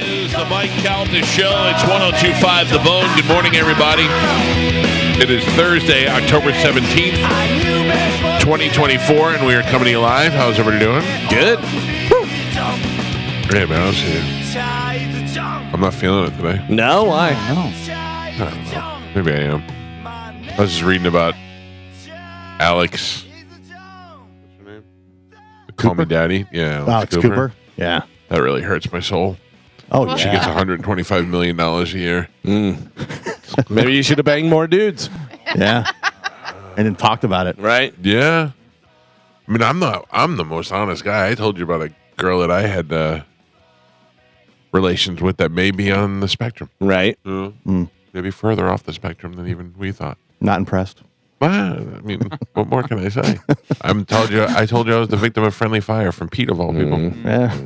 is the Mike Calta Show. It's 102.5 The Bone. Good morning, everybody. It is Thursday, October 17th, 2024, and we are coming to you live. How's everybody doing? Good. Hey, man, I'll see you. I'm not feeling it today. No, why? I don't know. Maybe I am. I was just reading about Alex. What's her name? Call Me Daddy. Yeah, Alex Cooper. Yeah. That really hurts my soul. Oh, She yeah. gets $125 million a year. Maybe you should have banged more dudes, Yeah. And then talked about it. right? Yeah. I mean, I'm the most honest guy. I told you about a girl that I had relations with that may be on the spectrum. Right. Maybe further off the spectrum than even we thought. Not impressed. I mean, what more can I say? I told you I was the victim of friendly fire from Pete of all people. Yeah.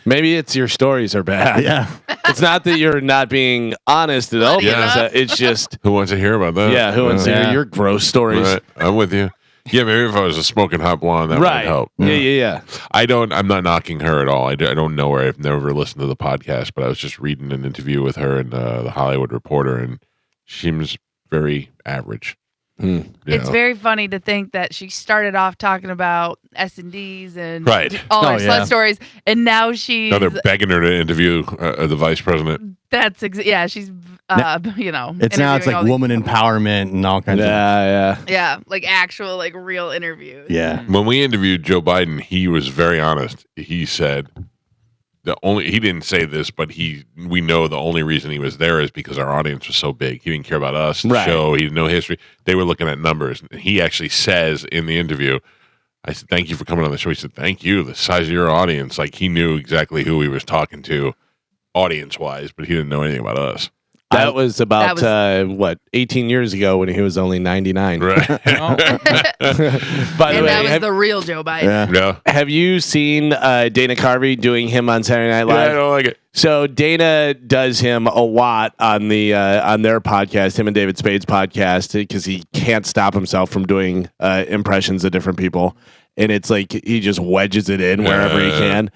Maybe it's your stories are bad. Yeah. It's not that you're not being honest at all. Yeah. It's just, Who wants to hear about that? yeah, who wants to hear your gross stories? Right. I'm with you. Yeah, maybe if I was a smoking hot blonde, that Right. would help. Yeah. I'm not knocking her at all. I don't know her. I've never listened to the podcast, but I was just reading an interview with her in the Hollywood Reporter, and she seems very average. You It's know? very funny to think that she started off talking about S&Ds and Right. all her Oh, slut yeah. stories, and now she's Now they're begging her to interview the vice president. she's It's now it's interviewing like all these- woman empowerment and all kinds of. Yeah. like actual like real interviews. Yeah. When we interviewed Joe Biden, he was very honest. He said he didn't say this, but we know the only reason he was there is because our audience was so big. He didn't care about us, the Right. show. He didn't know history. They were looking at numbers. And he actually says in the interview, I said, "Thank you for coming on the show." He said, "Thank you. The size of your audience." Like he knew exactly who he was talking to, audience wise, but he didn't know anything about us. That was about, 18 years ago when he was only 99. Right? By the And way, that was the real Joe Biden. Yeah. Yeah. have you seen Dana Carvey doing him on Saturday Night Yeah, Live? I don't like it. So Dana does him a lot on the on their podcast, him and David Spade's podcast, because he can't stop himself from doing impressions of different people, and it's like he just wedges it in wherever he can.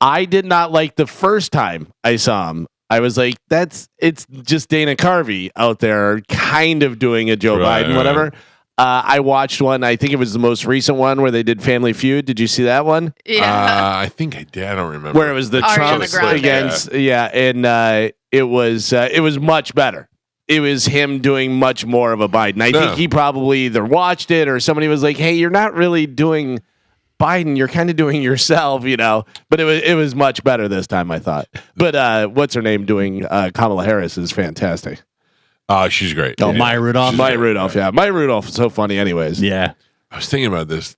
I did not like the first time I saw him. I was like, it's just Dana Carvey out there kind of doing a Joe Right, Biden, right. whatever. I watched one. I think it was the most recent one where they did Family Feud. Did you see that one? Yeah. I think I did. I don't remember. Where it was the Ariana Trump Grande. against, and it was much better. It was him doing much more of a Biden. I think he probably either watched it or somebody was like, "Hey, you're not really doing Biden. You're kind of doing yourself, you know." But it was much better this time, I thought. But what's her name doing Kamala Harris is fantastic. She's great. Oh, Yeah. Maya Rudolph. Maya Rudolph, yeah. Maya Rudolph is so funny anyways. Yeah. I was thinking about this.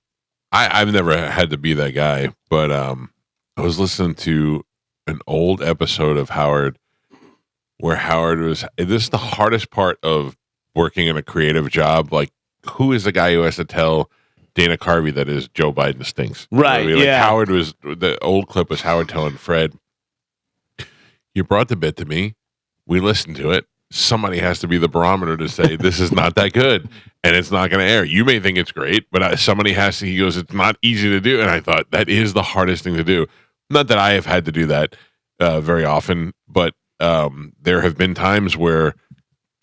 I've never had to be that guy, but I was listening to an old episode of Howard where Howard was. This is the hardest part of working in a creative job. Like, who is the guy who has to tell Dana Carvey that is Joe Biden stinks? Right, I mean, like yeah. Howard was, the old clip was Howard telling Fred, "You brought the bit to me. We listened to it. Somebody has to be the barometer to say this is not that good and it's not going to air. You may think it's great, but somebody has to." He goes, "It's not easy to do." And I thought that is the hardest thing to do. Not that I have had to do that very often, but there have been times where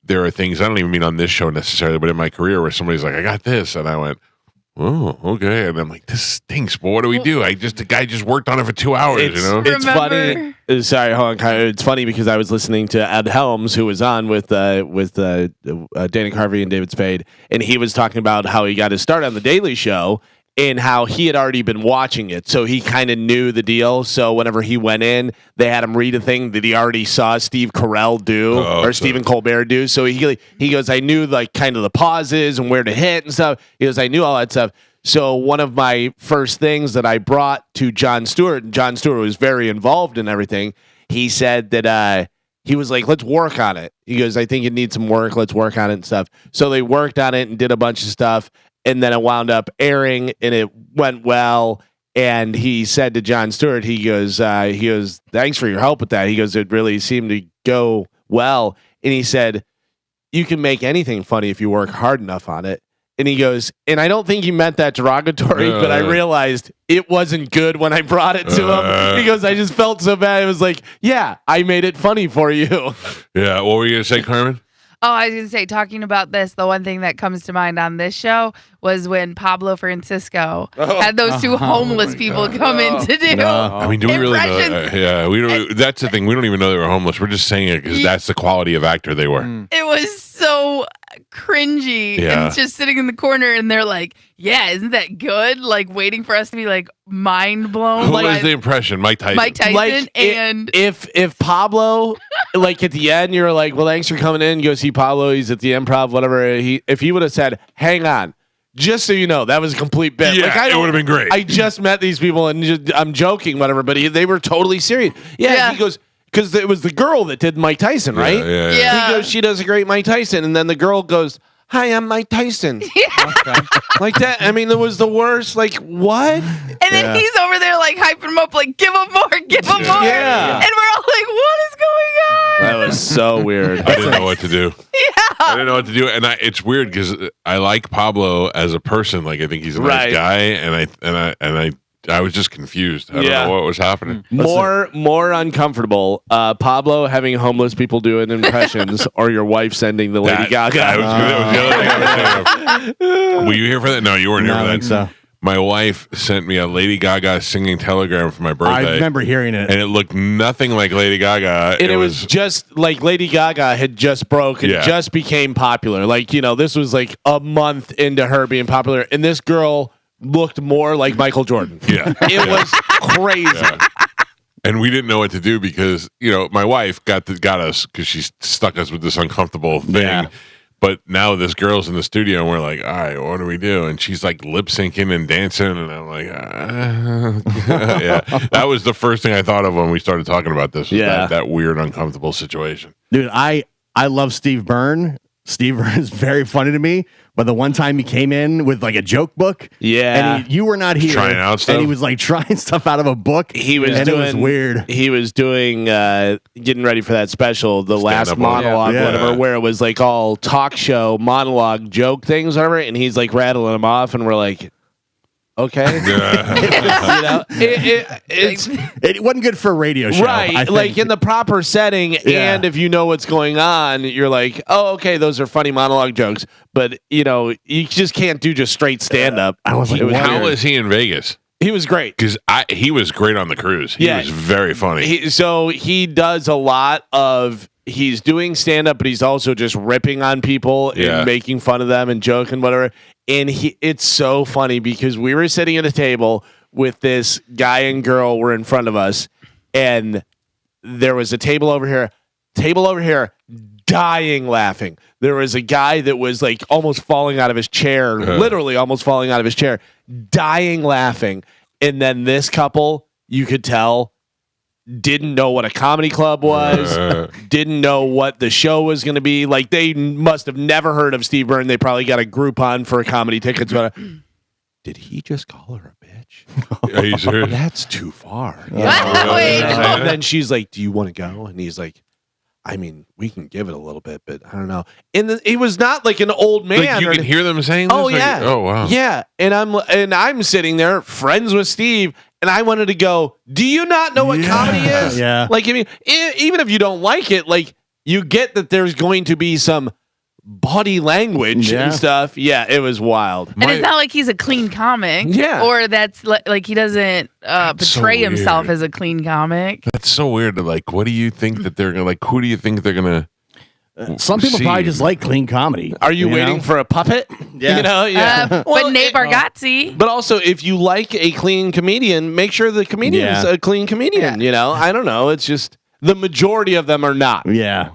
there are things, I don't even mean on this show necessarily, but in my career where somebody's like, "I got this." And I went, "Oh, okay." And I'm like, "This stinks, but what do we do? The guy just worked on it for 2 hours, It's, you know?" it's Remember- funny. Sorry, hold on. It's funny because I was listening to Ed Helms, who was on with Dana Carvey and David Spade, and he was talking about how he got his start on the Daily Show and how he had already been watching it, so he kind of knew the deal. So whenever he went in, they had him read a thing that he already saw Steve Carell do or Stephen Colbert do. So he goes, "I knew like kind of the pauses and where to hit and stuff." He goes, "I knew all that stuff." So one of my first things that I brought to Jon Stewart, and Jon Stewart was very involved in everything, he said that he was like, "Let's work on it." He goes, "I think it needs some work. Let's work on it and stuff." So they worked on it and did a bunch of stuff, and then it wound up airing, and it went well. And he said to Jon Stewart, he goes, "Thanks for your help with that." He goes, "It really seemed to go well." And he said, "You can make anything funny if you work hard enough on it." And he goes, and I don't think he meant that derogatory, but I realized it wasn't good when I brought it to him. He goes, I just felt so bad. It was like, yeah, I made it funny for you. Yeah. What were you going to say, Carmen? Oh, I was going to say, talking about this, the one thing that comes to mind on this show was when Pablo Francisco had those two homeless people come in to do. I mean, do we really know? impressions. Yeah, we don't. That's the thing. We don't even know they were homeless. We're just saying it because that's the quality of actor they were. It was so cringy and just sitting in the corner, and they're like, yeah, isn't that good? Like waiting for us to be like mind blown. Who was the impression? Mike Tyson. Mike Tyson. Like, and if Pablo, like at the end, you're like, well, thanks for coming in. Go see Pablo. He's at the Improv, whatever. If he would have said, hang on, just so you know, that was a complete bit. Yeah, like, it would have been great. I just met these people and I'm joking, whatever, but they were totally serious. Yeah. He goes, because it was the girl that did Mike Tyson, right? Yeah. He goes, she does a great Mike Tyson. And then the girl goes, hi, I'm Mike Tyson. Like that. I mean, it was the worst. Like, what? And then he's over there like hyping him up, like, give him more, give him more. Yeah. And we're all like, what is going on? That was so weird. I didn't know what to do. Yeah. I didn't know what to do, and it's weird because I like Pablo as a person. Like I think he's a nice guy, and I was just confused. I don't know what was happening. More uncomfortable. Pablo having homeless people doing impressions, or your wife sending the Lady Gaga. That was the other thing I was thinking of. Were you here for that? No, you weren't here for that. I think so. My wife sent me a Lady Gaga singing telegram for my birthday. I remember hearing it. And it looked nothing like Lady Gaga. And it was just like Lady Gaga had just broke and just became popular. Like, you know, this was like a month into her being popular. And this girl looked more like Michael Jordan. Yeah. It was crazy. Yeah. And we didn't know what to do because, you know, my wife got us because she stuck us with this uncomfortable thing. Yeah. But now this girl's in the studio and we're like, all right, what do we do? And she's like lip syncing and dancing. And I'm like, yeah. That was the first thing I thought of when we started talking about this. Was that weird, uncomfortable situation. Dude, I love Steve Byrne. Steve Byrne is very funny to me. But the one time he came in with like a joke book, and you were not here, trying out stuff, and he was like trying stuff out of a book. He was and doing, it was weird. He was doing getting ready for that special, the last monologue, Yeah. whatever, where it was like all talk show monologue joke things, whatever. And he's like rattling them off, and we're like, okay, you know, it wasn't good for a radio show, right? Like in the proper setting, and if you know what's going on, you're like, oh, okay, those are funny monologue jokes. But you know, you just can't do just straight stand up. I was like, how was he in Vegas? He was great because he was great on the cruise. He was very funny. So he does a lot of. He's doing stand up, but he's also just ripping on people and making fun of them and joking, whatever. And it's so funny because we were sitting at a table with this guy and girl were in front of us, and there was a table over here, dying laughing. There was a guy that was like almost falling out of his chair, literally almost falling out of his chair, dying laughing. And then this couple, you could tell, didn't know what a comedy club was, didn't know what the show was going to be. Like, they must have never heard of Steve Byrne. They probably got a Groupon for comedy tickets. But did he just call her a bitch? Are you serious? That's too far. Wait. Then she's like, do you want to go? And he's like, I mean, we can give it a little bit, but I don't know. And he was not like an old man. Like you can hear them saying this? Oh, yeah. Oh, wow. Yeah. And I'm sitting there, friends with Steve, and I wanted to go, do you not know what comedy is? Yeah. Like, I mean, even if you don't like it, like, you get that there's going to be some body language and stuff. Yeah, it was wild. And it's not like he's a clean comic. Yeah. Or that's like he doesn't portray himself as a clean comic. That's so weird. Like, what do you think that they're going to, like, who do you think they're going to some people probably just like clean comedy. Are you waiting for a puppet? Yeah. You know, But Nate Bargatze. But also, if you like a clean comedian, make sure the comedian's a clean comedian. You know, I don't know. It's just the majority of them are not. Yeah.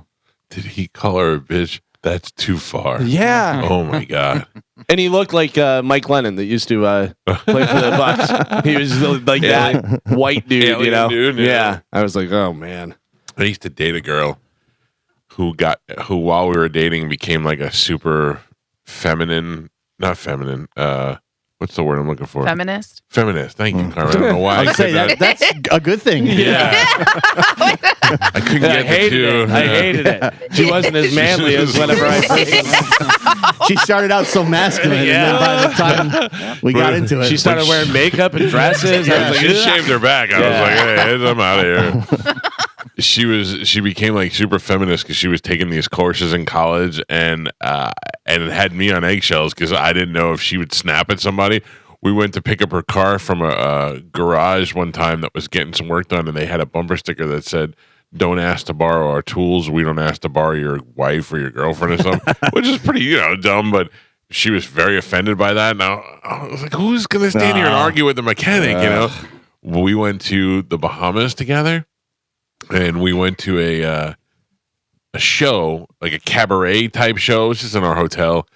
Did he call her a bitch? That's too far. Yeah. Oh my God. And he looked like Mike Lennon that used to play for the Bucks. He was like that white dude, Alien you know. dude, yeah. I was like, oh man. I used to date a girl who while we were dating became like a super feminine, not feminine, what's the word I'm looking for? Feminist. Feminist. Thank you, Carmen. I don't know why. I'd say that's a good thing. Yeah. I couldn't I get the hated two. it. I hated it. She wasn't as manly as whenever I first. She started out so masculine, and then by the time we got into it, She started wearing makeup and dresses. I Yeah, was she like, shaved her back. I was like, hey, I'm out of here. She became like super feminist because she was taking these courses in college and it had me on eggshells because I didn't know if she would snap at somebody. We went to pick up her car from a garage one time that was getting some work done, and they had a bumper sticker that said, "Don't ask to borrow our tools. We don't ask to borrow your wife or your girlfriend or something," which is pretty, dumb, but she was very offended by that. Now I was like, who's going to stand here and argue with the mechanic, We went to the Bahamas together, and we went to a show, like a cabaret type show. It was just in our hotel.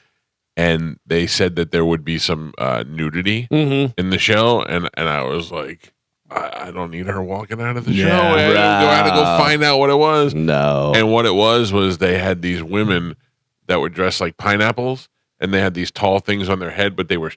And they said that there would be some nudity in the show, and I was like, I don't need her walking out of the show. I had to go find out what it was. No. And what it was they had these women that were dressed like pineapples, and they had these tall things on their head, but they were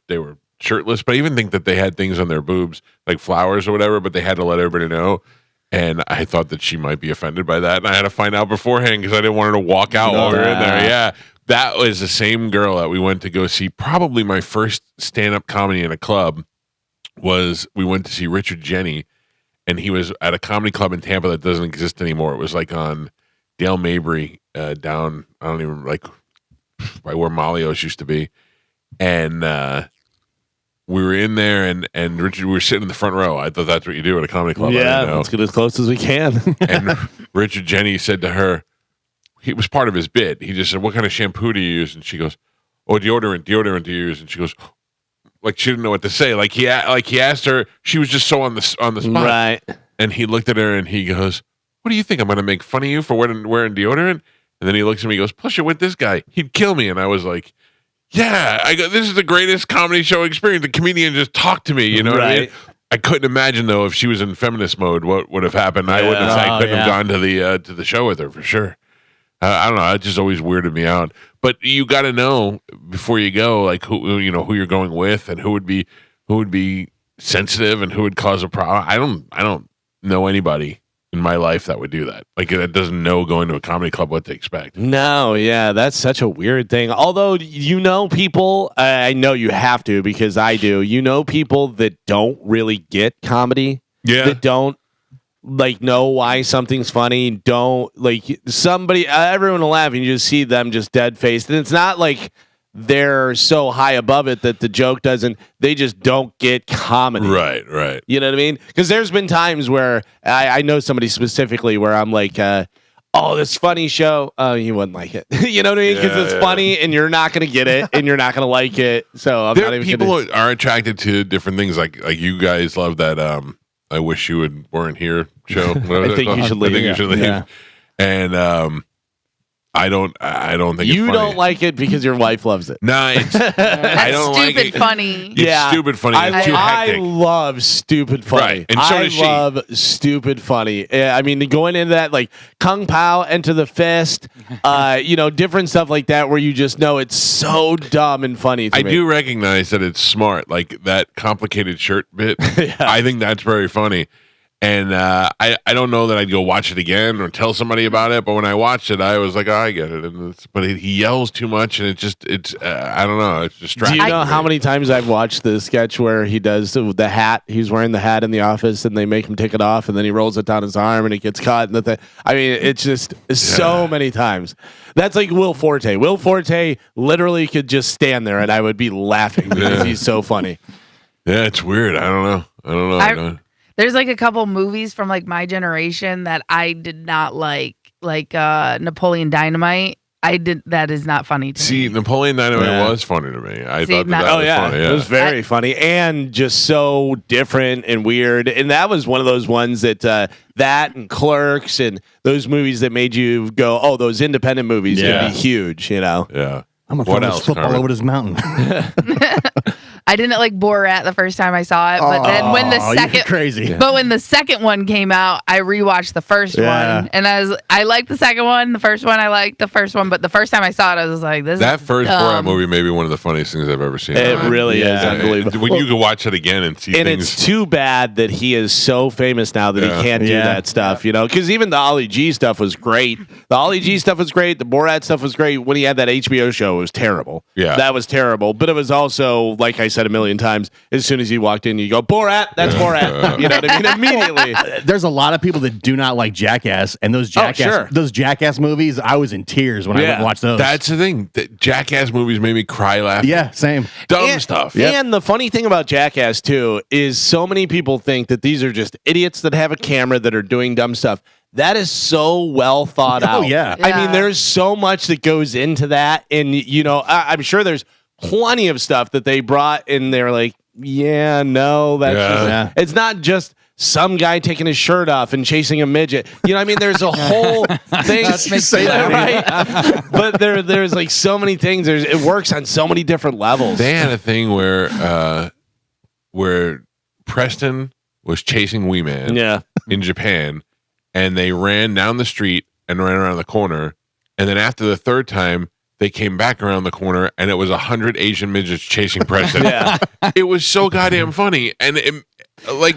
shirtless. But I even think that they had things on their boobs, like flowers or whatever, but they had to let everybody know. And I thought that she might be offended by that, and I had to find out beforehand because I didn't want her to walk out while we were in there. Yeah. That was the same girl that we went to go see. Probably my first stand-up comedy in a club was we went to see Richard Jenny, and he was at a comedy club in Tampa that doesn't exist anymore. It was like on Dale Mabry down, I don't even, like by where Malio's used to be. And we were in there, and Richard, we were sitting in the front row. I thought that's what you do at a comedy club. Yeah, let's get as close as we can. And Richard Jenny said to her, it was part of his bit. He just said, "What kind of shampoo do you use?" And she goes, "Oh, deodorant do you use?" And she goes, like she didn't know what to say. Like he asked her, she was just so on the spot. Right. And he looked at her and he goes, "What do you think? I'm going to make fun of you for wearing deodorant?" And then he looks at me and goes, "Plus you're with this guy. He'd kill me." And I was like, "Yeah." I go, "This is the greatest comedy show experience. The comedian just talked to me." You know what I mean? I couldn't imagine though if she was in feminist mode, what would have happened. I wouldn't have. I couldn't have gone to the show with her for sure. I don't know. It just always weirded me out. But you got to know before you go, like who you're going with, and who would be sensitive, and who would cause a problem. I don't know anybody in my life that would do that. Like that doesn't know going to a comedy club what to expect. No, yeah, that's such a weird thing. Although people, I know you have to because I do. People that don't really get comedy. Yeah. That don't know why something's funny. Don't somebody. Everyone will laugh, and you just see them just dead faced, and it's not like they're so high above it that the joke doesn't. They just don't get comedy. Right. You know what I mean? Because there's been times where I know somebody specifically where I'm like, "Oh, this funny show." Oh, you wouldn't like it. You know what I mean? Because it's funny, and you're not going to get it, and you're not going to like it. So I'm not even. People are attracted to different things. Like you guys love that. I wish you weren't here show. I think you should leave. You should leave. Yeah. And I don't think you it's funny. don't like it because your wife loves it. Nah, I don't like it. Stupid funny. It's stupid funny. It's too hectic. I love stupid funny. Right. And so does she. I love stupid funny. I mean, going into that, like Kung Pao, Enter the Fist, different stuff like that where you just know it's so dumb and funny to me. I do recognize that it's smart. Like that complicated shirt bit. Yeah. I think that's very funny. And I don't know that I'd go watch it again or tell somebody about it. But when I watched it, I was like, oh, I get it. But he yells too much, and it's I don't know. It's distracting. Do you know how many times I've watched the sketch where he does the hat? He's wearing the hat in the office, and they make him take it off, and then he rolls it down his arm, and it gets caught. And the thing. I mean, it's just so many times. That's like Will Forte. Will Forte literally could just stand there, and I would be laughing because he's so funny. Yeah, it's weird. I don't know. There's like a couple movies from like my generation that I did not like Napoleon Dynamite. That is not funny to me. See, Napoleon Dynamite was funny to me. I thought that was funny. Yeah. It was very funny and just so different and weird. And that was one of those ones that that and Clerks and those movies that made you go, oh, those independent movies could be huge, Yeah. I'm going to throw this football over this mountain. I didn't like Borat the first time I saw it, but then when the second crazy. But when the second one came out, I rewatched the first one, and I liked the second one. The first one I liked the first one, but the first time I saw it, I was like, "This that is first dumb. Borat movie may be one of the funniest things I've ever seen. It really is unbelievable. When you can watch it again and see And things. it's too bad that he is so famous now that he can't do that stuff, because even the Ollie G stuff was great. The Ollie G stuff was great. The Borat stuff was great. When he had that HBO show, it was terrible. Yeah. That was terrible. But it was also, like I said a million times, as soon as he walked in, you go, Borat, that's Borat. You know what I mean? Immediately. There's a lot of people that do not like Jackass, and those Jackass movies, I was in tears when I watched those. That's the thing. The Jackass movies made me cry laughing. Yeah, same. Dumb stuff. And the funny thing about Jackass, too, is so many people think that these are just idiots that have a camera that are doing dumb stuff. That is so well thought out. Oh, yeah. I mean, there's so much that goes into that. And, I'm sure there's plenty of stuff that they brought and they're like, it's not just some guy taking his shirt off and chasing a midget. You know what I mean? There's a whole thing. Right? But there's like so many things. It works on so many different levels. They had a thing where Preston was chasing Wee Man in Japan, and they ran down the street and ran around the corner, and then after the third time, they came back around the corner, and it was 100 Asian midgets chasing Preston. It was so goddamn funny, and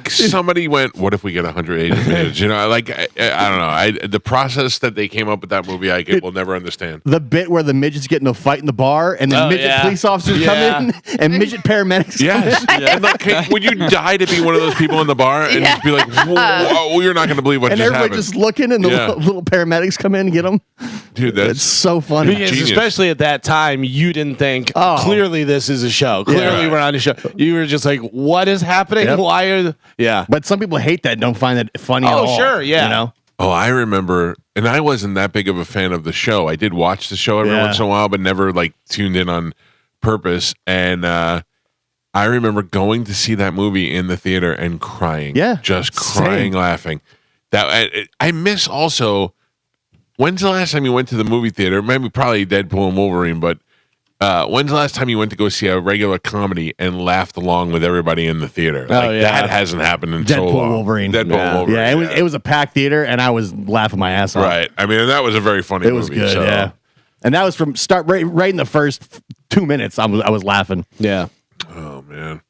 somebody went, "What if we get 100 Asian midgets?" I don't know. The process that they came up with that movie, will never understand. The bit where the midgets get in a fight in the bar, and then midget police officers come in, and midget paramedics. Yes, and would you die to be one of those people in the bar and just be like, "Whoa, you're not going to believe what and just everybody happened." just looking, and the little paramedics come in and get them. Dude, that's so funny. Because especially at that time, you didn't think, clearly this is a show. Clearly we're on a show. You were just like, what is happening? Why are... But some people hate that and don't find it funny at all. Oh, sure, yeah. You know? Oh, I remember, and I wasn't that big of a fan of the show. I did watch the show every once in a while, but never tuned in on purpose. And I remember going to see that movie in the theater and crying. Yeah, just crying, laughing. That I miss also. When's the last time you went to the movie theater? Maybe probably Deadpool and Wolverine, but when's the last time you went to go see a regular comedy and laughed along with everybody in the theater? That hasn't happened in so long. Wolverine. Deadpool Wolverine. Yeah, it was a packed theater, and I was laughing my ass off. Right. I mean, that was a very funny movie. It was good, so. yeah. And that was from start right in the first 2 minutes. I was laughing. Yeah. Oh, man.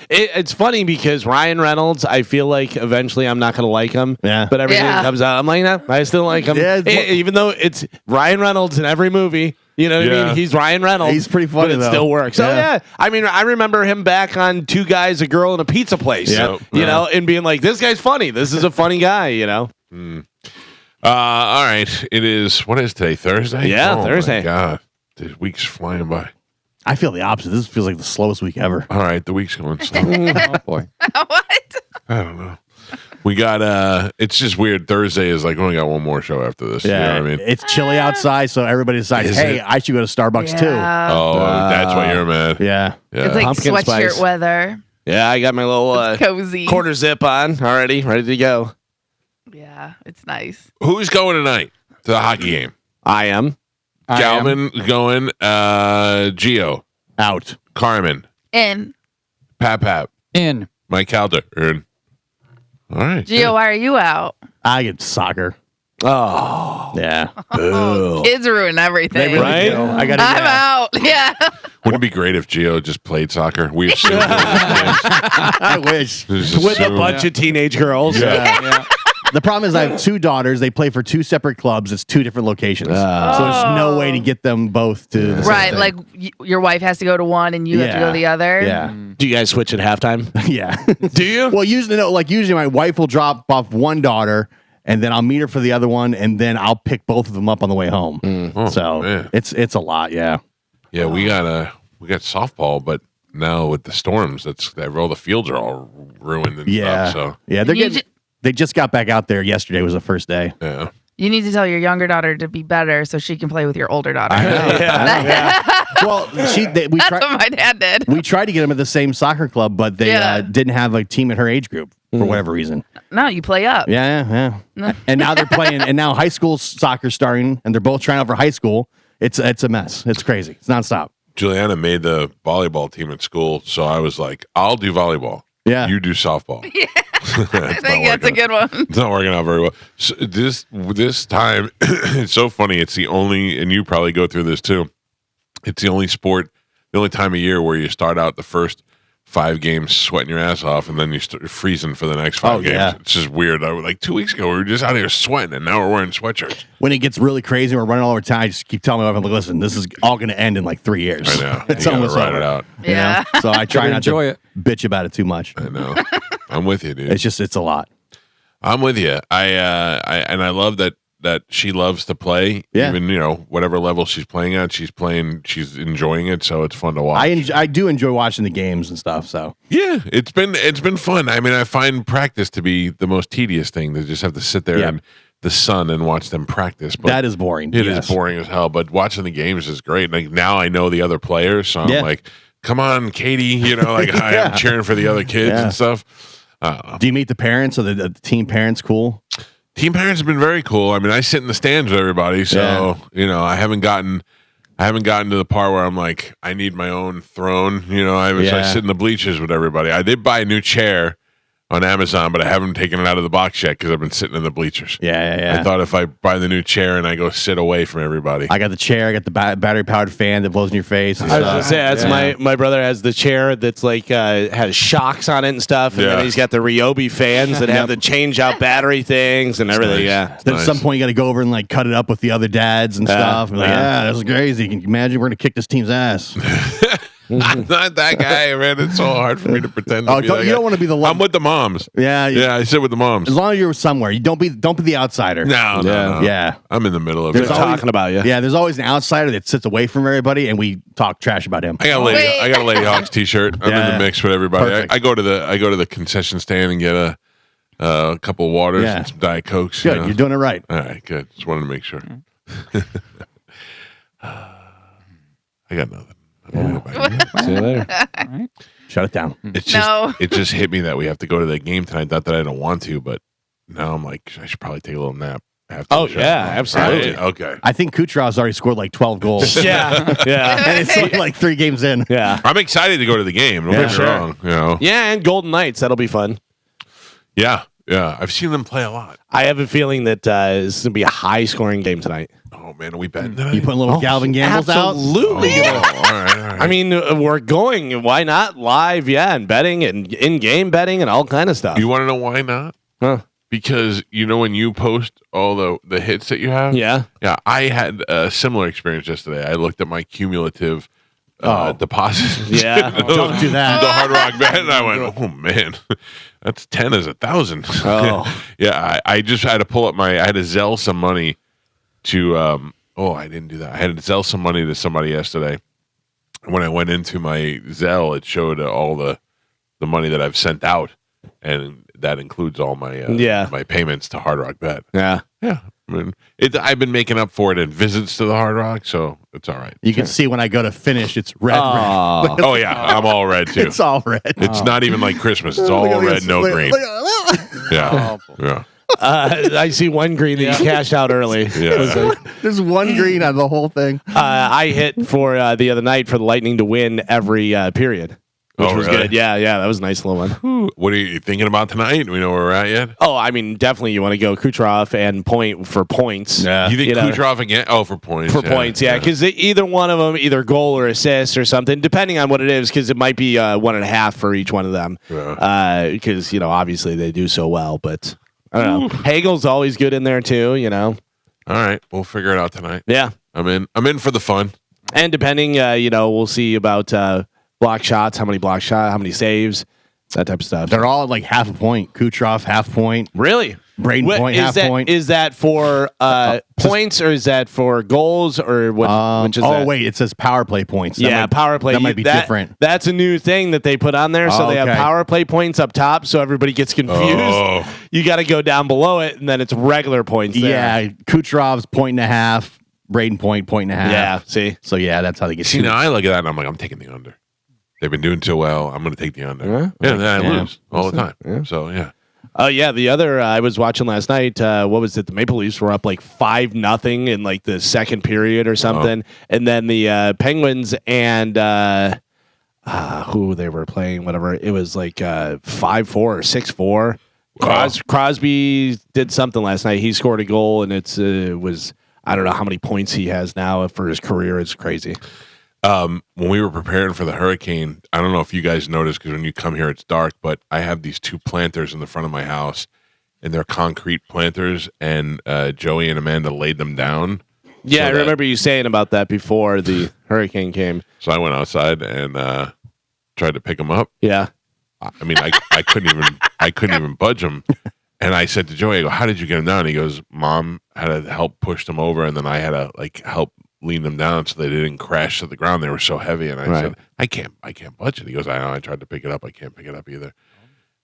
It's funny because Ryan Reynolds, I feel like eventually I'm not going to like him. Yeah. But everything that comes out, I'm like, no, I still like him. Yeah, even though it's Ryan Reynolds in every movie. You know what I mean? He's Ryan Reynolds. He's pretty funny, but it though. still works. So, I mean, I remember him back on Two Guys, a Girl, and a Pizza Place. Yep. You know, and being like, this guy's funny. This is a funny guy, you know? All right. It is, what is today? Thursday? Yeah, Thursday. My God. The week's flying by. I feel the opposite. This feels like the slowest week ever. All right. The week's going slow. Oh boy. What? I don't know. We got, it's just weird. Thursday is like, we only got one more show after this. Yeah, You know what I mean? it's chilly outside, so everybody decides, Is hey, it? I should go to Starbucks too. Oh, that's why you're mad. Yeah. It's like Pumpkin sweatshirt spice. weather. Yeah, I got my little Cozy. quarter zip on already, ready to go. Yeah, it's nice. Who's going tonight to the hockey game? I am. Galvin going, Gio, Out. Carmen, And Pap, In. Mike Calta. All right. Gio, why are you out? I get soccer. Oh. Yeah. Boo. Kids ruin everything. Right? You know, I got I'm out. Yeah. Wouldn't it be great if Gio just played soccer? We assume I wish. With a bunch of teenage girls. Yeah. The problem is I have two daughters. They play for two separate clubs. It's two different locations. So there's no way to get them both to the same Right. thing. Like your wife has to go to one and you have to go to the other. Yeah. Do you guys switch at halftime? Yeah. Do you? Well, usually my wife will drop off one daughter and then I'll meet her for the other one and then I'll pick both of them up on the way home. So man. it's a lot, yeah. Yeah, we got softball, but now with the storms, all the fields are all ruined and Yeah. stuff. So Yeah, they just got back out there yesterday was the first day. yeah. You need to tell your younger daughter to be better so she can play with your older daughter. Well, we That's tried what my dad did. we tried to get them at the same soccer club, but they didn't have a team at her age group for whatever reason. No, you play up. Yeah. And now they're playing, and now high school soccer's starting, and they're both trying out for high school. It's a mess. It's crazy. It's nonstop. Juliana made the volleyball team at school, so I was like, I'll do volleyball. Yeah. You do softball. Yeah. I think that's a good one. It's not working out very well. So this time, it's so funny. It's the only, and you probably go through this too. It's the only sport, the only time of year where you start out the first 5 games sweating your ass off, and then you start freezing for the next 5 games. Yeah. It's just weird. Like 2 weeks ago, we were just out here sweating, and now we're wearing sweatshirts. When it gets really crazy, we're running all over town. I just keep telling my wife, I'm like, listen, this is all going to end in like 3 years. I know. It's You gotta almost ride over. it out. You know? So I try not enjoy to it. bitch about it too much. I know. I'm with you, dude. It's a lot. I'm with you. I love that she loves to play. Yeah. Even whatever level she's playing at, she's enjoying it. So it's fun to watch. I do enjoy watching the games and stuff. So Yeah, it's been fun. I mean, I find practice to be the most tedious thing. To just have to sit there in the sun and watch them practice. But that is boring. It is boring as hell. But watching the games is great. Like now, I know the other players, so I'm like, "Come on, Katie!" I'm cheering for the other kids and stuff. Do you meet the parents or the team parents? Cool. Team parents have been very cool. I mean, I sit in the stands with everybody, so I haven't gotten to the part where I'm like, I need my own throne. I sit in the bleachers with everybody. I did buy a new chair on Amazon, but I haven't taken it out of the box yet because I've been sitting in the bleachers. Yeah. I thought if I buy the new chair and I go sit away from everybody. I got the chair. I got the battery powered fan that blows in your face. And I was gonna stuff. say that's my brother has the chair that's like has shocks on it and stuff, and then he's got the Ryobi fans that have the change out battery things and everything. Nice. Yeah. Then at some point you got to go over and like cut it up with the other dads and stuff. And this is crazy. Can you imagine we're gonna kick this team's ass? I'm not that guy, man. It's so hard for me to pretend. To be that you guy. don't want to be the. I'm with the moms. Yeah. I sit with the moms. As long as you're somewhere, you don't be the outsider. No. Yeah. I'm in the middle of They're it. talking about you. Yeah, there's always an outsider that sits away from everybody, and we talk trash about him. I got a Lady Hawks t-shirt. I'm in the mix with everybody. Perfect. I go to the concession stand and get a couple of waters and some Diet Cokes. Good, you're doing it right. All right, good. Just wanted to make sure. I got nothing. See you later. Shut it down. It's just it just hit me that we have to go to that game tonight. Not that I don't want to, but now I'm like, I should probably take a little nap. Oh yeah, absolutely. Right? Okay. I think Kucherov's already scored like 12 goals. Yeah. And it's only like 3 games in. Yeah. I'm excited to go to the game. Don't get me wrong. Yeah, and Golden Knights, that'll be fun. Yeah. I've seen them play a lot. I have a feeling that this is gonna be a high scoring game tonight. Oh man, are we betting tonight? You putting little Galvin Gambles out? Absolutely. All right. I mean, we're going. Why not live? Yeah, and betting and in-game betting and all kind of stuff. You want to know why not? Huh? Because when you post all the hits that you have. Yeah. I had a similar experience yesterday. I looked at my cumulative deposits. Yeah. Don't do that. The Hard Rock bet, and I went, oh man, that's 10 as 1,000. Oh. Yeah. I just had to pull up I had to Zelle some money to. I didn't do that. I had to Zelle some money to somebody yesterday. When I went into my Zelle, it showed all the money that I've sent out, and that includes all my my payments to Hard Rock Bet. Yeah. Yeah, I mean, I've been making up for it in visits to the Hard Rock, so it's all right. You can see when I go to finish, it's red. Oh yeah, I'm all red too. It's all red. It's not even like Christmas. It's all red, no green. Yeah, yeah. I see one green that you cashed out early. Yeah. There's one green on the whole thing. I hit for the other night for the Lightning to win every period, which was really? good. Yeah, that was a nice little one. What are you thinking about tonight? Do we know where we're at yet? Oh, I mean, definitely you want to go Kucherov and point for points. Yeah. You think Kucherov again? Oh, for points. For points, yeah, because either one of them, either goal or assist or something, depending on what it is, because it might be 1.5 for each one of them. Because obviously they do so well, but I don't know. Hagel's always good in there too. All right, we'll figure it out tonight. Yeah, I'm in for the fun. and depending, we'll see about block shots, how many saves, that type of stuff. They're all at like half a point. Kucherov, half point. Really? Braden point, half point. Is that for points or is that for goals or what? Which is that? Wait, it says power play points. Power play. That might be different. That's a new thing that they put on there. So they have okay. power play points up top, so everybody gets confused. Oh. You got to go down below it, and then it's regular points. There. Yeah, Kucherov's 1.5. Braden point, 1.5. Yeah. See. So yeah, that's how they get. See, now I look at that and I'm like, I'm taking the under. They've been doing so well. I'm going to take the under. Yeah. Yeah, then I Yeah. lose all the time. So yeah. Oh yeah, the other I was watching last night. What was it? The Maple Leafs were up like 5-0 in like the second period or something, and then the Penguins and who they were playing, whatever it was, like 5-4 or 6-4. Crosby did something last night. He scored a goal, and it was I don't know how many points he has now for his career. It's crazy. When we were preparing for the hurricane, I don't know if you guys noticed because when you come here it's dark, but I have these 2 planters in the front of my house, and they're concrete planters, and Joey and Amanda laid them down. Yeah, I remember you saying about that before the hurricane came. So I went outside and tried to pick them up. Yeah, I mean, I couldn't even budge them. And I said to Joey, I go, "How did you get them down?" He goes, "Mom had to help push them over, and then I had to like help lean them down so they didn't crash to the ground. They were so heavy." And I said, I can't budge it. He goes, "I know. I tried to pick it up. I can't pick it up either."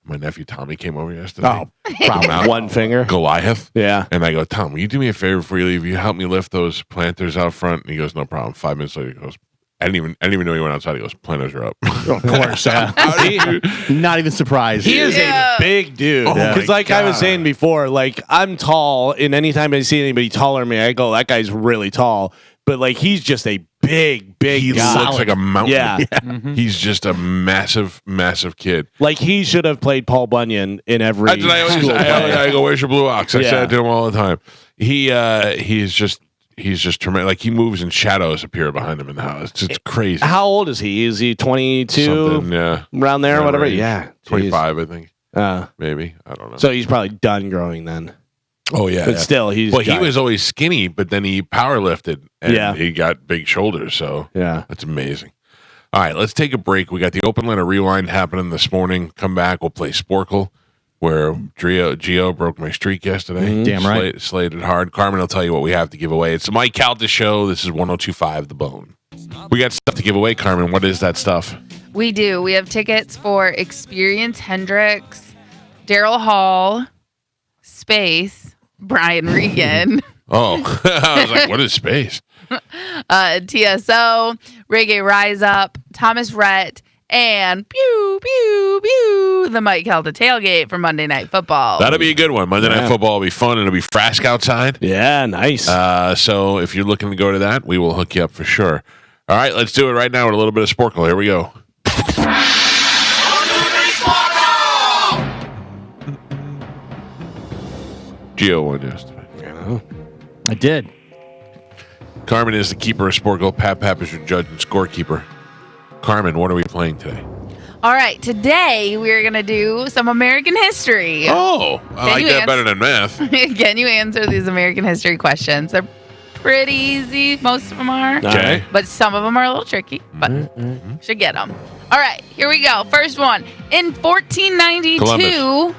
My nephew Tommy came over yesterday. Oh, one finger, Goliath. Yeah. And I go, "Tom, will you do me a favor before you leave? You help me lift those planters out front?" And he goes, "No problem." 5 minutes later, he goes, I didn't even know he went outside. He goes, "Planters are up." Of course. Not even surprised. He is a big dude. Because I was saying before, like I'm tall, and anytime I see anybody taller than me, I go, "That guy's really tall." But like he's just a big He guy. looks like a mountain. Yeah. Mm-hmm. He's just a massive kid. Like he should have played Paul Bunyan in every That's what I always school play. I go, "Where's your blue ox?" I say that to him all the time. He's just tremendous. Like he moves and shadows appear behind him in the house. It's crazy. How old is he? Is he 22? Something, yeah. Around there, whatever. Range. Yeah. 25, I think. Maybe. I don't know. So he's probably done growing then. Oh, yeah. But still, he's Well, giant. he was always skinny, but then he power lifted and he got big shoulders. So that's amazing. All right, let's take a break. We got the open letter rewind happening this morning. Come back. We'll play Sporcle, where Gio broke my streak yesterday. Damn right. Slated hard. Carmen will tell you what we have to give away. It's the Mike Calta Show. This is 102.5 The Bone. We got stuff to give away, Carmen. What is that stuff? We do. We have tickets for Experience Hendrix, Daryl Hall, Space, Brian Regan. Oh, I was like, what is Space? TSO, Reggae Rise Up, Thomas Rhett, and pew, pew, pew, the Mike Calta tailgate for Monday Night Football. That'll be a good one. Monday Night Football will be fun. It'll be Frask outside. Yeah, nice. So if you're looking to go to that, we will hook you up for sure. All right, let's do it right now with a little bit of Sporcle. Here we go. Gio won yesterday. I did. Carmen is the keeper of Sporcle. Pap is your judge and scorekeeper. Carmen, what are we playing today? All right, today we're going to do some American history. Oh, I like that better than math. Can you answer these American history questions? They're pretty easy. Most of them are. Okay. But some of them are a little tricky, but should get them. All right, here we go. First one. In 1492, Columbus.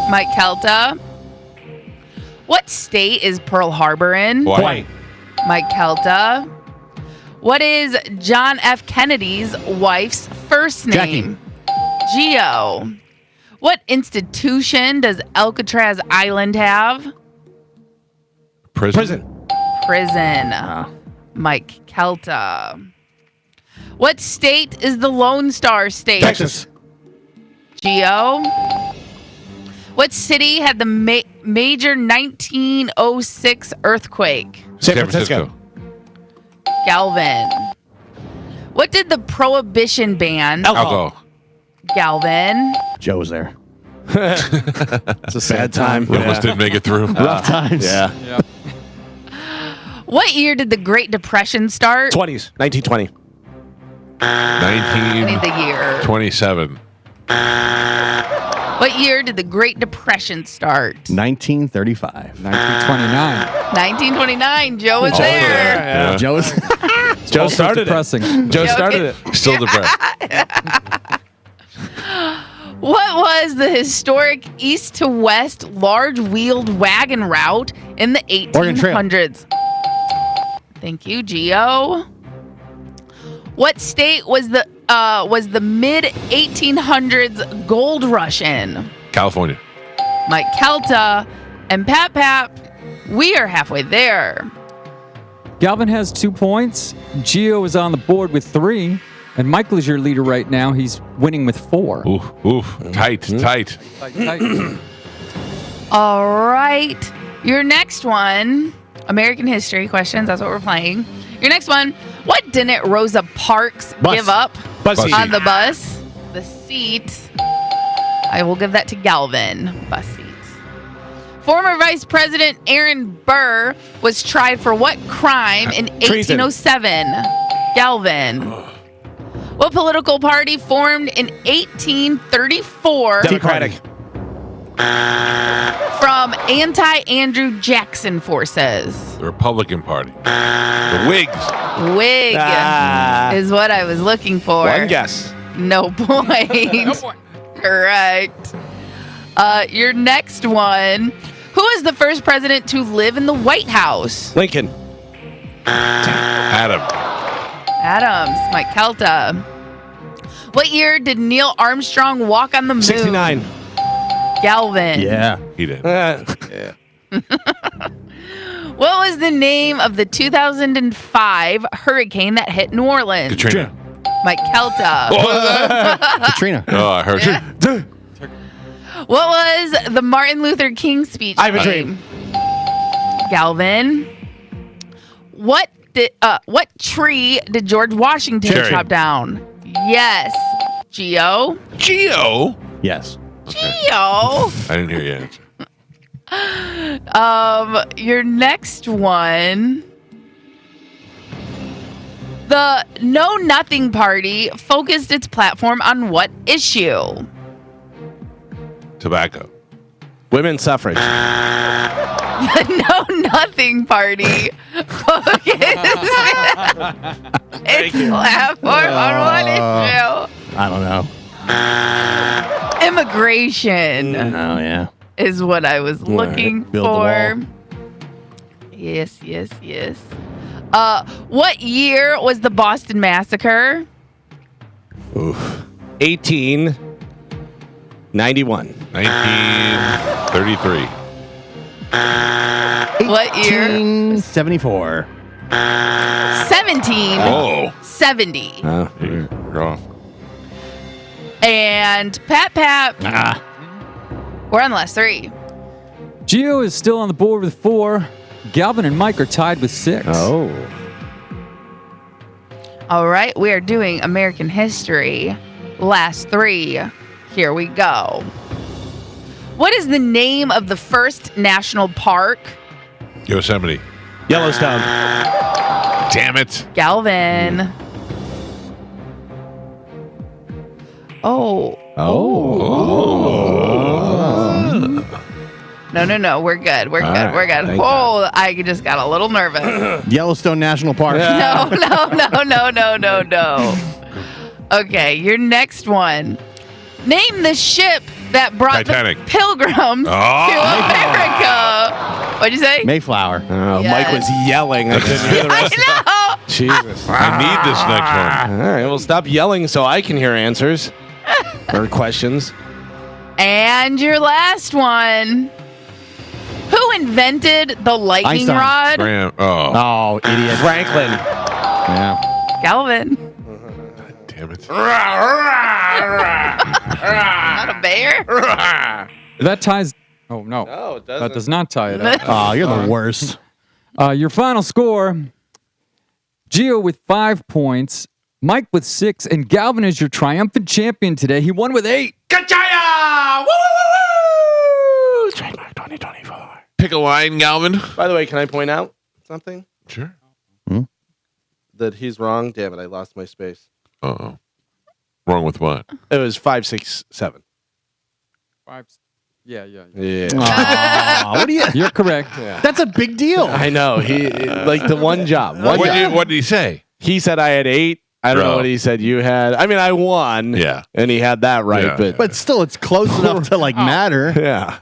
Mike Calta, what state is Pearl Harbor in? Hawaii. Mike Calta. What is John F. Kennedy's wife's first name? Gio. What institution does Alcatraz Island have? Prison. Mike Calta. What state is the Lone Star State? Texas. Gio. What city had the major 1906 earthquake? San Francisco. Galvin. What did the Prohibition ban? Alcohol. Galvin. Joe was there. It's a sad time. We almost didn't make it through. Rough times. Yeah. What year did the Great Depression start? 20s. 1920. I need the year. 1927. What year did the Great Depression start? 1935. 1929. 1929. Joe was Also there. there. Yeah. Joe was. Joe Also started depressing. it. Joe started it. Still depressed. What was the historic east to west large wheeled wagon route in the Oregon Trail. 1800s? Thank you, Gio. What state was the mid 1800s gold rush in? California. Mike Calta and Pap. We are halfway there. Galvin has 2 points. Gio is on the board with 3. And Michael is your leader right now. He's winning with 4. Oof. Tight. All right. Your next one, American history questions. That's what we're playing. Your next one, what didn't Rosa Parks give up Bus seat. on the bus? The seat. I will give that to Galvin. Bus seats. Former Vice President Aaron Burr was tried for what crime in 1807? Galvin. What political party formed in 1834 Democratic. from anti-Andrew Jackson forces? The Republican Party. The Whigs. Whig is what I was looking for. One guess. No point. Correct. Your next one. Who is the first president to live in the White House? Lincoln. Adam. Adams. Mike Calta. What year did Neil Armstrong walk on the moon? 69. Galvin. Yeah. He did. Yeah. What was the name of the 2005 hurricane that hit New Orleans? Katrina. Mike Calta. Katrina. Oh, I heard you. What was the Martin Luther King speech? I Have a name? Galvin. What tree did George Washington Cherry. chop down? Yes. Geo. Yes. Geo. I didn't hear your answer. Your next one. The Know Nothing Party focused its platform on what issue? Tobacco. Women's suffrage. The Know Nothing Party focused its platform on what issue? I don't know. Immigration Oh, yeah. is what I was looking Build the for. wall. Yes. What year was the Boston Massacre? 1891. 1933. What year? 1874. 1770. Oh. You're off. And Pat, we're on the last 3. Gio is still on the board with 4. Galvin and Mike are tied with 6. Oh. All right, we are doing American history. Last 3. Here we go. What is the name of the first national park? Yosemite. Yellowstone. Damn it. Galvin. Oh. No. We're good. We're right, good. thank Oh, I just got a little nervous. Yellowstone National Park. No. Okay, your next one. Name the ship that brought Titanic. the pilgrims to America. What'd you say? Mayflower. Oh, Yes. Mike was yelling. I couldn't hear the rest. I know. Jesus. I need this next one. All right, well, stop yelling so I can hear answers or questions. And your last one. Who invented the lightning Einstein. rod? Graham. Oh, Oh, idiot. Franklin. Yeah. Galvin. damn it. Not a bear. That ties. Oh, no. No, it That does not tie it up. Oh, you're the worst. Your final score, Gio with 5 points, Mike with 6, and Galvin is your triumphant champion today. He won with 8. Kachaya! Woo, woo, woo, woo! Trademark 2024. Pick a line, Galvin. By the way, can I point out something? Sure. That he's wrong. Damn it, I lost my space. Uh-oh. Wrong with what? It was 5, 6, 7. 5. Yeah. Yeah. Aw, what do you? You're correct. That's a big deal. I know. He like the one job. What did he say? He said I had 8. I don't know Bro. what he said you had. I mean, I won. Yeah. And he had that right, Yeah. but But still, it's close enough to like matter. yeah.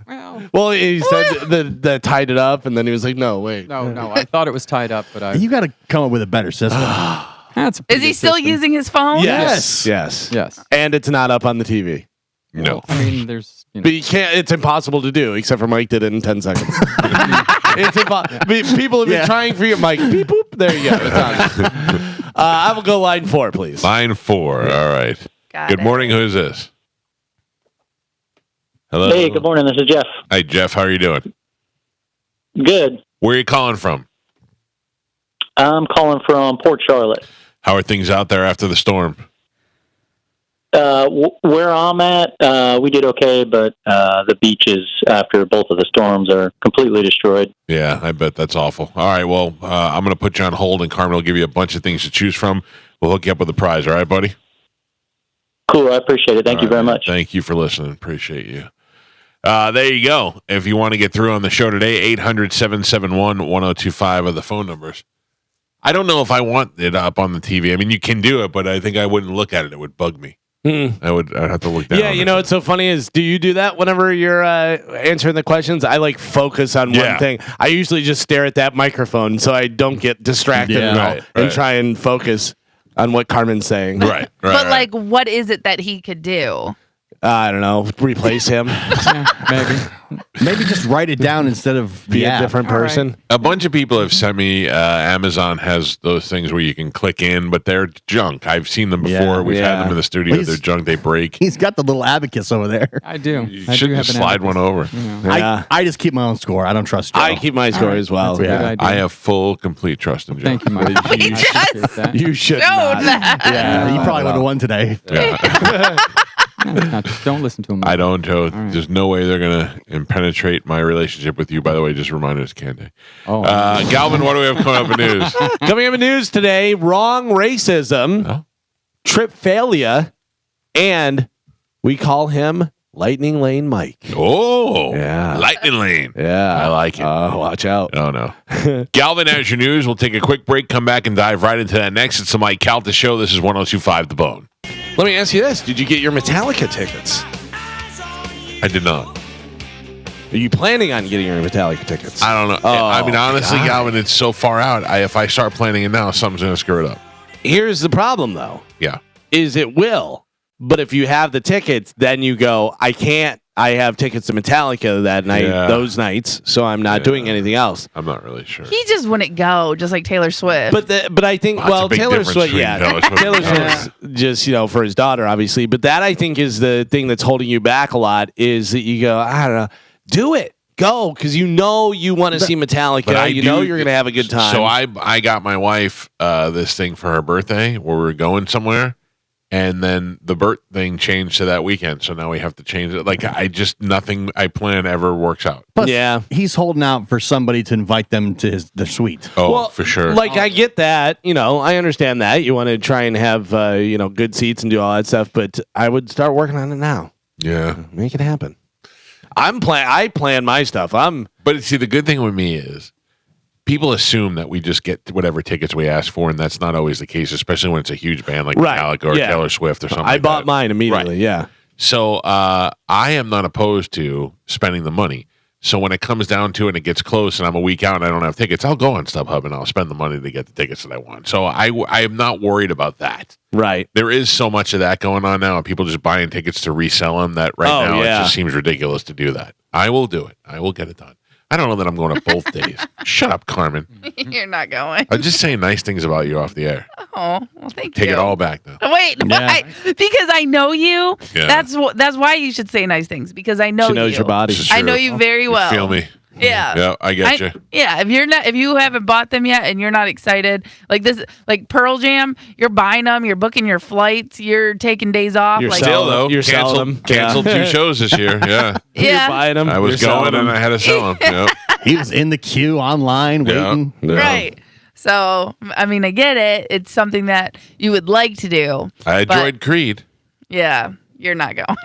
Well, he said that tied it up, and then he was like, "No, wait, No. I thought it was tied up, but I. You got to come up with a better system. That's a Is he pretty still system. using his phone? Yes. Yes. And it's not up on the TV. No. I mean, there's. You know, But you can't. It's impossible to do, except for Mike did it in 10 seconds. It's impossible. People have been trying for you, Mike. Beep boop. There you go. It's on. I will go line 4, please. Line 4. All right. Good morning. Who's this? Hello. Hey, good morning. This is Jeff. Hey, Jeff. How are you doing? Good. Where are you calling from? I'm calling from Port Charlotte. How are things out there after the storm? Where I'm at, we did okay, but the beaches after both of the storms are completely destroyed. Yeah, I bet that's awful. All right, well, I'm going to put you on hold, and Carmen will give you a bunch of things to choose from. We'll hook you up with a prize. All right, buddy? Cool. I appreciate it. Thank you very much. Thank you for listening. Appreciate you. There you go. If you want to get through on the show today, 800-771-1025 are the phone numbers. I don't know if I want it up on the TV. I mean, you can do it, but I think I wouldn't look at it. It would bug me. I'd have to look down. Yeah, you know what's so funny is, do you do that whenever you're answering the questions? I like focus on one thing. I usually just stare at that microphone so I don't get distracted and try and focus on what Carmen's saying. Right. But like, what is it that he could do? I don't know. Replace him. Maybe just write it down instead of be a different person. Right. A bunch of people have sent me. Amazon has those things where you can click in, but they're junk. I've seen them before. We've had them in the studio. They're junk. They break. He's got the little abacus over there. I do. You should just slide one over. I just keep my own score. I don't trust Joe. I keep my score as well. I have full, complete trust in Joe. Thank you, Mike. You should not. Yeah, you probably would have won today. Yeah. No, don't listen to him. I don't, Joe. Right. There's no way they're going to penetrate my relationship with you. By the way, just remind us, Candy. Oh. Galvin, what do we have coming up in news? Coming up in news today, wrong racism, trip failure, and we call him Lightning Lane Mike. Oh, yeah. Lightning Lane. Yeah. I like it. Watch out. Oh, no. Galvin has your news. We'll take a quick break, come back, and dive right into that next. It's the Mike Calta Show. This is 102.5 The Bone. Let me ask you this. Did you get your Metallica tickets? I did not. Are you planning on getting your Metallica tickets? I don't know. I mean, honestly, Galvin, it's so far out. If I start planning it now, something's going to screw it up. Here's the problem, though. Yeah. Is it will. But if you have the tickets, then you go, I can't. I have tickets to Metallica that night, those nights, so I'm not doing anything else. I'm not really sure. He just wouldn't go, just like Taylor Swift. But I think, Taylor Swift, Taylor Swift, just for his daughter, obviously. But that I think is the thing that's holding you back a lot is that you go, I don't know, do it, go, because you want to see Metallica, you're going to have a good time. So I got my wife this thing for her birthday where we were going somewhere. And then the Bert thing changed to that weekend, so now we have to change it. Like nothing I plan ever works out. Plus, he's holding out for somebody to invite them to the suite. Oh, for sure. Like I get that, I understand that you want to try and have good seats and do all that stuff, but I would start working on it now. Yeah, make it happen. I plan my stuff. But see, the good thing with me is, people assume that we just get whatever tickets we ask for, and that's not always the case, especially when it's a huge band like Metallica or Taylor Swift or something. I bought mine immediately, right. So I am not opposed to spending the money. So when it comes down to it and it gets close and I'm a week out and I don't have tickets, I'll go on StubHub and I'll spend the money to get the tickets that I want. So I am not worried about that. Right. There is so much of that going on now, and people just buying tickets to resell them that now it just seems ridiculous to do that. I will do it. I will get it done. I don't know that I'm going to both days. Shut up, Carmen. You're not going. I'm just saying nice things about you off the air. Oh, well, thank you. Take it all back now. Wait, why? Because I know you. Yeah. That's why you should say nice things, because I know you. She knows your body. I know you very well. You feel me? Yeah. Yeah, I get you. Yeah, if you haven't bought them yet and you're not excited, like Pearl Jam, you're buying them, you're booking your flights, you're taking days off. You're canceled 2 shows this year. Yeah. You're buying them. I was going and I had to sell them. Yep. He was in the queue online waiting. Yeah. Right. So, I mean, I get it. It's something that you would like to do. I enjoyed Creed. Yeah. You're not going.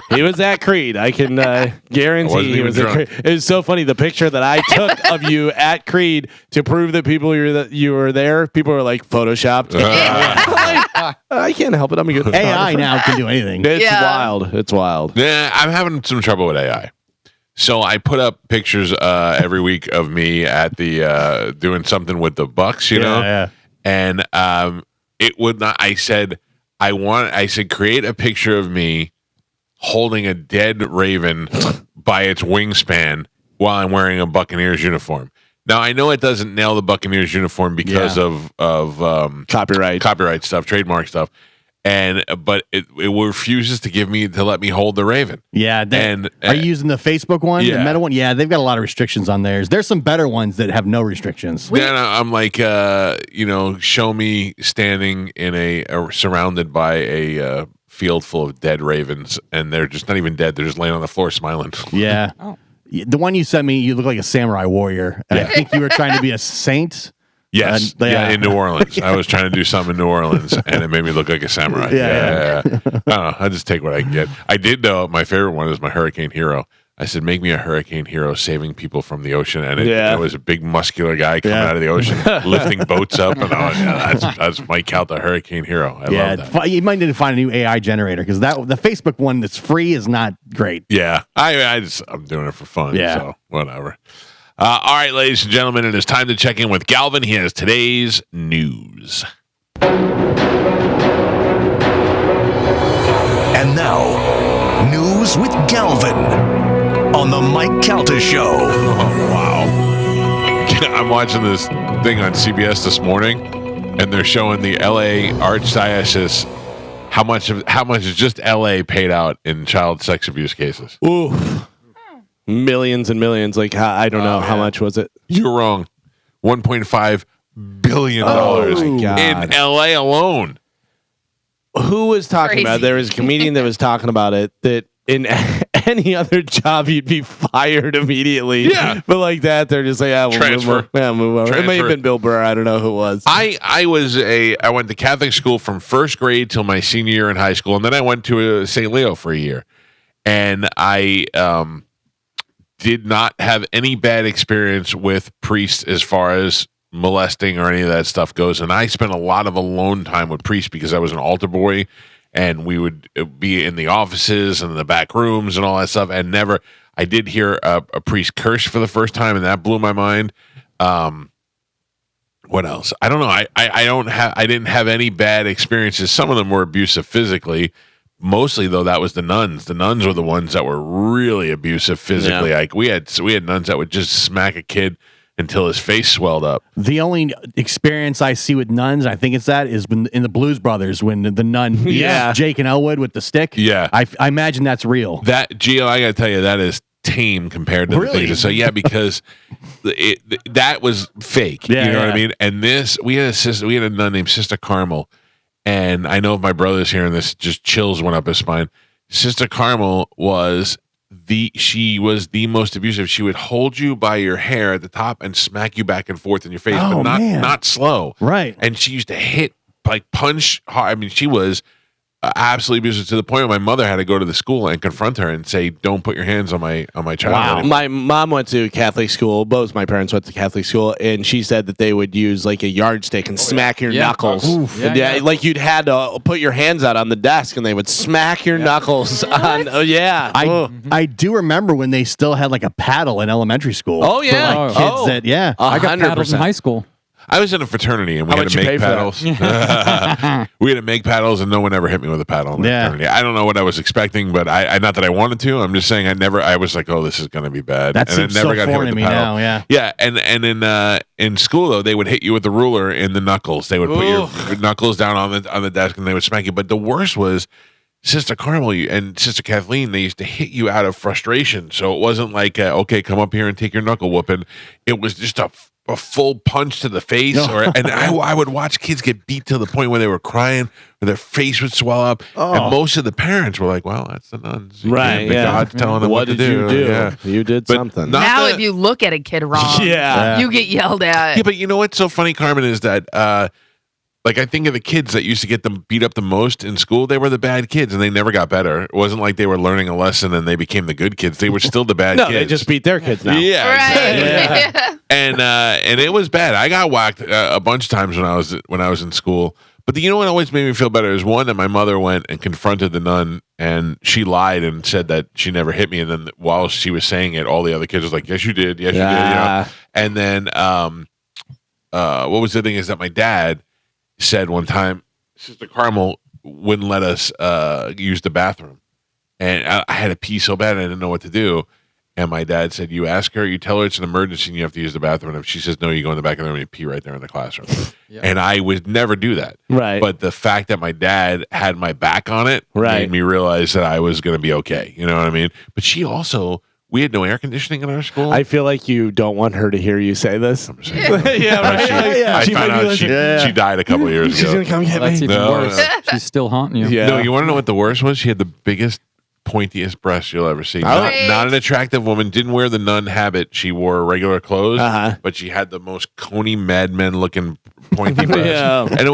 He was at Creed. I can guarantee he was at Creed. It's so funny. The picture that I took of you at Creed to prove that you were there, people were like, photoshopped. I can't help it. I'm a good AI now can do anything. It's wild. It's wild. Yeah, I'm having some trouble with AI. So I put up pictures every week of me at the doing something with the Bucks, Yeah. And it would not. I said create a picture of me holding a dead raven by its wingspan while I'm wearing a Buccaneers uniform. Now I know it doesn't nail the Buccaneers uniform because of copyright stuff, trademark stuff, but it refuses to let me hold the Raven. Yeah, are you using the Facebook one, the Meta one? Yeah, they've got a lot of restrictions on theirs. There's some better ones that have no restrictions. Then I'm like, show me standing in surrounded by a field full of dead ravens, and they're just not even dead; they're just laying on the floor smiling. Yeah. The one you sent me, you look like a samurai warrior. I think you were trying to be a saint. Yes, in New Orleans. I was trying to do something in New Orleans, and it made me look like a samurai. Yeah. I don't know. I just take what I can get. I did, though. My favorite one is my hurricane hero. I said, make me a hurricane hero saving people from the ocean. And it was a big muscular guy coming out of the ocean, lifting boats up. And that's Mike Calta, hurricane hero. I love that. You might need to find a new AI generator because the Facebook one that's free is not great. Yeah. I'm doing it for fun. Yeah. So whatever. All right, ladies and gentlemen, it is time to check in with Galvin. He has today's news. And now, news with Galvin on the Mike Calta Show. Oh, wow. I'm watching this thing on CBS this morning, and they're showing the LA Archdiocese how much is just LA paid out in child sex abuse cases. Ooh. Millions and millions. Like, I don't know. How much was it? You're wrong. $1.5 billion in LA alone. Who was talking about it? There was a comedian that was talking about it, that in any other job you'd be fired immediately. Yeah. But like that, they're just like, we'll transfer. Move over. It may have been Bill Burr. I don't know who it was. I went to Catholic school from first grade till my senior year in high school, and then I went to St. Leo for a year. And I did not have any bad experience with priests as far as molesting or any of that stuff goes. And I spent a lot of alone time with priests because I was an altar boy, and we would be in the offices and the back rooms and all that stuff. And I did hear a priest curse for the first time, and that blew my mind. What else? I don't know. I didn't have any bad experiences. Some of them were abusive physically. Mostly, though, that was the nuns. The nuns were the ones that were really abusive physically. Like we had nuns that would just smack a kid until his face swelled up. The only experience I see with nuns, I think it's is when in the Blues Brothers, when the nun beats Jake and Elwood with the stick. Yeah, I imagine that's real. That Gio, I gotta tell you, that is tame compared to the things. So because that was fake. You know what I mean? And we had a nun named Sister Carmel. And I know if my brother's hearing this, just chills went up his spine. Sister Carmel was the most abusive. She would hold you by your hair at the top and smack you back and forth in your face, but not slow. Right. And she used to punch hard. I mean, she was absolutely abusive to the point where my mother had to go to the school and confront her and say, "Don't put your hands on my child." Wow. My mom went to Catholic school. Both my parents went to Catholic school, and she said that they would use like a yardstick and smack your knuckles. Like you'd had to put your hands out on the desk, and they would smack your knuckles on. I do remember when they still had like a paddle in elementary school. Oh yeah, for, like, kids I got paddles in high school. I was in a fraternity, and we had to make paddles. We had to make paddles, and no one ever hit me with a paddle in the fraternity. I don't know what I was expecting, but I not that I wanted to. I'm just saying I was like, oh, this is going to be bad. That seems so foreign to me now, Yeah, and in school, though, they would hit you with the ruler in the knuckles. They would put your knuckles down on the desk, and they would smack you. But the worst was Sister Carmel and Sister Kathleen. They used to hit you out of frustration. So it wasn't like, okay, come up here and take your knuckle whooping. It was just a full punch to the face, I would watch kids get beat to the point where they were crying, or their face would swell up, and most of the parents were like, "Well, that's the nuns, right? God's telling them what to do." You did something. Now, if you look at a kid wrong, you get yelled at. Yeah, but you know what's so funny, Carmen, is that like I think of the kids that used to get them beat up the most in school, they were the bad kids, and they never got better. It wasn't like they were learning a lesson and they became the good kids. They were still the bad kids. They just beat their kids now. Yeah, exactly. And it was bad. I got whacked a bunch of times when I was in school. But you know what always made me feel better is one that my mother went and confronted the nun, and she lied and said that she never hit me. And then while she was saying it, all the other kids was like, "Yes, you did. Yes, you did." You know? And then what was the thing is that my dad said one time, Sister Carmel wouldn't let us use the bathroom, and I had to pee so bad I didn't know what to do, And my dad said, you ask her, you tell her it's an emergency and you have to use the bathroom. And if she says no, you go in the back of the room and you pee right there in the classroom. And I would never do that. Right. But the fact that my dad had my back on it made me realize that I was going to be okay. You know what I mean? But she also, we had no air conditioning in our school. I feel like you don't want her to hear you say this. Yeah, right. I found out she died a couple of years ago. She's going to come get That's me. even worse. She's still haunting you. Yeah. No, you want to know what the worst was? She had the biggest, pointiest breasts you'll ever see. Right. Not an attractive woman. Didn't wear the nun habit. She wore regular clothes, but she had the most coney madmen looking pointy breasts. And it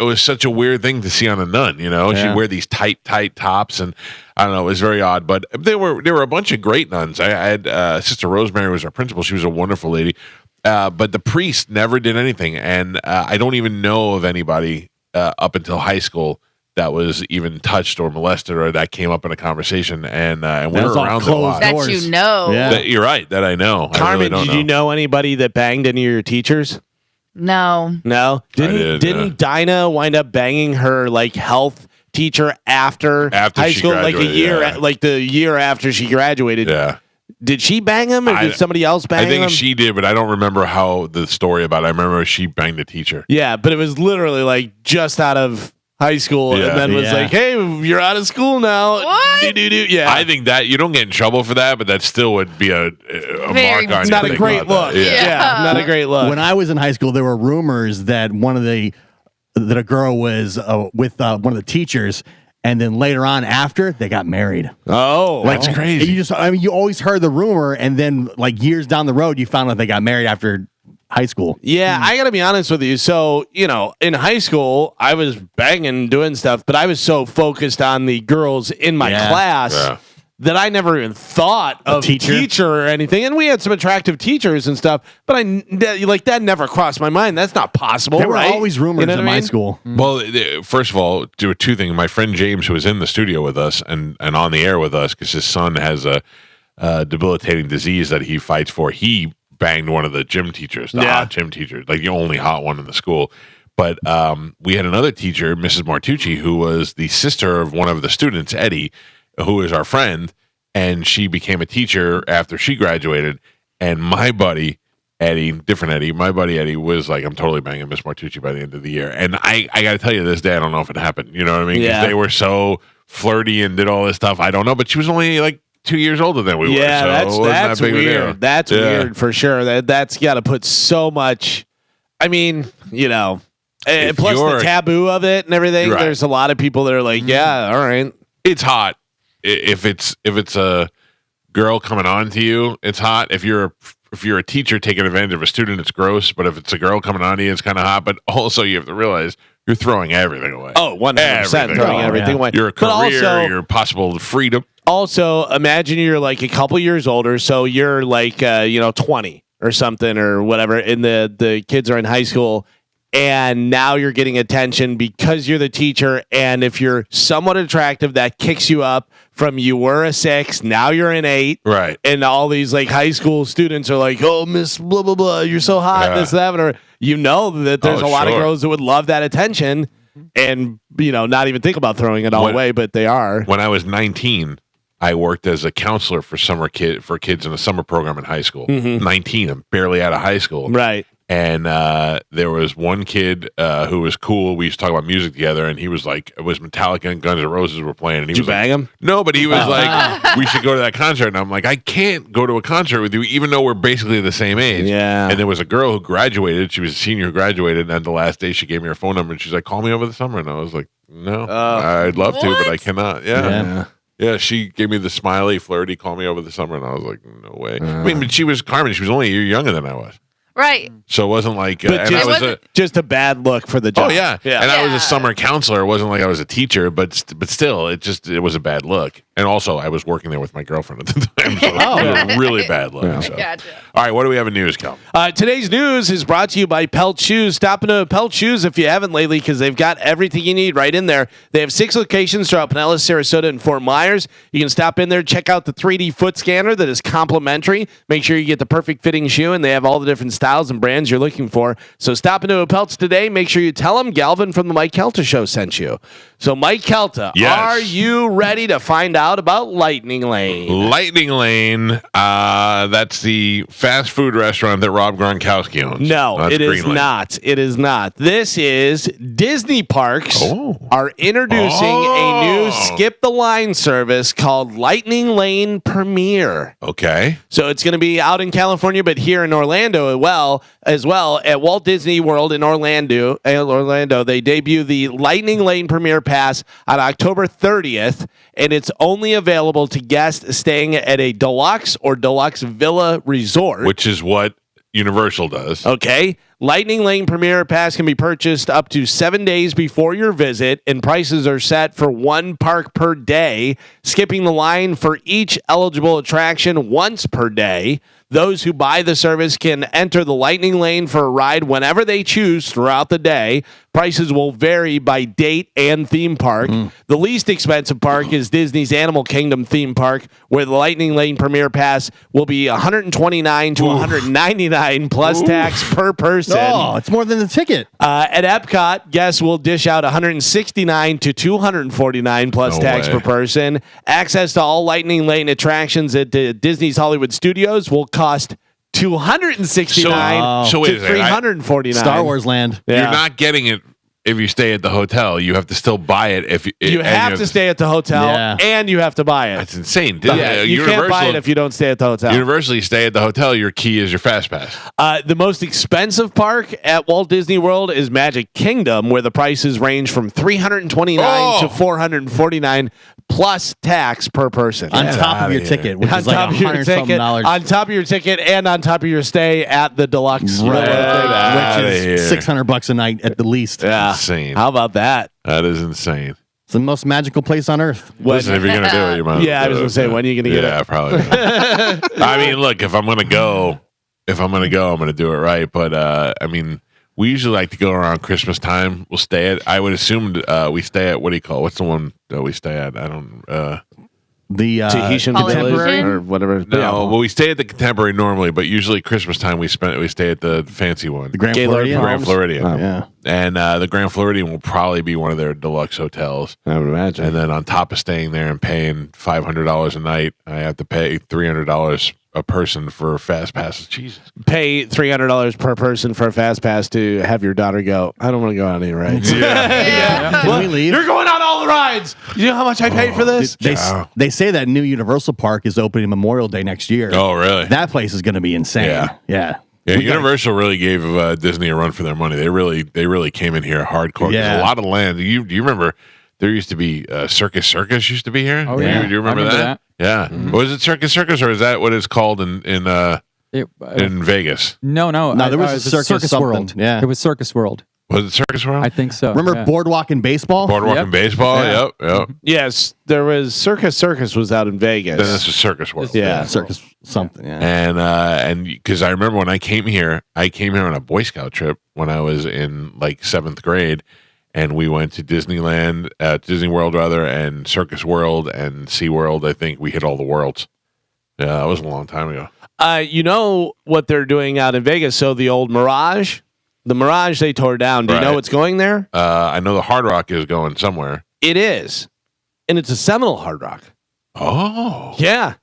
was such a weird thing to see on a nun. You know, she'd wear these tight tops, and I don't know. It was very odd, but there were a bunch of great nuns. I had Sister Rosemary was our principal. She was a wonderful lady, but the priest never did anything, and I don't even know of anybody up until high school that was even touched or molested or that came up in a conversation, and we were around it a lot. That you know. You're right. That I know. Carmen, I really did you know anybody that banged any of your teachers? No. Didn't Dinah wind up banging her like health teacher after high school, like a year, like the year after she graduated? Yeah. Did she bang him, or did somebody else bang him? I think she did, but I don't remember how the story about it. I remember she banged a teacher. Yeah, but it was literally like just out of high school, and then was like, "Hey, you're out of school now." What? Yeah, I think that you don't get in trouble for that, but that still would be a mark on you. Not a great look. Yeah, not a great look. When I was in high school, there were rumors that that a girl was with one of the teachers. And then later on, after they got married. Oh, that's crazy! You always heard the rumor, and then like years down the road, you found out they got married after high school. Yeah, I got to be honest with you. So in high school, I was banging, doing stuff, but I was so focused on the girls in my class that I never even thought of teacher or anything. And we had some attractive teachers and stuff, but that never crossed my mind. That's not possible. There were always rumors in my school. Well, first of all, there were two things. My friend James, who was in the studio with us and on the air with us, because his son has a debilitating disease that he fights for. He banged one of the gym teachers, hot gym teacher, like the only hot one in the school. But we had another teacher, Mrs. Martucci, who was the sister of one of the students, Eddie, who is our friend, and she became a teacher after she graduated. And my buddy Eddie, my buddy Eddie was like, I'm totally banging Miss Martucci by the end of the year. And I got to tell you, this day, I don't know if it happened. You know what I mean? Because they were so flirty and did all this stuff. I don't know, but she was only like 2 years older than we were. Yeah, so that's weird. That's weird for sure. That's got to put so much. I mean, plus the taboo of it and everything. Right. There's a lot of people that are like, yeah, all right, it's hot. If it's a girl coming on to you, it's hot. If you're a teacher taking advantage of a student, it's gross. But if it's a girl coming on to you, it's kind of hot. But also, you have to realize you're throwing everything away. Oh, 100% throwing everything away. Your career, your possible freedom. Also, imagine you're like a couple years older, so you're like 20 or something or whatever, and the kids are in high school, and now you're getting attention because you're the teacher, and if you're somewhat attractive, that kicks you up from you were a 6, now you're an 8, right? And all these like high school students are like, "Oh, Miss blah blah blah, you're so hot," this that, or that there's a lot of girls that would love that attention, and not even think about throwing it all away, but they are. When I was 19. I worked as a counselor for kids in a summer program in high school. 19, I'm barely out of high school. Right. And there was one kid who was cool. We used to talk about music together, and he was like, it was Metallica and Guns N' Roses were playing. And he Did was you bang him? No, but he was like, we should go to that concert. And I'm like, I can't go to a concert with you, even though we're basically the same age. Yeah. And there was a girl who graduated. She was a senior who graduated. And the last day, she gave me her phone number, and she's like, call me over the summer. And I was like, no, I'd love to, but I cannot. Yeah, she gave me the smiley, flirty, call me over the summer, and I was like, no way. I mean, but she was Carmen. She was only a year younger than I was. Right. So it wasn't like... But just a bad look for the job. Oh, yeah. And I was a summer counselor. It wasn't like I was a teacher, but still, it was a bad look. And also, I was working there with my girlfriend at the time, so it was a really bad look. Yeah. So. Gotcha. All right, what do we have in news, Cal? Today's news is brought to you by Pelt Shoes. Stop into Pelt Shoes if you haven't lately, because they've got everything you need right in there. They have 6 locations throughout Pinellas, Sarasota, and Fort Myers. You can stop in there, check out the 3D foot scanner that is complimentary. Make sure you get the perfect fitting shoe, and they have all the different styles styles and brands you're looking for. So stop into a Pelts today. Make sure you tell them Galvin from the Mike Calta Show sent you. So Mike Calta, are you ready to find out about Lightning Lane? Lightning Lane, that's the fast food restaurant that Rob Gronkowski owns. No, it is not. It is not. This is Disney Parks are introducing a new skip the line service called Lightning Lane Premier. Okay. So it's going to be out in California, but here in Orlando as well at Walt Disney World in Orlando, they debut the Lightning Lane Premier Pass on October 30th, and it's only available to guests staying at a deluxe or deluxe villa resort, which is what Universal does. Okay. Lightning Lane Premier Pass can be purchased up to 7 days before your visit, and prices are set for one park per day, skipping the line for each eligible attraction once per day. Those who buy the service can enter the Lightning Lane for a ride whenever they choose throughout the day. Prices will vary by date and theme park. The least expensive park is Disney's Animal Kingdom theme park, where the Lightning Lane Premier Pass will be $129 to $199 plus tax per person. Oh, it's more than the ticket. At Epcot, guests will dish out $169 to $249 plus tax per person. Access to all Lightning Lane attractions at Disney's Hollywood Studios will cost $269 so wait to $349. Star Wars Land. You're not getting it if you stay at the hotel. You have to still buy it if you have to stay at the hotel and you have to buy it. That's insane. You can't buy it if you don't stay at the hotel. Universally, stay at the hotel. Your key is your fast pass. The most expensive park at Walt Disney World is Magic Kingdom, where the prices range from $329 to $449 plus tax per person. On top of your ticket, which is like $100-something. On top of your ticket and on top of your stay at the deluxe. Which is $600 a night at the least. Yeah. Insane. How about that? That is insane. It's the most magical place on earth. Listen, if you're gonna do it, you might. Yeah, I was gonna say, when are you gonna get it? Yeah, probably. I mean, look, if I'm gonna go, I'm gonna do it right. But I mean, we usually like to go around Christmas time. We'll stay at. I would assume we stay at, what do you call it? What's the one that we stay at? I don't. The Tahitian Contemporary or whatever. No, well, we stay at the Contemporary normally, but usually Christmas time we stay at the fancy one, the Grand Floridian. Grand Floridian. Yeah, and the Grand Floridian will probably be one of their deluxe hotels. I would imagine. And then on top of staying there and paying $500 a night, I have to pay $300 a person for fast passes. Jesus. Pay $300 per person for a fast pass to have your daughter go, I don't want to go on any rides. Can we leave? You're going on all the rides. You know how much I paid for this? They say that new Universal Park is opening Memorial Day next year. Oh, really? That place is going to be insane. Yeah. Universal really gave Disney a run for their money. They really came in here hardcore. Yeah. There's a lot of land. Do you remember there used to be Circus used to be here? Oh, yeah. Do you remember that? Yeah. Mm-hmm. Was it Circus, or is that what it's called in Vegas? No. There was a Circus World. Yeah. It was Circus World. Was it Circus World? I think so. Remember Boardwalk and Baseball? Boardwalk and Baseball. Yep. Yes, there was Circus was out in Vegas. Then this was Circus World. Yeah. Circus something. Yeah. And because I remember when I came here on a Boy Scout trip when I was in like 7th grade, and we went to Disneyland, Disney World rather, and Circus World and Sea World. I think we hit all the worlds. Yeah, that was a long time ago. You know what they're doing out in Vegas? So the old Mirage, they tore down. Do you know what's going there? I know the Hard Rock is going somewhere. It is, and it's a Seminole Hard Rock. Oh, yeah.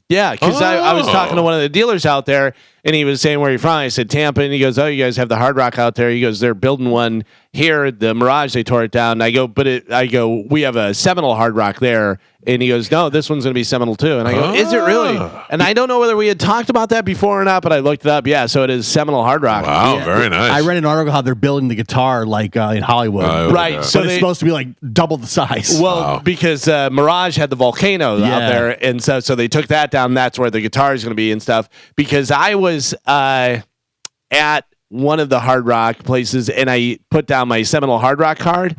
Yeah, because I was talking to one of the dealers out there, and he was saying, where are you from? I said, Tampa. And he goes, oh, you guys have the Hard Rock out there. He goes, they're building one here. The Mirage, they tore it down. And I go, we have a Seminole Hard Rock there. And he goes, no, this one's going to be Seminole too. And I go, is it really? And I don't know whether we had talked about that before or not, but I looked it up. Yeah, so it is Seminole Hard Rock. Wow, very nice. I read an article how they're building the guitar like in Hollywood. Right. So it's supposed to be like double the size. Well, because Mirage had the volcano out there, and so they took that down. That's where the guitar is going to be and stuff. Because I was at one of the Hard Rock places, and I put down my Seminole Hard Rock card,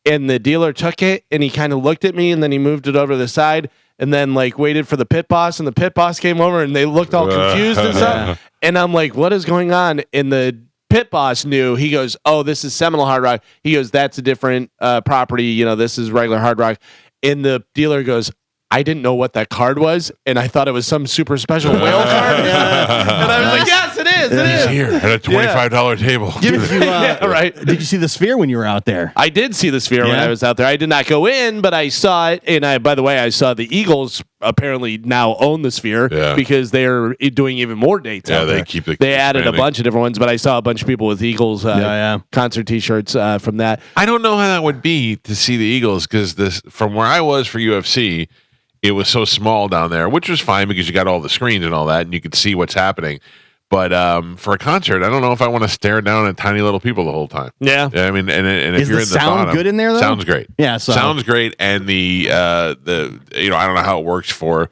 and the dealer took it, and he kind of looked at me, and then he moved it over to the side, and then like waited for the pit boss, and the pit boss came over, and they looked all confused and stuff. And I'm like, what is going on? And the pit boss knew. He goes, oh, this is Seminole Hard Rock. He goes, that's a different property. You know, this is regular Hard Rock. And the dealer goes, I didn't know what that card was, and I thought it was some super special whale card. And I was like, yes, it is. He's here at a $25 table. Right. Did you see the Sphere when you were out there? I did see the Sphere when I was out there. I did not go in, but I saw it. And by the way, I saw the Eagles apparently now own the Sphere because they're doing even more dates out there. They added a bunch of different ones, but I saw a bunch of people with Eagles concert T-shirts from that. I don't know how that would be to see the Eagles because from where I was for UFC, it was so small down there, which was fine because you got all the screens and all that, and you could see what's happening. But for a concert, I don't know if I want to stare down at tiny little people the whole time. Yeah, I mean, and if is you're the in the sound bottom, good in there though? Sounds great. Yeah, sounds great, and the I don't know how it works for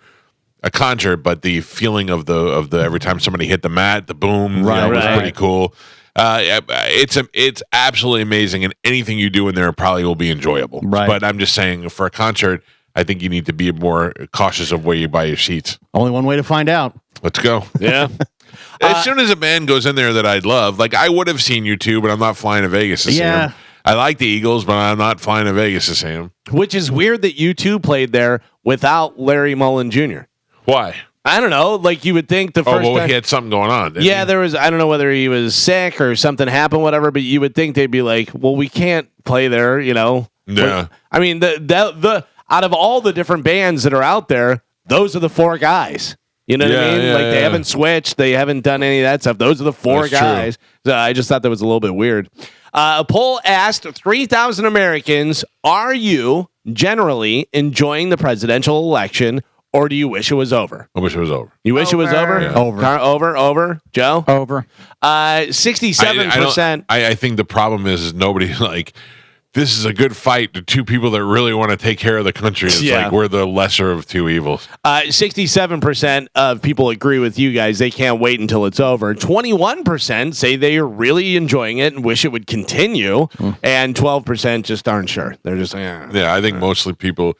a concert, but the feeling of the every time somebody hit the mat, the boom, was pretty cool. It's absolutely amazing, and anything you do in there probably will be enjoyable. Right. But I'm just saying, for a concert, I think you need to be more cautious of where you buy your seats. Only one way to find out. Let's go. Yeah. As soon as a band goes in there that I'd love, like I would have seen you too, but I'm not flying to Vegas to see them. I like the Eagles, but I'm not flying to Vegas to see them. Which is weird that you two played there without Larry Mullen Jr. Why? I don't know. Like you would think the first time, he had something going on. Yeah, there was. I don't know whether he was sick or something happened, whatever. But you would think they'd be like, "Well, we can't play there," Yeah. I mean, the out of all the different bands that are out there, those are the four guys. You know what I mean? They haven't switched. They haven't done any of that stuff. Those are the four guys. So I just thought that was a little bit weird. A poll asked 3,000 Americans, are you generally enjoying the presidential election, or do you wish it was over? I wish it was over. You wish it was over? Yeah. Over. Joe? Over. 67%. I think the problem is nobody this is a good fight to two people that really want to take care of the country. It's like we're the lesser of two evils. 67% of people agree with you guys. They can't wait until it's over. 21% say they are really enjoying it and wish it would continue. And 12% just aren't sure. They're just like, Yeah, I think mostly people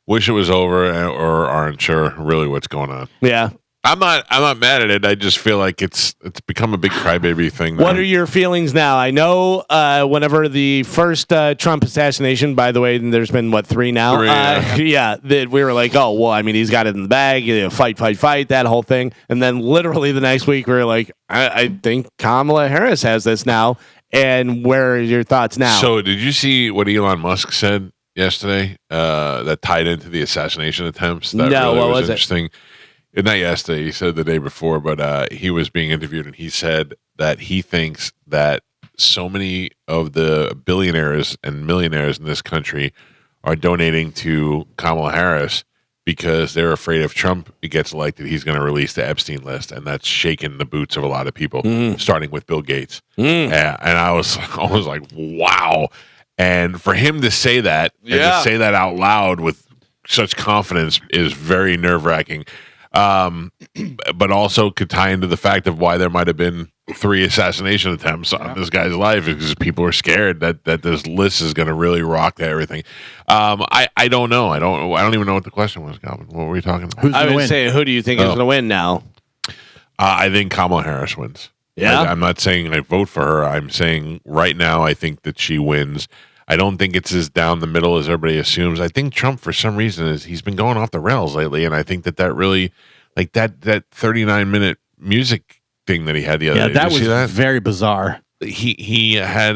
wish it was over or aren't sure really what's going on. Yeah. I'm not mad at it. I just feel like it's become a big crybaby thing. What are your feelings now? I know whenever the first Trump assassination, by the way, there's been 3 now. That we were like, oh well, I mean, he's got it in the bag. Fight, that whole thing. And then literally the next week, we were like, I think Kamala Harris has this now. And where are your thoughts now? So, did you see what Elon Musk said yesterday? That tied into the assassination attempts. That no, really what was interesting. Not yesterday, he said the day before, but he was being interviewed and he said that he thinks that so many of the billionaires and millionaires in this country are donating to Kamala Harris because they're afraid if Trump gets elected, he's going to release the Epstein list, and that's shaking the boots of a lot of people, starting with Bill Gates. And I was like, wow. And for him to say that, and to say that out loud with such confidence is very nerve-wracking. But also could tie into the fact of why there might have been 3 assassination attempts on this guy's life because people are scared that this list is going to really rock everything. I don't know. I don't even know what the question was, Calvin. What were you talking about? I would say, who do you think is going to win now? I think Kamala Harris wins. Yeah, I'm not saying I vote for her. I'm saying right now I think that she wins. I don't think it's as down the middle as everybody assumes. I think Trump, for some reason, he's been going off the rails lately, and I think that really, like that 39-minute music thing that he had the other day. That was very bizarre. He had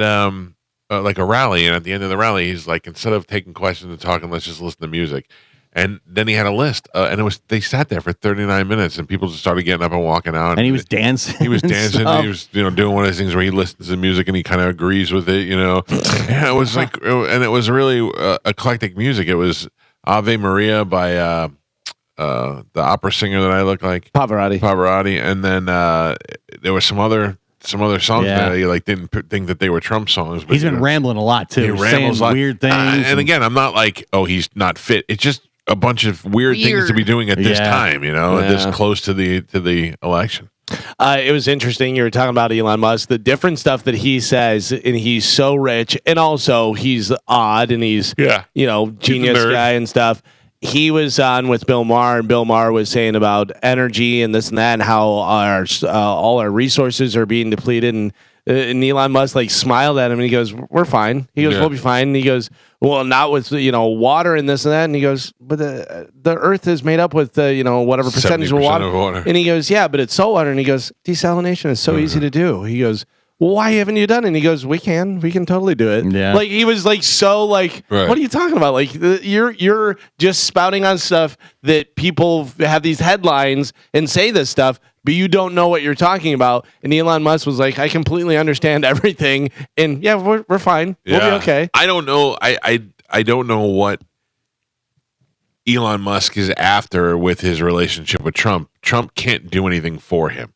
like a rally, and at the end of the rally, he's like, instead of taking questions and talking, let's just listen to music. And then he had a list, and they sat there for 39 minutes, and people just started getting up and walking out. And he was dancing. He was dancing. He was, doing one of those things where he listens to music and he kind of agrees with it, And it was and it was really eclectic music. It was Ave Maria by the opera singer that I look like, Pavarotti, and then there was some other songs that he didn't think that they were Trump songs. But he's been rambling a lot too, saying weird things. And again, I'm not like, oh, he's not fit. It's just a bunch of weird things to be doing at this time, this close to the election. It was interesting. You were talking about Elon Musk, the different stuff that he says, and he's so rich, and also he's odd, and he's genius guy and stuff. he was on with Bill Maher, and Bill Maher was saying about energy and this and that, and how all our resources are being depleted. And Elon Musk like smiled at him, and he goes, "We're fine." He goes, "We'll be fine." And he goes, "Well, not with water and this and that." And he goes, "But the Earth is made up with whatever percentage of water." And he goes, "Yeah, but it's salt water." And he goes, "Desalination is so easy to do." He goes, "Well, why haven't you done it?" And he goes, we can totally do it. Yeah. Like he was like, so like, Right. What are you talking about? Like you're just spouting on stuff that people have these headlines and say this stuff, but you don't know what you're talking about. And Elon Musk was like, I completely understand everything. And yeah, we're fine. We'll be okay. I don't know. I don't know what Elon Musk is after with his relationship with Trump. Trump can't do anything for him.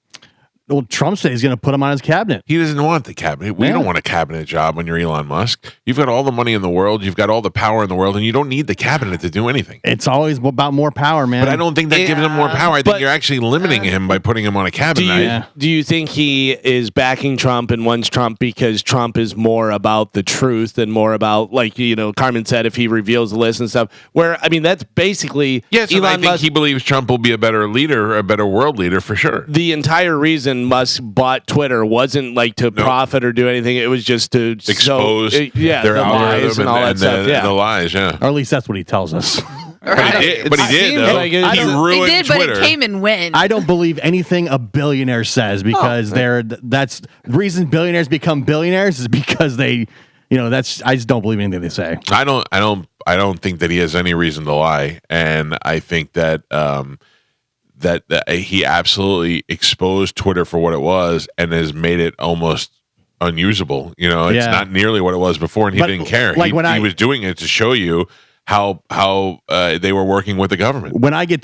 Well, Trump said he's going to put him on his cabinet. He doesn't want the cabinet. We don't want a cabinet job when you're Elon Musk. You've got all the money in the world. You've got all the power in the world, and you don't need the cabinet to do anything. It's always about more power, man. But I don't think that gives him more power. I think you're actually limiting him by putting him on a cabinet. Do you think he is backing Trump and wants Trump because Trump is more about the truth and more about, like, Carmen said, if he reveals the list and stuff, where, I mean, that's basically Yes, Elon and I think Musk, he believes Trump will be a better leader, a better world leader for sure. the entire reason Musk bought Twitter wasn't like to profit or do anything. It was just to Expose their the lies and all that stuff. the lies, yeah. Or at least that's what he tells us. But he did, though. like he ruined It did, Twitter. but it came and went. I don't believe anything a billionaire says because that's the reason billionaires become billionaires is because they, I just don't believe anything they say. I don't think that he has any reason to lie, and I think that that he absolutely exposed Twitter for what it was and has made it almost unusable. It's not nearly what it was before, and he didn't care. Like he was doing it to show you how they were working with the government. When I go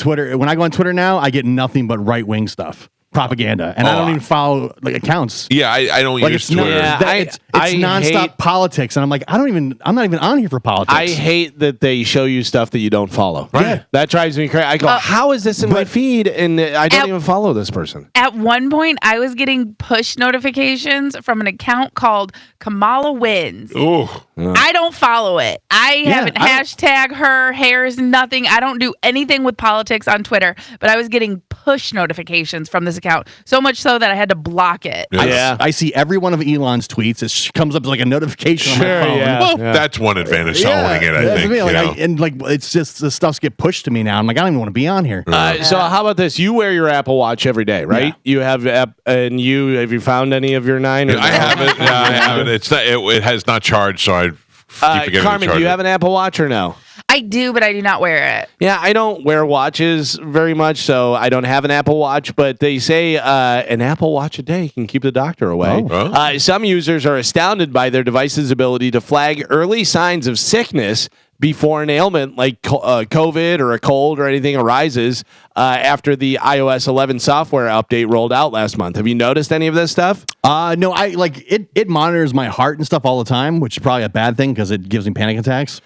on Twitter now, I get nothing but right-wing stuff. Propaganda, and I don't even follow accounts. Yeah, I don't use Twitter. It's nonstop politics, and I'm like, I'm not even on here for politics. I hate that they show you stuff that you don't follow. Right. Yeah. That drives me crazy. I go, how is this in my feed? And I don't even follow this person. At one point, I was getting push notifications from an account called Kamala Wins. Ooh. I don't follow it. I haven't hashtag her, hairs, nothing. I don't do anything with politics on Twitter, but I was getting push notifications from this account, so much so that I had to block it. I see every one of Elon's tweets. It comes up as like a notification on my phone. Well, that's one advantage to owning it, I think. It's just the stuffs get pushed to me now. I'm like, I don't even want to be on here. So how about this? You wear your Apple Watch every day, right? Yeah. You have have you found any of your 9? I haven't. Yeah, I haven't. It's not. It has not charged, so I keep forgetting Carmen, to charge do you it. have an Apple Watch or no? I do, but I do not wear it. Yeah, I don't wear watches very much, so I don't have an Apple Watch, but they say an Apple Watch a day can keep the doctor away. Oh. Some users are astounded by their device's ability to flag early signs of sickness before an ailment like COVID or a cold or anything arises after the iOS 11 software update rolled out last month. Have you noticed any of this stuff? No, I like it. It monitors my heart and stuff all the time, which is probably a bad thing because it gives me panic attacks.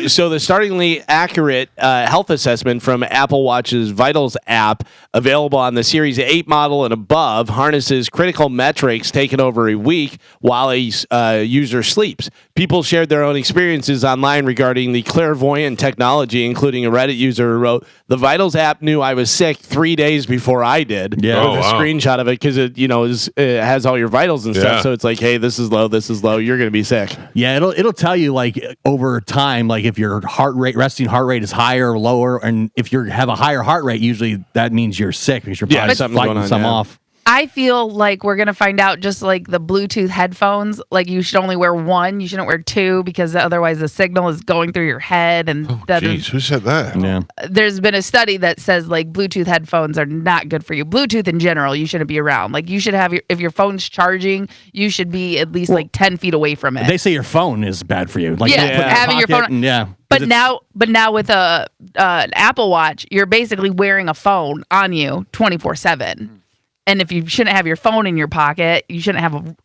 So the startlingly accurate health assessment from Apple Watch's Vitals app, available on the Series 8 model and above, harnesses critical metrics taken over a week while a user sleeps. People shared their own experiences online regarding the clairvoyant technology, including a Reddit user who wrote, "The Vitals app knew I was sick 3 days before I did." Yeah. With a screenshot of it because it it has all your vitals and stuff. Yeah. So it's like, hey, this is low, you're gonna be sick. Yeah, it'll tell you like over time, like if your resting heart rate is higher or lower, and if you have a higher heart rate, usually that means you're sick because you're probably something's fighting going on, some yeah. off. I feel like we're going to find out just like the Bluetooth headphones, like you should only wear one, you shouldn't wear two because otherwise the signal is going through your head. And Jeez, who said that? Yeah. there's been a study that says like Bluetooth headphones are not good for you. Bluetooth in general, you shouldn't be around. Like you should have if your phone's charging, you should be at least like 10 feet away from it. They say your phone is bad for you. Like Yeah, put it in having your pocket phone- and, But now with an Apple Watch, you're basically wearing a phone on you 24/7. And if you shouldn't have your phone in your pocket, you shouldn't have a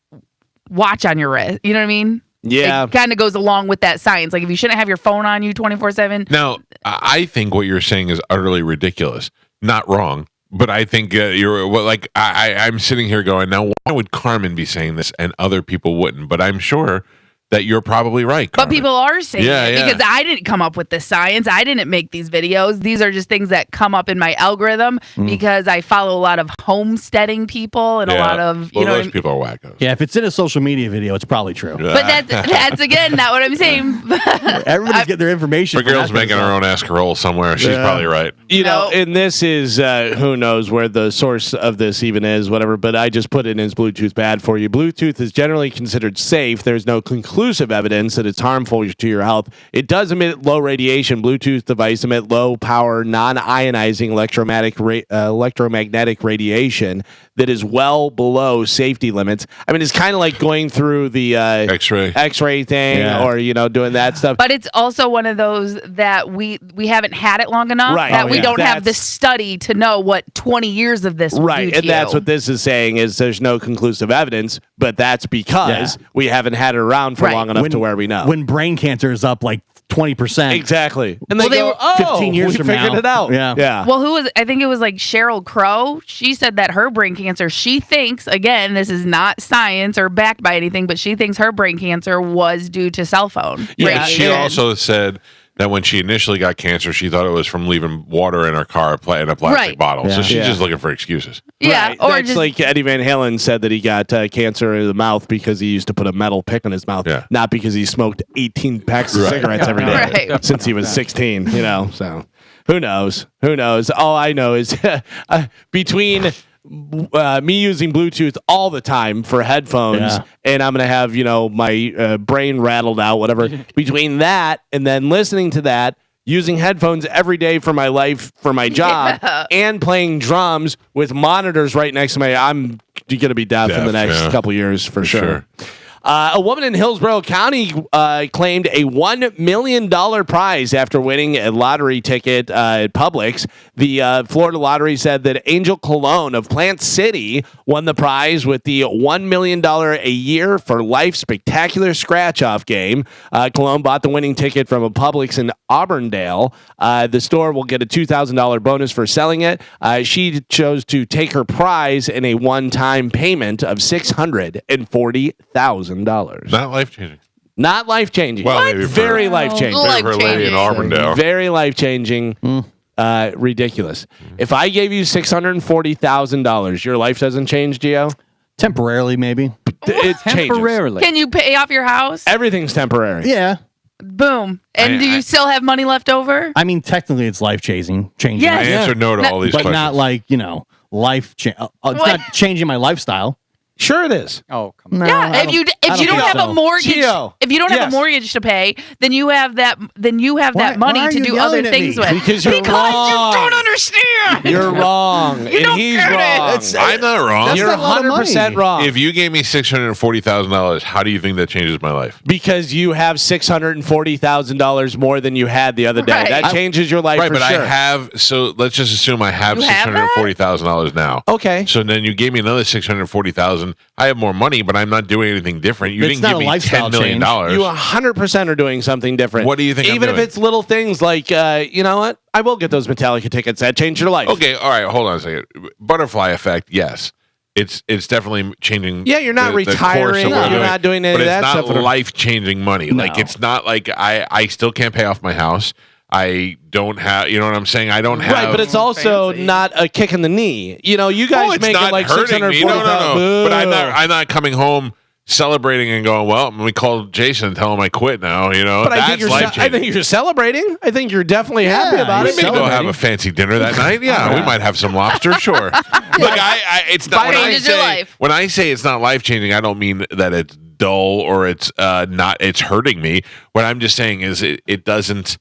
watch on your wrist. You know what I mean? Yeah. It kind of goes along with that science. Like if you shouldn't have your phone on you 24/7. Now, I think what you're saying is utterly ridiculous. Not wrong, but I think you're like I'm sitting here going, now why would Carmen be saying this and other people wouldn't? But I'm sure that you're probably right. But people are saying Yeah, it yeah. because I didn't come up with the science. I didn't make these videos. These are just things that come up in my algorithm because I follow a lot of homesteading people and a lot of, you know, those people are wackos. Yeah, if it's in a social media video, it's probably true. but that's again not what I'm saying. Everybody's getting their information. The girl's making her own escarole somewhere. She's probably right. You know, No. and this is who knows where the source of this even is, whatever. But I just put it in as Bluetooth bad for you. Bluetooth is generally considered safe. There's no conclusive evidence that it's harmful to your health. It does emit low radiation. Bluetooth device emit low power, non-ionizing electromagnetic radiation that is well below safety limits. I mean, it's kind of like going through the X-ray thing, or doing that stuff. But it's also one of those that we haven't had it long enough that we don't have the study to know what 20 years of this will do to and you. that's what this is saying is there's no conclusive evidence, but that's because we haven't had it around for long enough to where we know. When brain cancer is up like 20%. Exactly. And Well, they go, 15 years we from figured now. it out. Yeah. Well, I think it was like Sheryl Crow. She said that her brain cancer, she thinks, again, this is not science or backed by anything, but she thinks her brain cancer was due to cell phone. Yeah, she also said that when she initially got cancer, she thought it was from leaving water in her car in a plastic bottle. So she's just looking for excuses. Yeah, right. or That's just like Eddie Van Halen said that he got cancer in the mouth because he used to put a metal pick in his mouth, not because he smoked 18 packs of cigarettes every day since he was 16. So who knows? All I know is between me using Bluetooth all the time for headphones, and I'm gonna have my brain rattled out, whatever. Between that and then listening to that, using headphones every day for my life, for my job, and playing drums with monitors right next to me, I'm gonna be deaf in the next couple years for sure. A woman in Hillsborough County claimed a $1 million prize after winning a lottery ticket at Publix. The Florida Lottery said that Angel Colon of Plant City won the prize with the $1 million a year for life spectacular scratch-off game. Colon bought the winning ticket from a Publix in Auburndale. The store will get a $2,000 bonus for selling it. She chose to take her prize in a one-time payment of $640,000. Not life-changing. Not life-changing. Well, maybe very life-changing. Maybe for a lady in Auburndale. Very life-changing. Ridiculous. If I gave you $640,000, your life doesn't change, Gio? Temporarily, maybe. It Temporarily. Can you pay off your house? Everything's temporary. Yeah. Boom. And do you still have money left over? I mean, technically, it's life-changing. Yes. I answered no to all these but questions. not like, life change. It's not changing my lifestyle. Sure it is. Oh, come on. No, Yeah, if you don't have a mortgage, Gio, if you don't have a mortgage to pay, then you have that money why are to you do other yelling at things me? with. Because you're wrong. you don't understand. You're wrong. You and don't he's get it. wrong. I'm not wrong. That's You're not a lot of 100% money. wrong. If you gave me $640,000, how do you think that changes my life? Because you have $640,000 more than you had the other day. Right. That changes your life Right, for but sure. I have. So let's just assume I have You have that? $640,000 now. Okay. So then you gave me another $640,000. I have more money, but I'm not doing anything different. You It's didn't not give a me lifestyle $10 million. You 100% are doing something different. What do you think I'm Even if doing? it's little things like, you know what? I will get those Metallica tickets. That changed your life. Okay, all right. Hold on a second. Butterfly effect. Yes, it's definitely changing. Yeah, you're not the course of retiring. what I'm You're doing, not doing any but of it's that not stuff. life-changing money. No. Like it's not like I still can't pay off my house. I don't have. You know what I'm saying? I don't have. Right, but it's also not a kick in the knee. You guys it's making not like hurting me. No. $640,000. But I'm not coming home celebrating and going, well, let me call Jason and tell him I quit now. But that's life I changing. think you're celebrating. I think you're definitely happy about it. We may go have a fancy dinner that night. Yeah, we might have some lobster. Sure. Look, it's not. Changes your life. When I say it's not life changing, I don't mean that it's dull or it's not. It's hurting me. What I'm just saying is it doesn't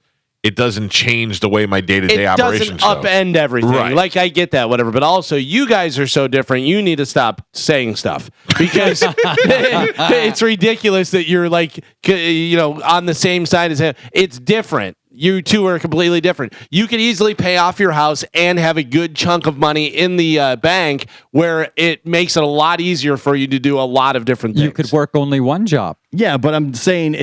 change the way my day-to-day operations doesn't upend everything. Right. Like, I get that, whatever. But also, you guys are so different. You need to stop saying stuff because it's ridiculous that you're like, on the same side as him. It's different. You two are completely different. You could easily pay off your house and have a good chunk of money in the bank where it makes it a lot easier for you to do a lot of different things. You could work only one job. Yeah, but I'm saying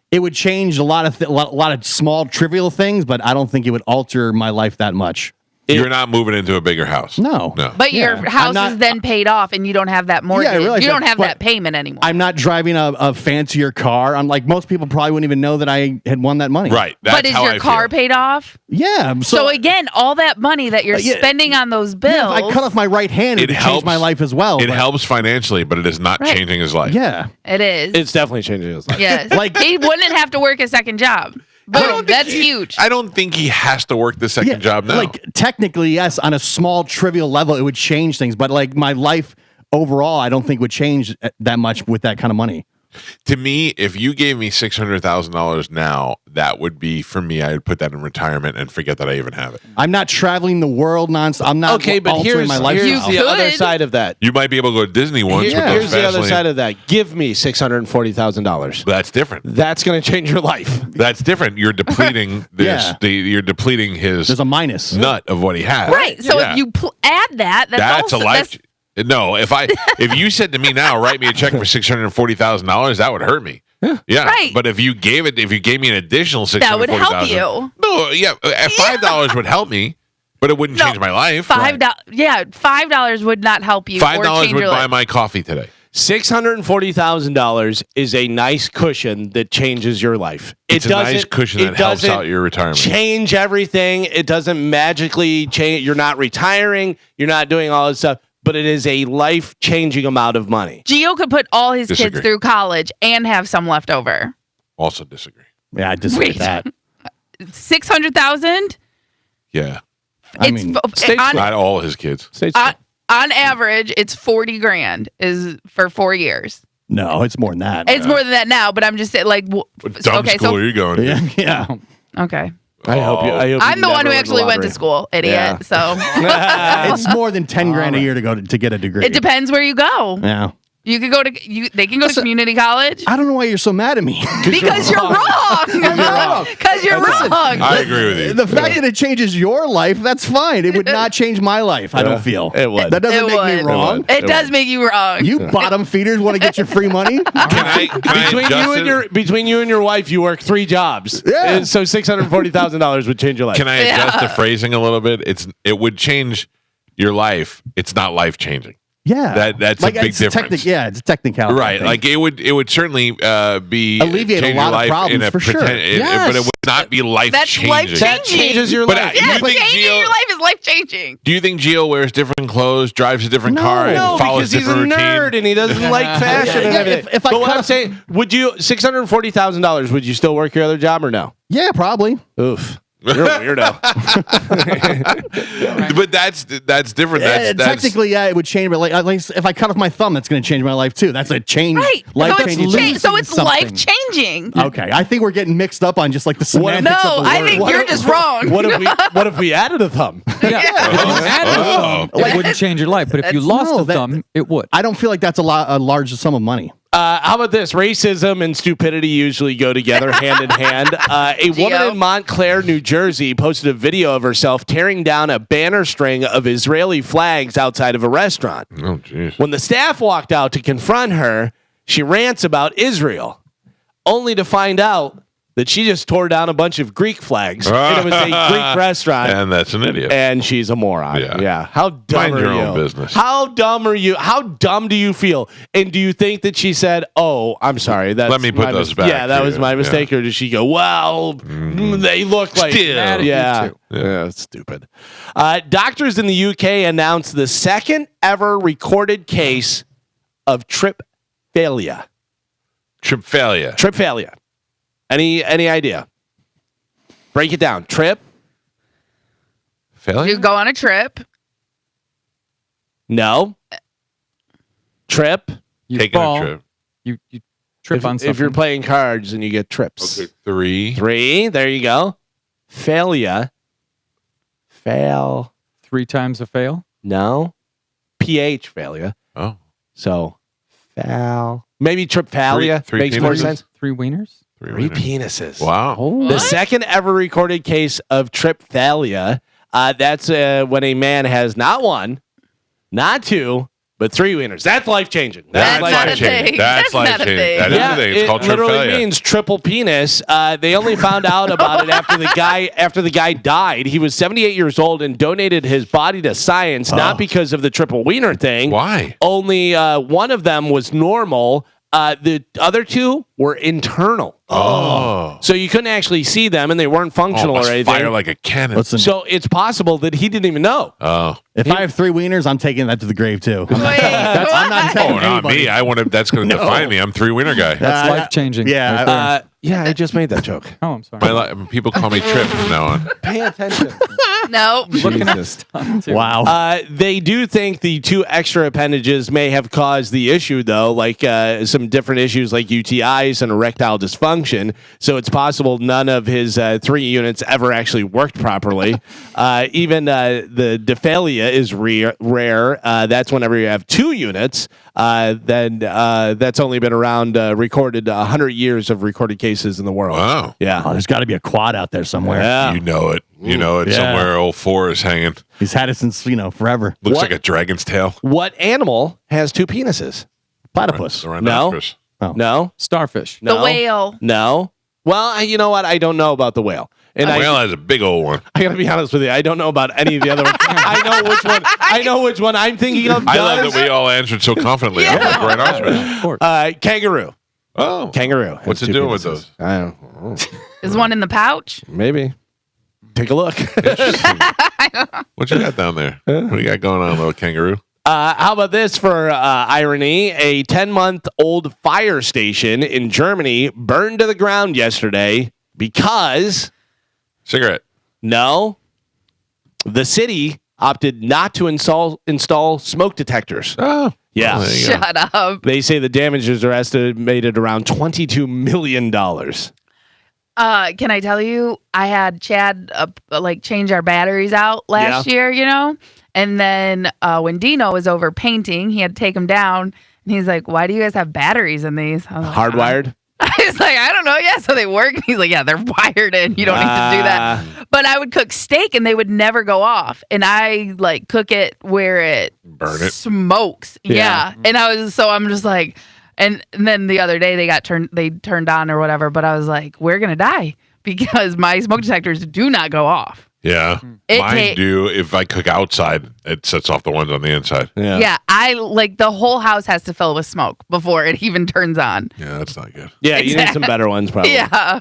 it would change a lot of small trivial things, but I don't think it would alter my life that much. You're not moving into a bigger house. No. But your house is then paid off, and you don't have that mortgage. Yeah, I realize you don't that, have that payment anymore. I'm not driving a fancier car. I'm like, most people probably wouldn't even know that I had won that money. Right. That's but is how your I car feel. paid off? Yeah. So again, all that money that you're spending on those bills. Yeah, if I cut off my right hand, it would change my life as well. It helps financially, but it is not changing his life. Yeah. It is. It's definitely changing his life. Yes. Like he wouldn't have to work a second job. Boom, that's huge. I don't think he has to work the second job now. Like technically, yes, on a small trivial level, it would change things. But like my life overall, I don't think would change that much with that kind of money. To me, if you gave me $600,000 now, that would be for me. I would put that in retirement and forget that I even have it. I'm not traveling the world nonstop. I'm not Okay, but altering my life. here's the other side of that. You might be able to go to Disney once. Here's the other side of that. Give me $640,000. That's different. That's going to change your life. That's different. You're depleting this. You're depleting his. There's a minus nut of what he has. Right. So if you add that, that's a life. No, if you said to me now, write me a check for $640,000, that would hurt me. Yeah. Right. But if you gave me an additional $640,000, that would help you. No, yeah, $5 would help me, but it wouldn't change my life. $5 would not help you. $5 would buy my coffee today. $640,000 is a nice cushion that changes your life. It's a nice cushion that helps out your retirement. Change everything. It doesn't magically change. You're not retiring. You're not doing all this stuff. But it is a life-changing amount of money. Gio could put all his kids through college and have some left over. Also disagree. Yeah, I disagree with that. 600,000? Yeah. I mean, not all his kids. On average, it's 40 grand is for 4 years. No, it's more than that. It's more than that now, but I'm just saying, like, what dumb school are you going to? Yeah. Okay. I hope I'm the one who actually went to school, idiot. Yeah. So it's more than 10 grand a year to get a degree. It depends where you go. Yeah. You could go to they can go to community college. I don't know why you're so mad at me. Because you're wrong. Because you're wrong. I agree with you. The fact that it changes your life, that's fine. It would not change my life, I don't feel. It would. That doesn't make me wrong. It does make you wrong. You bottom feeders want to get your free money? Between you and your wife, you work 3 jobs. Yeah. And so $640,000 would change your life. Can I adjust the phrasing a little bit? It would change your life. It's not life changing. Yeah, that's like a big difference. It's a technicality, right? Like it would certainly be alleviate a lot of problems for sure. But it would not be life changing. Life changing. That changes your life. Changing your life is life changing. Do you think Gio wears different clothes, drives a different car, and follows because he's a different nerd routine? and he doesn't like fashion and everything. But what I'm saying, would you $640,000? Would you still work your other job or no? Yeah, probably. Oof. You're a weirdo. But that's different. That's technically, yeah, it would change. But like if I cut off my thumb, that's going to change my life too. That's a change. Right. Life-changing. So it's life changing. Okay, I think we're getting mixed up on just like the semantics No, of the word. I think you're just wrong. What if we added a thumb? If you added a thumb, it wouldn't change your life. But if you lost a thumb, it would. I don't feel like that's a large sum of money. How about this? Racism and stupidity usually go together hand in hand. A woman in Montclair, New Jersey, posted a video of herself tearing down a banner string of Israeli flags outside of a restaurant. Oh, jeez. When the staff walked out to confront her, she rants about Israel, only to find out that she just tore down a bunch of Greek flags. And it was a Greek restaurant. And that's an idiot. And she's a moron. Yeah. How dumb Mind are your you? own business. How dumb are you? How dumb do you feel? And do you think that she said, "Oh, I'm sorry. That's Let me put those back." Yeah, that was my mistake. Or did she go, "Well, they look like Still. yeah, it's stupid." Doctors in the UK announced the second ever recorded case of trip failure. Trip failure. Any idea? Break it down. Trip failure. You go on a trip. No. Trip. You Taking fall. a trip. You trip on something. If you're playing cards and you get trips. Okay, 3. 3. There you go. Failure. Fail. 3 times a fail. No. PH failure. Oh. So fail. Maybe trip failure Three makes more penises? sense. 3 wieners. 3 penises. Wow. The second ever recorded case of trip failure. That's when a man has not 1, not 2, but 3 wieners. That's life-changing. That's not a life-changing. thing. That's That's not a life-changing. thing. That is a thing. It's called it literally triphilia. means triple penis. They only found out about it after the guy died. He was 78 years old and donated his body to science, not because of the triple wiener thing. Why? Only one of them was normal. The other 2 were internal. Oh. So you couldn't actually see them, and they weren't functional Must or anything. fire like a cannon. Listen, So it's possible that he didn't even know. Oh. if I have 3 wieners, I'm taking that to the grave too. Wait, I'm not Oh, telling not anybody. me. I want to. That's going to No. define me. I'm 3 winner guy. That's life-changing. Yeah, right there. Yeah, I just made that joke. Oh, I'm sorry. People call me Trip from now on. Pay attention. no. Looking at stuff, too. Wow. They do think the 2 extra appendages may have caused the issue, though, like some different issues like UTIs and erectile dysfunction. So it's possible none of his 3 units ever actually worked properly. Even the diphalia is rare. That's whenever you have 2 units. Then that's only been around recorded 100 years of recorded cases in the world. Wow. Yeah. Oh, there's got to be a quad out there somewhere. Yeah. You know it. You know it. Yeah. Somewhere old 4 is hanging. He's had it since, forever. Looks What? like a dragon's tail. What animal has 2 penises? Platypus. The rhinoceros. No. Starfish. No. The whale. No. Well, you know what? I don't know about the whale. And The I, whale has a big old one. I gotta be honest with you. I don't know about any of the other ones. I know which one I'm thinking of. I love does. that we all answered so confidently. I'm like rhinoceros. Of course. Kangaroo. Oh. Kangaroo. What's has it 2 doing with penises. those? I don't know. Is one in the pouch? Maybe. Take a look. What you got down there? What do you got going on, little kangaroo? How about this for irony? A 10-month-old fire station in Germany burned to the ground yesterday because Cigarette. no, the city opted not to install smoke detectors. Oh. Yeah. Well, there you go. Shut up. They say the damages are estimated around $22 million. Can I tell you, I had Chad change our batteries out last year, and then when Dino was over painting, he had to take them down, and he's like, "Why do you guys have batteries in these?" I was like, Hardwired? I was like, "I don't know. Yeah, so they work." And he's like, "Yeah, they're wired in. You don't need to do that." But I would cook steak, and they would never go off, and I cook it where it Burn it. smokes. Yeah, and I'm just like. And then the other day they turned on or whatever, but I was like, we're going to die because my smoke detectors do not go off. Yeah. Mine do. If I cook outside, it sets off the ones on the inside. Yeah. I the whole house has to fill with smoke before it even turns on. Yeah, that's not good. Yeah, you need some better ones probably. Yeah.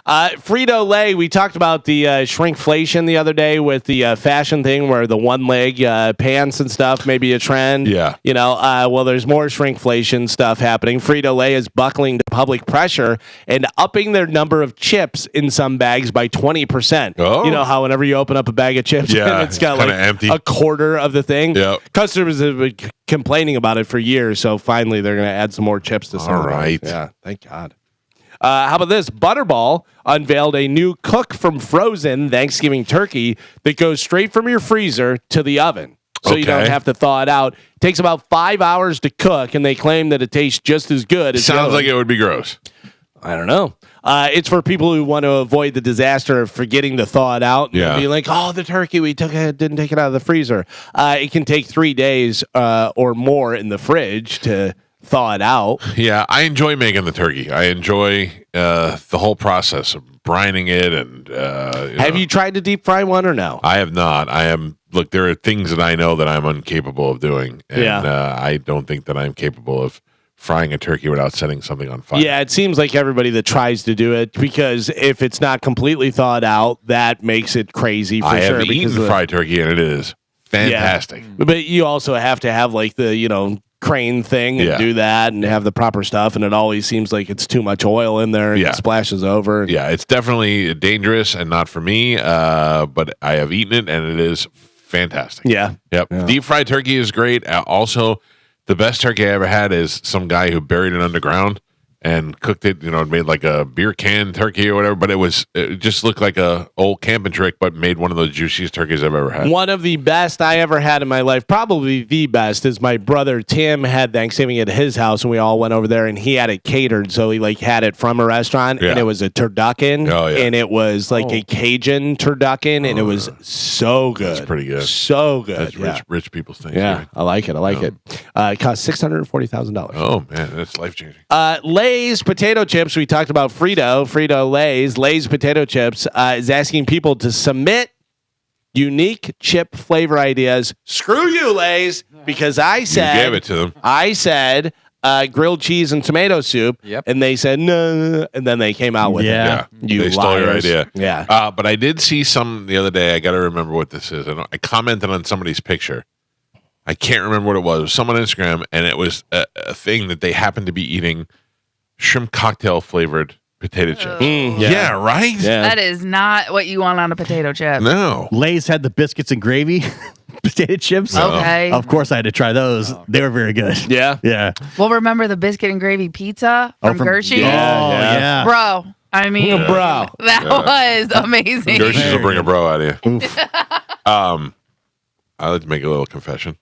Frito-Lay, we talked about the shrinkflation the other day with the fashion thing where the one leg pants and stuff may be a trend. Yeah. Well, there's more shrinkflation stuff happening. Frito-Lay is buckling to public pressure and upping their number of chips in some bags by 20%. Oh. You know how whenever you open up a bag of chips, Yeah, it's got kinda empty. a quarter of the thing. Yep. Customers have been complaining about it for years, so finally they're going to add some more chips to some All of those. right. Yeah, thank God. How about this? Butterball unveiled a new cook from frozen Thanksgiving turkey that goes straight from your freezer to the oven. So you don't Okay. have to thaw it out. It takes about 5 hours to cook, and they claim that it tastes just as good. As the Sounds other like one. it would be gross. I don't know. It's for people who want to avoid the disaster of forgetting to thaw it out. Yeah. And be like, oh, the turkey, didn't take it out of the freezer. It can take 3 days or more in the fridge to thaw it out. Yeah, I enjoy making the turkey. I enjoy the whole process of brining it. And Have you tried to deep fry one or no? I have not. Look, there are things that I know that I'm incapable of doing. And I don't think that I'm capable of frying a turkey without setting something on fire. Yeah, it seems like everybody that tries to do it, because if it's not completely thawed out, that makes it crazy for I sure. have because eaten fried turkey, and it is fantastic. But you also have to have the, crane thing and do that and have the proper stuff, and it always seems like it's too much oil in there and it splashes over. Yeah, it's definitely dangerous and not for me, but I have eaten it, and it is fantastic. Yeah. Yep. Yeah. Deep fried turkey is great. Also, the best turkey I ever had is some guy who buried it underground and cooked it. Made like a beer can turkey or whatever. But it just looked like a old camping trick, but made one of the juiciest turkeys I've ever had. One of the best I ever had in my life, probably the best, is my brother Tim had Thanksgiving at his house, and we all went over there, and he had it catered. So he had it from a restaurant, and it was a turducken, and it was like a Cajun turducken, and it was so good. That's pretty good. So good. That's rich people's things. Yeah, I like it. It cost $640,000. Oh man, that's life changing. Lay's potato chips. We talked about Frito Lay's. Lay's potato chips is asking people to submit unique chip flavor ideas. Screw you, Lay's, because I said you gave it to them. I said grilled cheese and tomato soup, and they said no, and then they came out with it. Yeah, you they stole your liars. idea. Yeah, but I did see some the other day. I got to remember what this is. I commented on somebody's picture. I can't remember what it was. It was someone on Instagram, and it was a thing that they happened to be eating shrimp cocktail flavored potato chips. Yeah, right? Yeah. That is not what you want on a potato chip. No. Lay's had the biscuits and gravy potato chips. Okay. Of course, I had to try those. They were very good. Yeah. Yeah. Well, remember the biscuit and gravy pizza from Gershie's? Yeah. Bro, I mean, bro. that was amazing. Gershie's will bring a bro out of you. I'd like to make a little confession.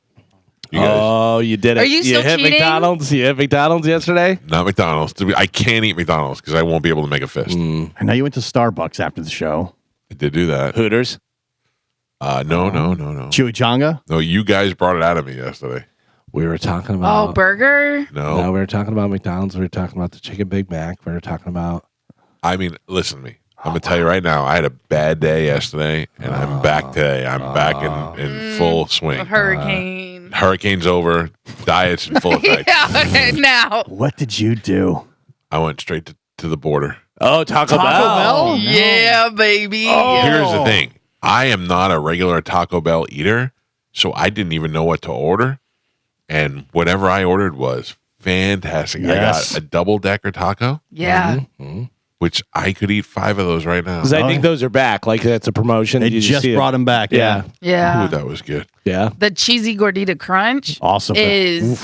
You guys, Oh, you did it. Are you still hit cheating? McDonald's? You hit McDonald's yesterday? not McDonald's. I can't eat McDonald's because I won't be able to make a fist. I know you went to Starbucks after the show. I did do that. Hooters? No. Chimichanga. No, you guys brought it out of me yesterday. We were talking about... Oh, burger? No. we were talking about McDonald's. We were talking about the chicken Big Mac. We were talking about... I mean, listen to me. I'm going to tell you right now, I had a bad day yesterday, and I'm back today. I'm back in full swing. Hurricane. Hurricane's over. Diet's in full effect. Yeah, okay, now. What did you do? I went straight to the border. Oh, Taco Bell? Bell? Yeah, baby. Here's the thing. I am not a regular Taco Bell eater, so I didn't even know what to order. And whatever I ordered was fantastic. Yes. I got a double-decker taco, Yeah. which I could eat 5 of those right now. Because I think those are back. Like, that's a promotion. They Did you just see it? brought them back. Yeah. Yeah. Ooh, that was good. Yeah. The cheesy gordita crunch Awesome. is...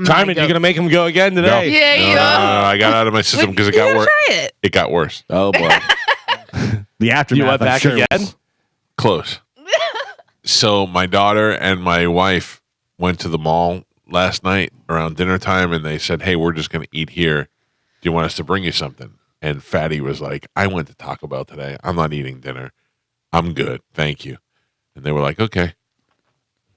Carmen, you're going to make them go again today? Yeah, No, I got out of my system because it got worse. Try it. It got worse. Oh, boy. The aftermath. You went I'm back sure again? was- Close. So my daughter and my wife went to the mall last night around dinner time, and they said, "Hey, we're just going to eat here. Do you want us to bring you something?" And Fatty was like, "I went to Taco Bell today. I'm not eating dinner. I'm good. Thank you." And they were like, "Okay."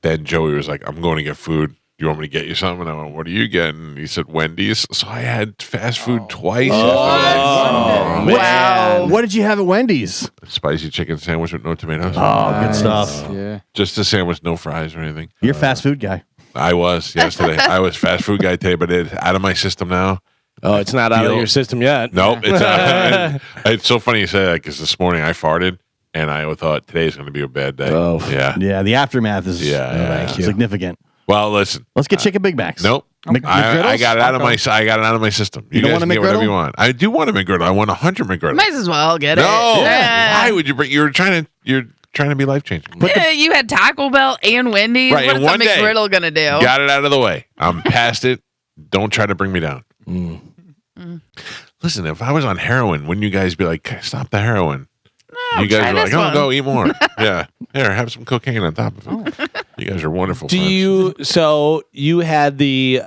Then Joey was like, "I'm going to get food. Do you want me to get you something?" And I went, "What are you getting?" And he said, "Wendy's." So I had fast food twice. Oh, Wow. What did you have at Wendy's? Spicy chicken sandwich with no tomatoes. Oh, good stuff. Yeah. Just a sandwich, no fries or anything. You're a fast food guy. I was yesterday. I was fast food guy today, but it's out of my system now. Oh, it's not out of your system yet. Nope. It's so funny you say that because this morning I farted and I thought today's going to be a bad day. Oh. Yeah. Yeah, the aftermath is Thank you. significant. Well, listen. Let's get chicken Big Macs. Nope. I got it out of my. I got it out of my system. You don't guys want a can get whatever McGriddle? you want. I do want a McGriddle. I want 100 McGriddle. Might as well get No. it. Yeah. Why would you bring? You're trying to be life changing. Yeah, you had Taco Bell and Wendy's. Right, What's in a one day. McGriddle gonna do? Got it out of the way. I'm past it. Don't try to bring me down. Listen, if I was on heroin, wouldn't you guys be like, "Stop the heroin"? You guys try are like, this "Oh, one." go eat more." Yeah, here, have some cocaine on top of it. You guys are wonderful. Do friends. you? So you had the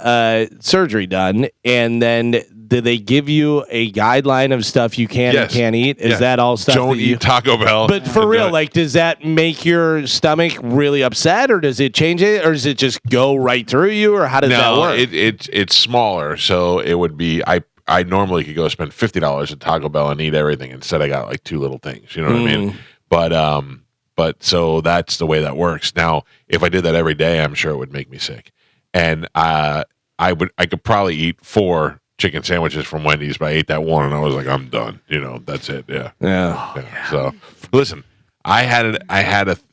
surgery done, and then did they give you a guideline of stuff you can and Yes. can't eat? Is Yeah. that all stuff? Don't that you, eat Taco Bell. But for real, like, does that make your stomach really upset, or does it change it, or does it just go right through you, or how does that no, work? it's smaller, so it would be. I normally could go spend $50 at Taco Bell and eat everything. Instead, I got like 2 little things. You know what I mean? But so that's the way that works. Now, if I did that every day, I'm sure it would make me sick. And I could probably eat 4 chicken sandwiches from Wendy's, but I ate that one and I was like, I'm done. You know, that's it. Yeah. yeah. So listen, I had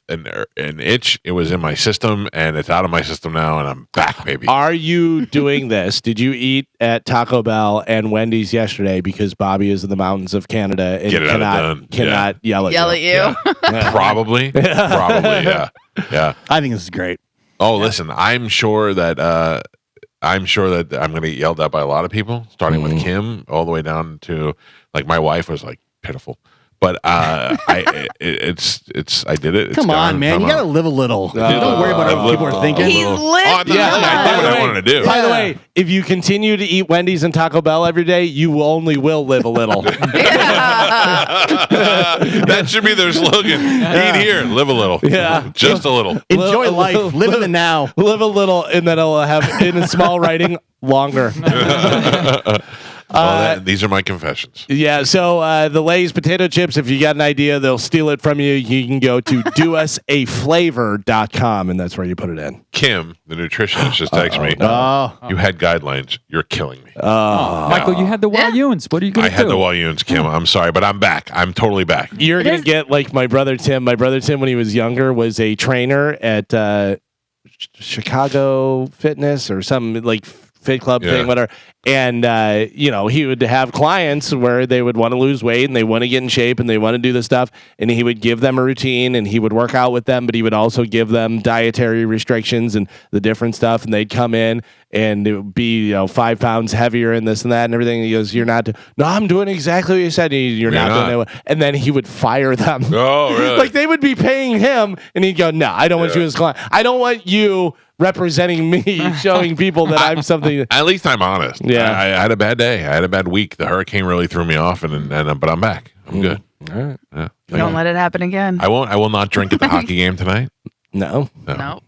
an itch. It was in my system and it's out of my system now, and I'm back, baby. Are you doing this? Did you eat at Taco Bell and Wendy's yesterday because Bobby is in the mountains of Canada and Get it out of done. cannot yell at you? Yeah. Probably. Yeah. Yeah. I think this is great. Oh, listen, I'm sure that I'm sure that I'm going to get yelled at by a lot of people, starting with Kim all the way down to like my wife was like pitiful. But I did it. Come on, man. You got to live a little. Don't worry about what people are thinking. He's lived. I did what I wanted to do. By the way, if you continue to eat Wendy's and Taco Bell every day, you only will live a little. That should be their slogan. Eat here, live a little. Yeah. Just a little. Enjoy life. Live in the now. Live a little, and then it'll have in a small writing longer. These are my confessions. Yeah, so the Lay's potato chips, if you got an idea, they'll steal it from you. You can go to dousaflavor.com, and that's where you put it in. Kim, the nutritionist, just texted me. You had guidelines. You're killing me. Michael, you had the Wayuns. What are you going to do? I had the Wayuns, Kim. I'm sorry, but I'm back. I'm totally back. You're going to get like my brother Tim. My brother Tim, when he was younger, was a trainer at Chicago Fitness or some like fit club thing, whatever. And, he would have clients where they would want to lose weight and they want to get in shape and they want to do this stuff. And he would give them a routine and he would work out with them, but he would also give them dietary restrictions and the different stuff. And they'd come in and it would be, 5 pounds heavier and this and that and everything. And he goes, you're not, no, I'm doing exactly what you said. You're not doing it. And then he would fire them. Oh, really? Like they would be paying him and he'd go, no, I don't want you as a client. I don't want you representing me, showing people that I'm something. At least I'm honest. Yeah. I had a bad day. I had a bad week. The hurricane really threw me off, but I'm back. I'm good. All right. Yeah. Don't let it happen again. I won't. I will not drink at the hockey game tonight. No. No.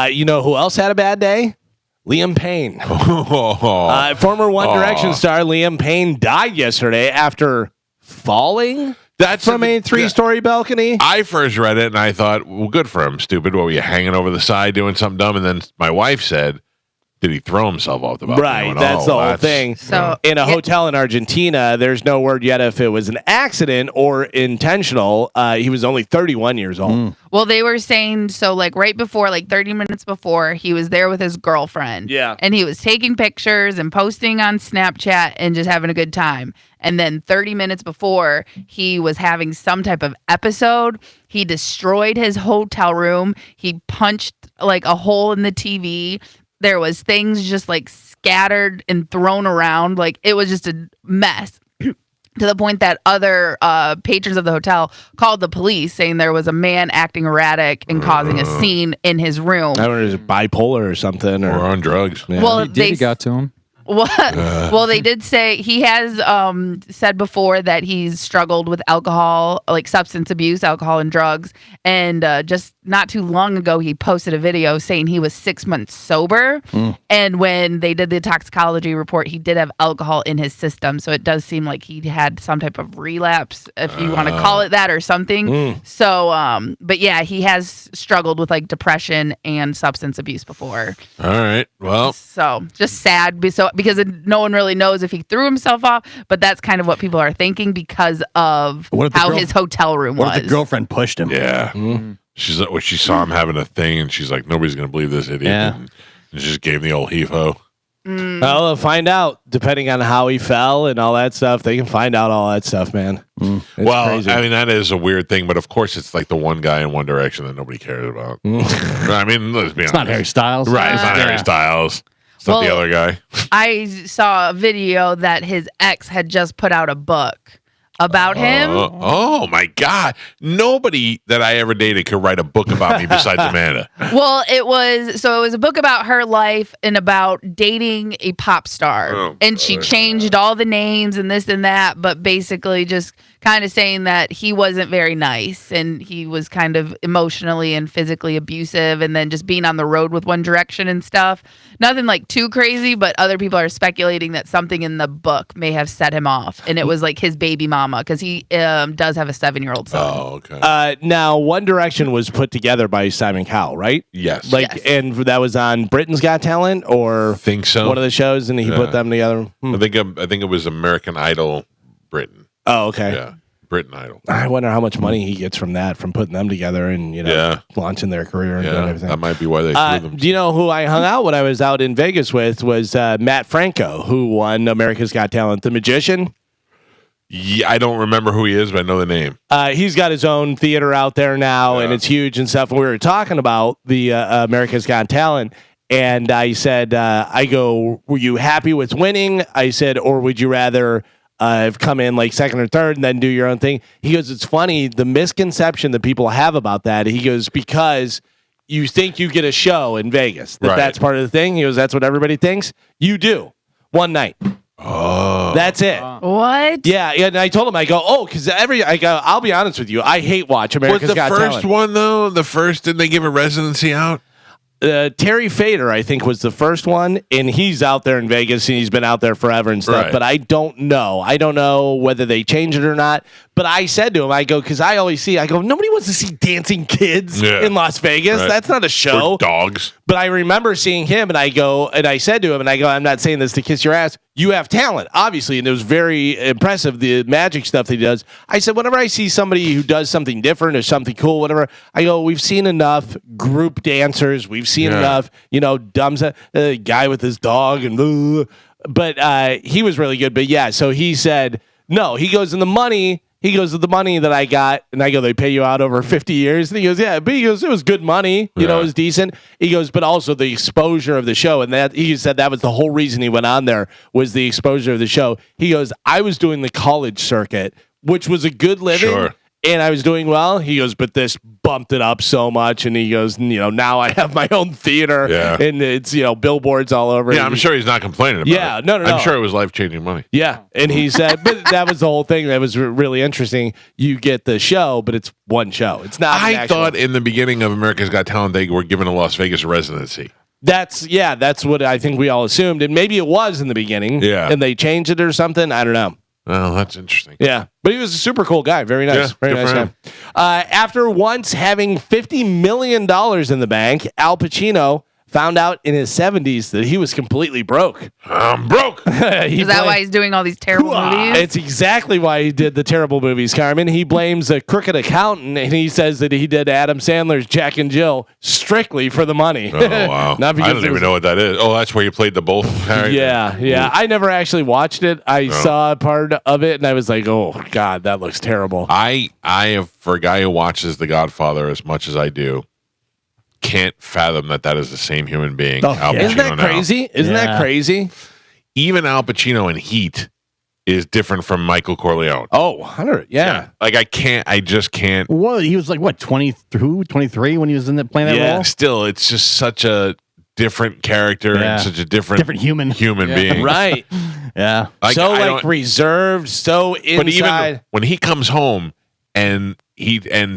You know who else had a bad day? Liam Payne. Former One Direction star Liam Payne died yesterday after falling from a 3-story balcony. I first read it and I thought, well, good for him. Stupid. What were you hanging over the side doing something dumb? And then my wife said, did he throw himself off the balcony? Right, that's the whole thing. So in a hotel in Argentina, there's no word yet if it was an accident or intentional. He was only 31 years old. Well, they were saying, so like right before, like 30 minutes before, he was there with his girlfriend. Yeah. And he was taking pictures and posting on Snapchat and just having a good time. And then 30 minutes before, he was having some type of episode. He destroyed his hotel room. He punched like a hole in the TV. There was things just like scattered and thrown around. Like it was just a mess. To the point that other patrons of the hotel called the police saying there was a man acting erratic and causing a scene in his room. I wonder, is it bipolar or something? Or on drugs. Yeah. Well, He got to him. Well, they did say he has said before that he's struggled with alcohol, like substance abuse, alcohol and drugs. And just not too long ago, he posted a video saying he was 6 months sober. And when they did the toxicology report, he did have alcohol in his system. So it does seem like he had some type of relapse, if you want to call it that or something. So, but yeah, he has struggled with like depression and substance abuse before. All right. Well, So just sad because no one really knows if he threw himself off, but that's kind of what people are thinking because of how his hotel room was. What if the girlfriend pushed him? yeah. She's like, she saw him having a thing, and she's like, nobody's gonna believe this idiot. Yeah. And she just gave him the old heave-ho. Well, they'll find out depending on how he fell and all that stuff. They can find out all that stuff, man. It's Well, crazy. I mean, that is a weird thing, but of course, it's like the one guy in One Direction that nobody cares about. I mean, let's be honest. It's not Harry Styles. Right, it's not Harry Styles. It's not the other guy. I saw a video that his ex had just put out a book about him. Oh my God. Nobody that I ever dated could write a book about me besides Amanda. Well, it was a book about her life and about dating a pop star. And she changed all the names and this and that, but basically just kind of saying that he wasn't very nice and he was kind of emotionally and physically abusive, and then just being on the road with One Direction and stuff. Nothing like too crazy, but other people are speculating that something in the book may have set him off, and it was like his baby mama, because he does have a 7-year-old son. Oh, okay. Now, One Direction was put together by Simon Cowell, right? Yes. Like, Yes. and that was on Britain's Got Talent, or think so. one of the shows, and he put them together. I think it was American Idol Britain. Oh, okay. Yeah. Britain Idol. I wonder how much money he gets from that, from putting them together and launching their career and doing Yeah. everything. That might be why they threw them. Do you know who I hung out when I was out in Vegas with? Was Matt Franco, who won America's Got Talent, the magician. Yeah, I don't remember who he is, but I know the name. He's got his own theater out there now, and it's huge and stuff. And we were talking about the America's Got Talent, And I said, I go, were you happy with winning? I said, or would you rather have come in like second or third and then do your own thing? He goes, it's funny, the misconception that people have about that. He goes, because you think you get a show in Vegas, that's part of the thing. He goes, that's what everybody thinks. You do. One night. Oh, that's it. What? Yeah, and I told him, I go, because I'll be honest with you, I hate watch America's Got Talent. Was the first one though? Didn't they give a residency out? Terry Fader, I think, was the first one, and he's out there in Vegas, and he's been out there forever and stuff. Right. But I don't know. I don't know whether they change it or not. But I said to him, I go, because I always see, I go, nobody wants to see dancing kids in Las Vegas. Right. That's not a show. Or dogs. But I remember seeing him, and I said to him, I'm not saying this to kiss your ass. You have talent, obviously, and it was very impressive, the magic stuff that he does. I said, whenever I see somebody who does something different or something cool, whatever, I go, we've seen enough group dancers. We've seen enough, dumbs, guy with his dog, and but he was really good. But yeah, so he said, no, he goes, in the money. He goes, the money that I got, and I go, they pay you out over 50 years. And he goes, yeah, but he goes, it was good money. You know, it was decent. He goes, but also the exposure of the show. And that he said that was the whole reason he went on there, was the exposure of the show. He goes, I was doing the college circuit, which was a good living. Sure. And I was doing well. He goes, but this bumped it up so much. And he goes, now I have my own theater. Yeah. And it's, billboards all over. Yeah, I'm sure he's not complaining about it. No. I'm sure it was life-changing money. Yeah. And he said, but that was the whole thing that was really interesting. You get the show, but it's one show. It's not. I thought in the beginning of America's Got Talent, they were given a Las Vegas residency. That's what I think we all assumed. And maybe it was in the beginning. Yeah. And they changed it or something. I don't know. Oh, that's interesting. Yeah, but he was a super cool guy. Very nice. Yeah, very good nice for guy. After once having $50 million in the bank, Al Pacino found out in his 70s that he was completely broke. I'm broke. Is that why he's doing all these terrible movies? It's exactly why he did the terrible movies, Carmen. He blames a crooked accountant, and he says that he did Adam Sandler's Jack and Jill strictly for the money. Oh, wow. Not because I don't even know what that is. Oh, that's where you played the both characters? Yeah. I never actually watched it. I saw part of it, and I was like, oh, God, that looks terrible. I have, for a guy who watches The Godfather as much as I do, can't fathom that is the same human being. Al Pacino. Isn't that crazy? Isn't that crazy? Even Al Pacino in Heat is different from Michael Corleone. Oh, 100. Yeah. Like I just can't. Well, he was like, what, 22, 23 when he was playing that role? Still, it's just such a different character and such a different human being. Right. Yeah. So reserved, so inside. But even when he comes home and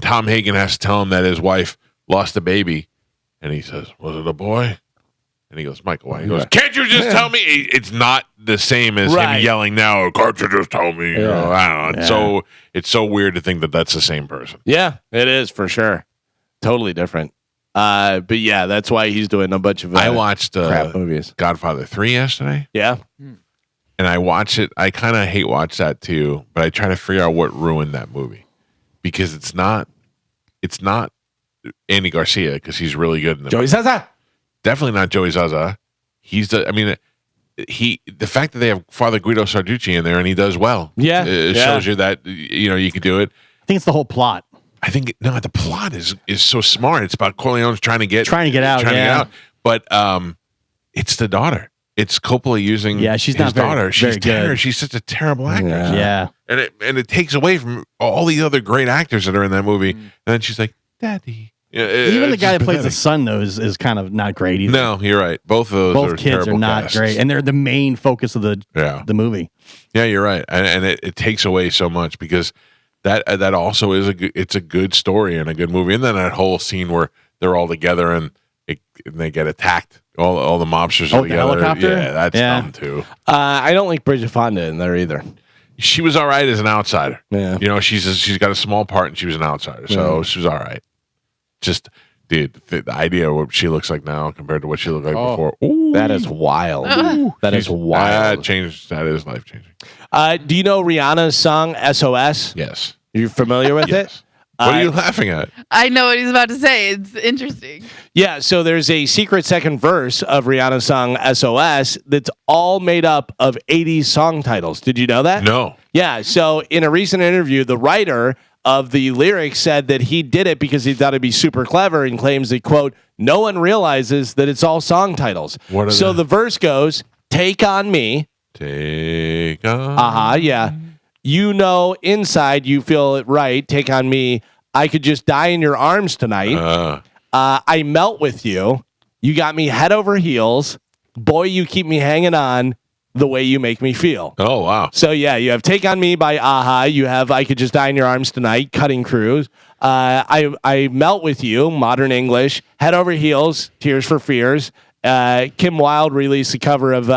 Tom Hagen has to tell him that his wife lost a baby, and he says, "Was it a boy?" And he goes, "Michael, why?" He goes, "Can't you just tell me?" It's not the same as him yelling now. Can't you just tell me? You know, I don't know. It's so weird to think that that's the same person. Yeah, it is for sure. Totally different. But yeah, that's why he's doing a bunch of I watched crap movies. Godfather 3 yesterday. Yeah. And I watch it. I kind of hate watch that too, but I try to figure out what ruined that movie, because it's not Andy Garcia, because he's really good in the Joey Zaza. Definitely not Joey Zaza. The fact that they have Father Guido Sarducci in there and he does well. Yeah. It shows you that, you can do it. I think it's the whole plot. I think the plot is so smart. It's about Corleone's trying to get out. But it's the daughter. It's Coppola using she's his not daughter. She's very good. She's such a terrible actress. Yeah. And it takes away from all the other great actors that are in that movie. And then she's like, "Daddy." Even the guy that plays the son, though, is kind of not great either. No, you're right. Both of those Both kids are not great, and they're the main focus of the movie. Yeah, you're right, and it takes away so much, because that also is it's a good story and a good movie, and then that whole scene where they're all together and they get attacked. All the mobsters are together. The helicopter? Yeah, that's dumb too. I don't like Bridget Fonda in there either. She was all right as an outsider. Yeah, she's got a small part and she was an outsider, so she was all right. Just, dude, the idea of what she looks like now compared to what she looked like before. Ooh. That is wild. That is wild. That is life changing. Do you know Rihanna's song SOS? Yes. You familiar with it? What are you laughing at? I know what he's about to say. It's interesting. Yeah, so there's a secret second verse of Rihanna's song SOS that's all made up of 80s song titles. Did you know that? No. Yeah, so in a recent interview, the writer of the lyrics said that he did it because he thought it'd be super clever, and claims that, quote, no one realizes that it's all song titles. So the verse goes, take on me. Take on. Yeah. You know, inside you feel it right. Take on me. I could just die in your arms tonight. I melt with you. You got me head over heels. Boy, you keep me hanging on the way you make me feel. Oh, wow. So, yeah, you have Take on Me by Aha. You have I Could Just Die in Your Arms Tonight, Cutting Crews. I Melt with You, Modern English. Head Over Heels, Tears for Fears. Kim Wilde released a cover of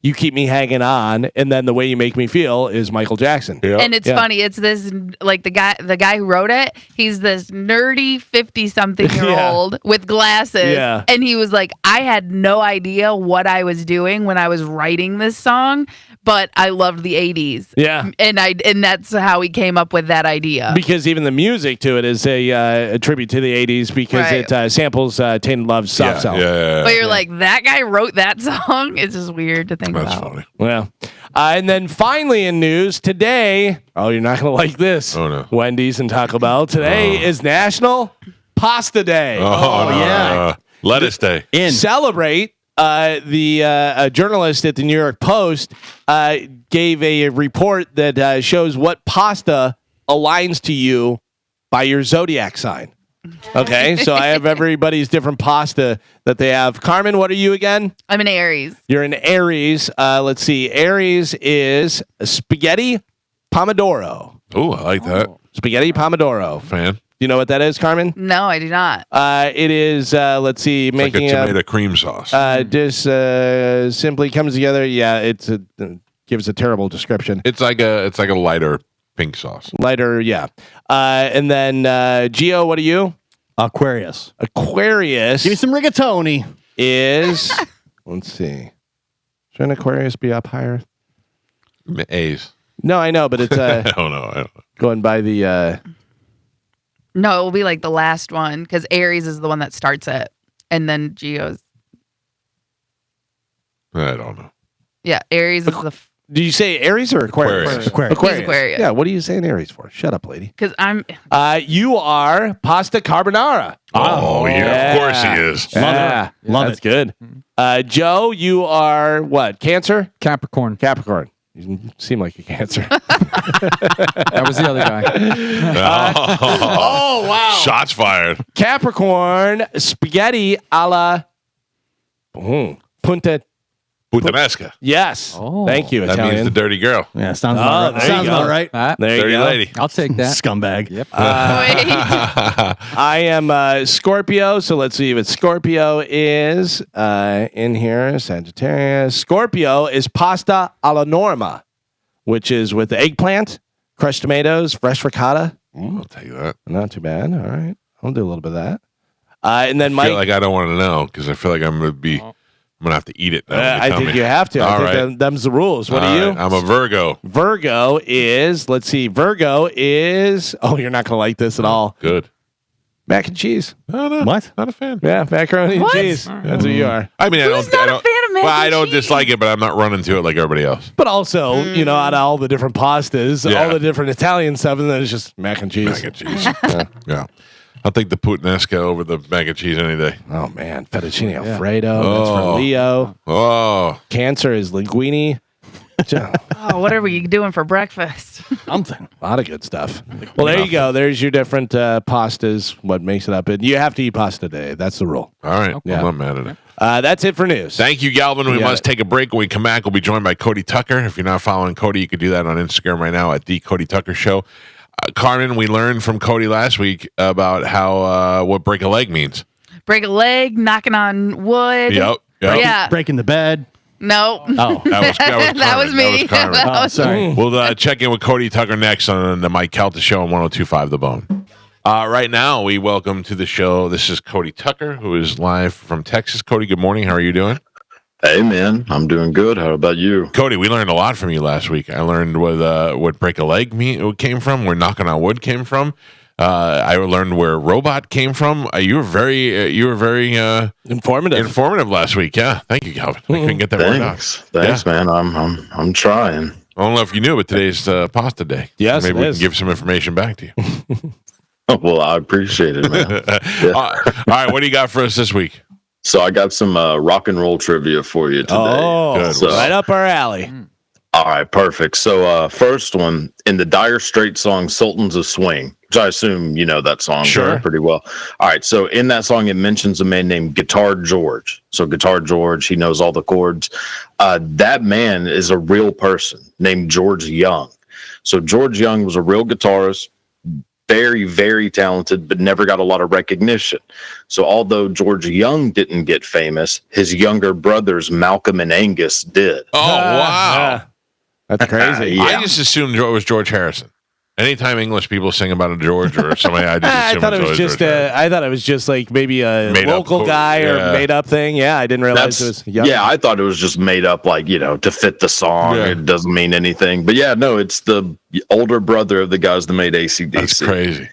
You Keep Me Hanging On, and then The Way You Make Me Feel is Michael Jackson. Yep. And it's funny. It's this, like, the guy who wrote it, he's this nerdy 50-something-year-old with glasses. Yeah. And he was like, I had no idea what I was doing when I was writing this song, but I loved the 80s. Yeah. And that's how he came up with that idea. Because even the music to it is a trtribute to the 80s because Right. it samples Tainted Love's Soft Cell. But you're like, that guy wrote that song? It's just weird to think That's about. funny. Well, and then finally in news today, you're not going to like this. Oh, no. Wendy's and Taco Bell. Today is National Pasta Day. Oh, no. yeah. Lettuce Day. Celebrate. The journalist at the New York Post gave a report that shows what pasta aligns to you by your zodiac sign. Okay, so I have everybody's different pasta that they have. Carmen, what are you again? I'm an Aries. You're an Aries. Let's see. Aries is spaghetti pomodoro. Oh, I like that. Spaghetti pomodoro. Fan. Do you know what that is, Carmen? No, I do not. It is, let's see, Like making a tomato cream sauce. just simply comes together. Yeah, it's gives a terrible description. It's like a lighter pink sauce. Lighter, yeah. And then Gio, what are you? Aquarius. Aquarius Give me some rigatoni. is. Let's see. Should an Aquarius be up higher? A's. No, I know, but it's I don't know. going by the. No, it will be like the last one because Aries is the one that starts it. And then Geo's. I don't know. Yeah, Aries is the. Do you say Aries or Aquarius? Aquarius. He's Aquarius. Yeah, what are you saying Aries for? Shut up, lady. Because I'm. You are pasta carbonara. Oh, yeah. Of course he is. Yeah, Love that's it. good. Joe, you are what? Cancer? Capricorn. Capricorn. You seem like a Cancer. That was the other guy. Oh, wow. Shots fired. Capricorn spaghetti a la punta. Puttanesca. Yes. Oh. Thank you, That Italian. means the dirty girl. Yeah, sounds Oh, about right. there you Sounds go. about right. There you Dirty go. lady. I'll take that. Scumbag. Yep. Wait. I am Scorpio, so let's see what Scorpio is in here. Sagittarius. Scorpio is pasta alla norma, which is with eggplant, crushed tomatoes, fresh ricotta. I'll tell you that. Not too bad. All right. I'll do a little bit of that. And then I Mike. feel like I don't want to know because I feel like I'm gonna have to eat it. Now when I you tell think me. you have to. I All think right. them's the rules. What All are you? right. I'm a Virgo. Virgo is, let's see, Virgo is, you're not going to like this at all. Good. Mac and cheese. No, no. What? Not a fan. Yeah, macaroni and What? cheese. That's what you are. I mean, Who's not a fan of mac Well, I and don't cheese? dislike it, but I'm not running to it like everybody else. But also, out of all the different pastas, Yeah. all the different Italian stuff, and then it's just mac and cheese. Mac and cheese. Yeah. I'll take the puttanesca over the mac and cheese any day. Oh, man. Fettuccine Alfredo. That's for Oh. Leo. Oh, Cancer is linguine. A Oh, what are we doing for breakfast? Something. lot of good stuff. Well, there you go. There's your different pastas, what makes it up. And you have to eat pasta today. That's the rule. all right. Yeah. I'm not mad at it. That's it for news. Thank you, Galvin. We You got must it. take a break. When we come back, we'll be joined by Cody Tucker. If you're not following Cody, you could do that on Instagram right now at the Cody Tucker Show. Carmen, we learned from Cody last week about how what break a leg means. Break a leg, knocking on wood. Yep. Yeah. Breaking the bed. No. Oh. That was me. Carmen. That Oh, was sorry. We'll check in with Cody Tucker next on the Mike Calta Show on 102.5 The Bone. Right now, we welcome to the show. This is Cody Tucker, who is live from Texas. Cody, good morning. How are you doing? Hey, man, I'm doing good. How about you? Cody, we learned a lot from you last week. I learned what break a leg came from, where knocking on wood came from. I learned where robot came from. You were very informative last week. Yeah, thank you, Calvin. I couldn't get that word out. Thanks, man. I'm trying. I don't know if you knew, but today's pasta day. Yes, Maybe it we is. can give some information back to you. Well, I appreciate it, man. All right, what do you got for us this week? So I got some rock and roll trivia for you today. Oh, So- right up our alley. All right, perfect. So first one, in the Dire Straits song Sultans of Swing, which I assume you know that song pretty well. All right, so in that song, it mentions a man named Guitar George. So Guitar George, he knows all the chords. That man is a real person named George Young. So George Young was a real guitarist, very, very talented, but never got a lot of recognition. So although George Young didn't get famous, his younger brothers, Malcolm and Angus, did. Oh, wow. That's crazy. Yeah. I just assumed it was George Harrison. Anytime English people sing about a George or somebody, I just assume I thought it was always just George Harrison. I thought it was just like maybe a Made up local quote. guy or Yeah. made up thing. Yeah, I didn't realize it was Young. Yeah, I thought it was just made up, like, to fit the song. Yeah. It doesn't mean anything. But yeah, no, it's the older brother of the guys that made AC/DC. That's crazy.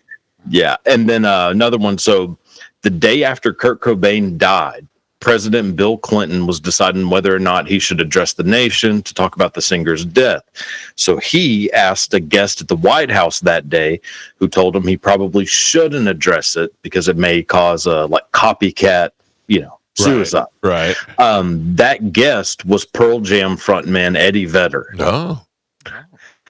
Yeah. And then another one. So the day after Kurt Cobain died, President Bill Clinton was deciding whether or not he should address the nation to talk about the singer's death. So he asked a guest at the White House that day who told him he probably shouldn't address it because it may cause a copycat, suicide. Right. That guest was Pearl Jam frontman Eddie Vedder. Oh.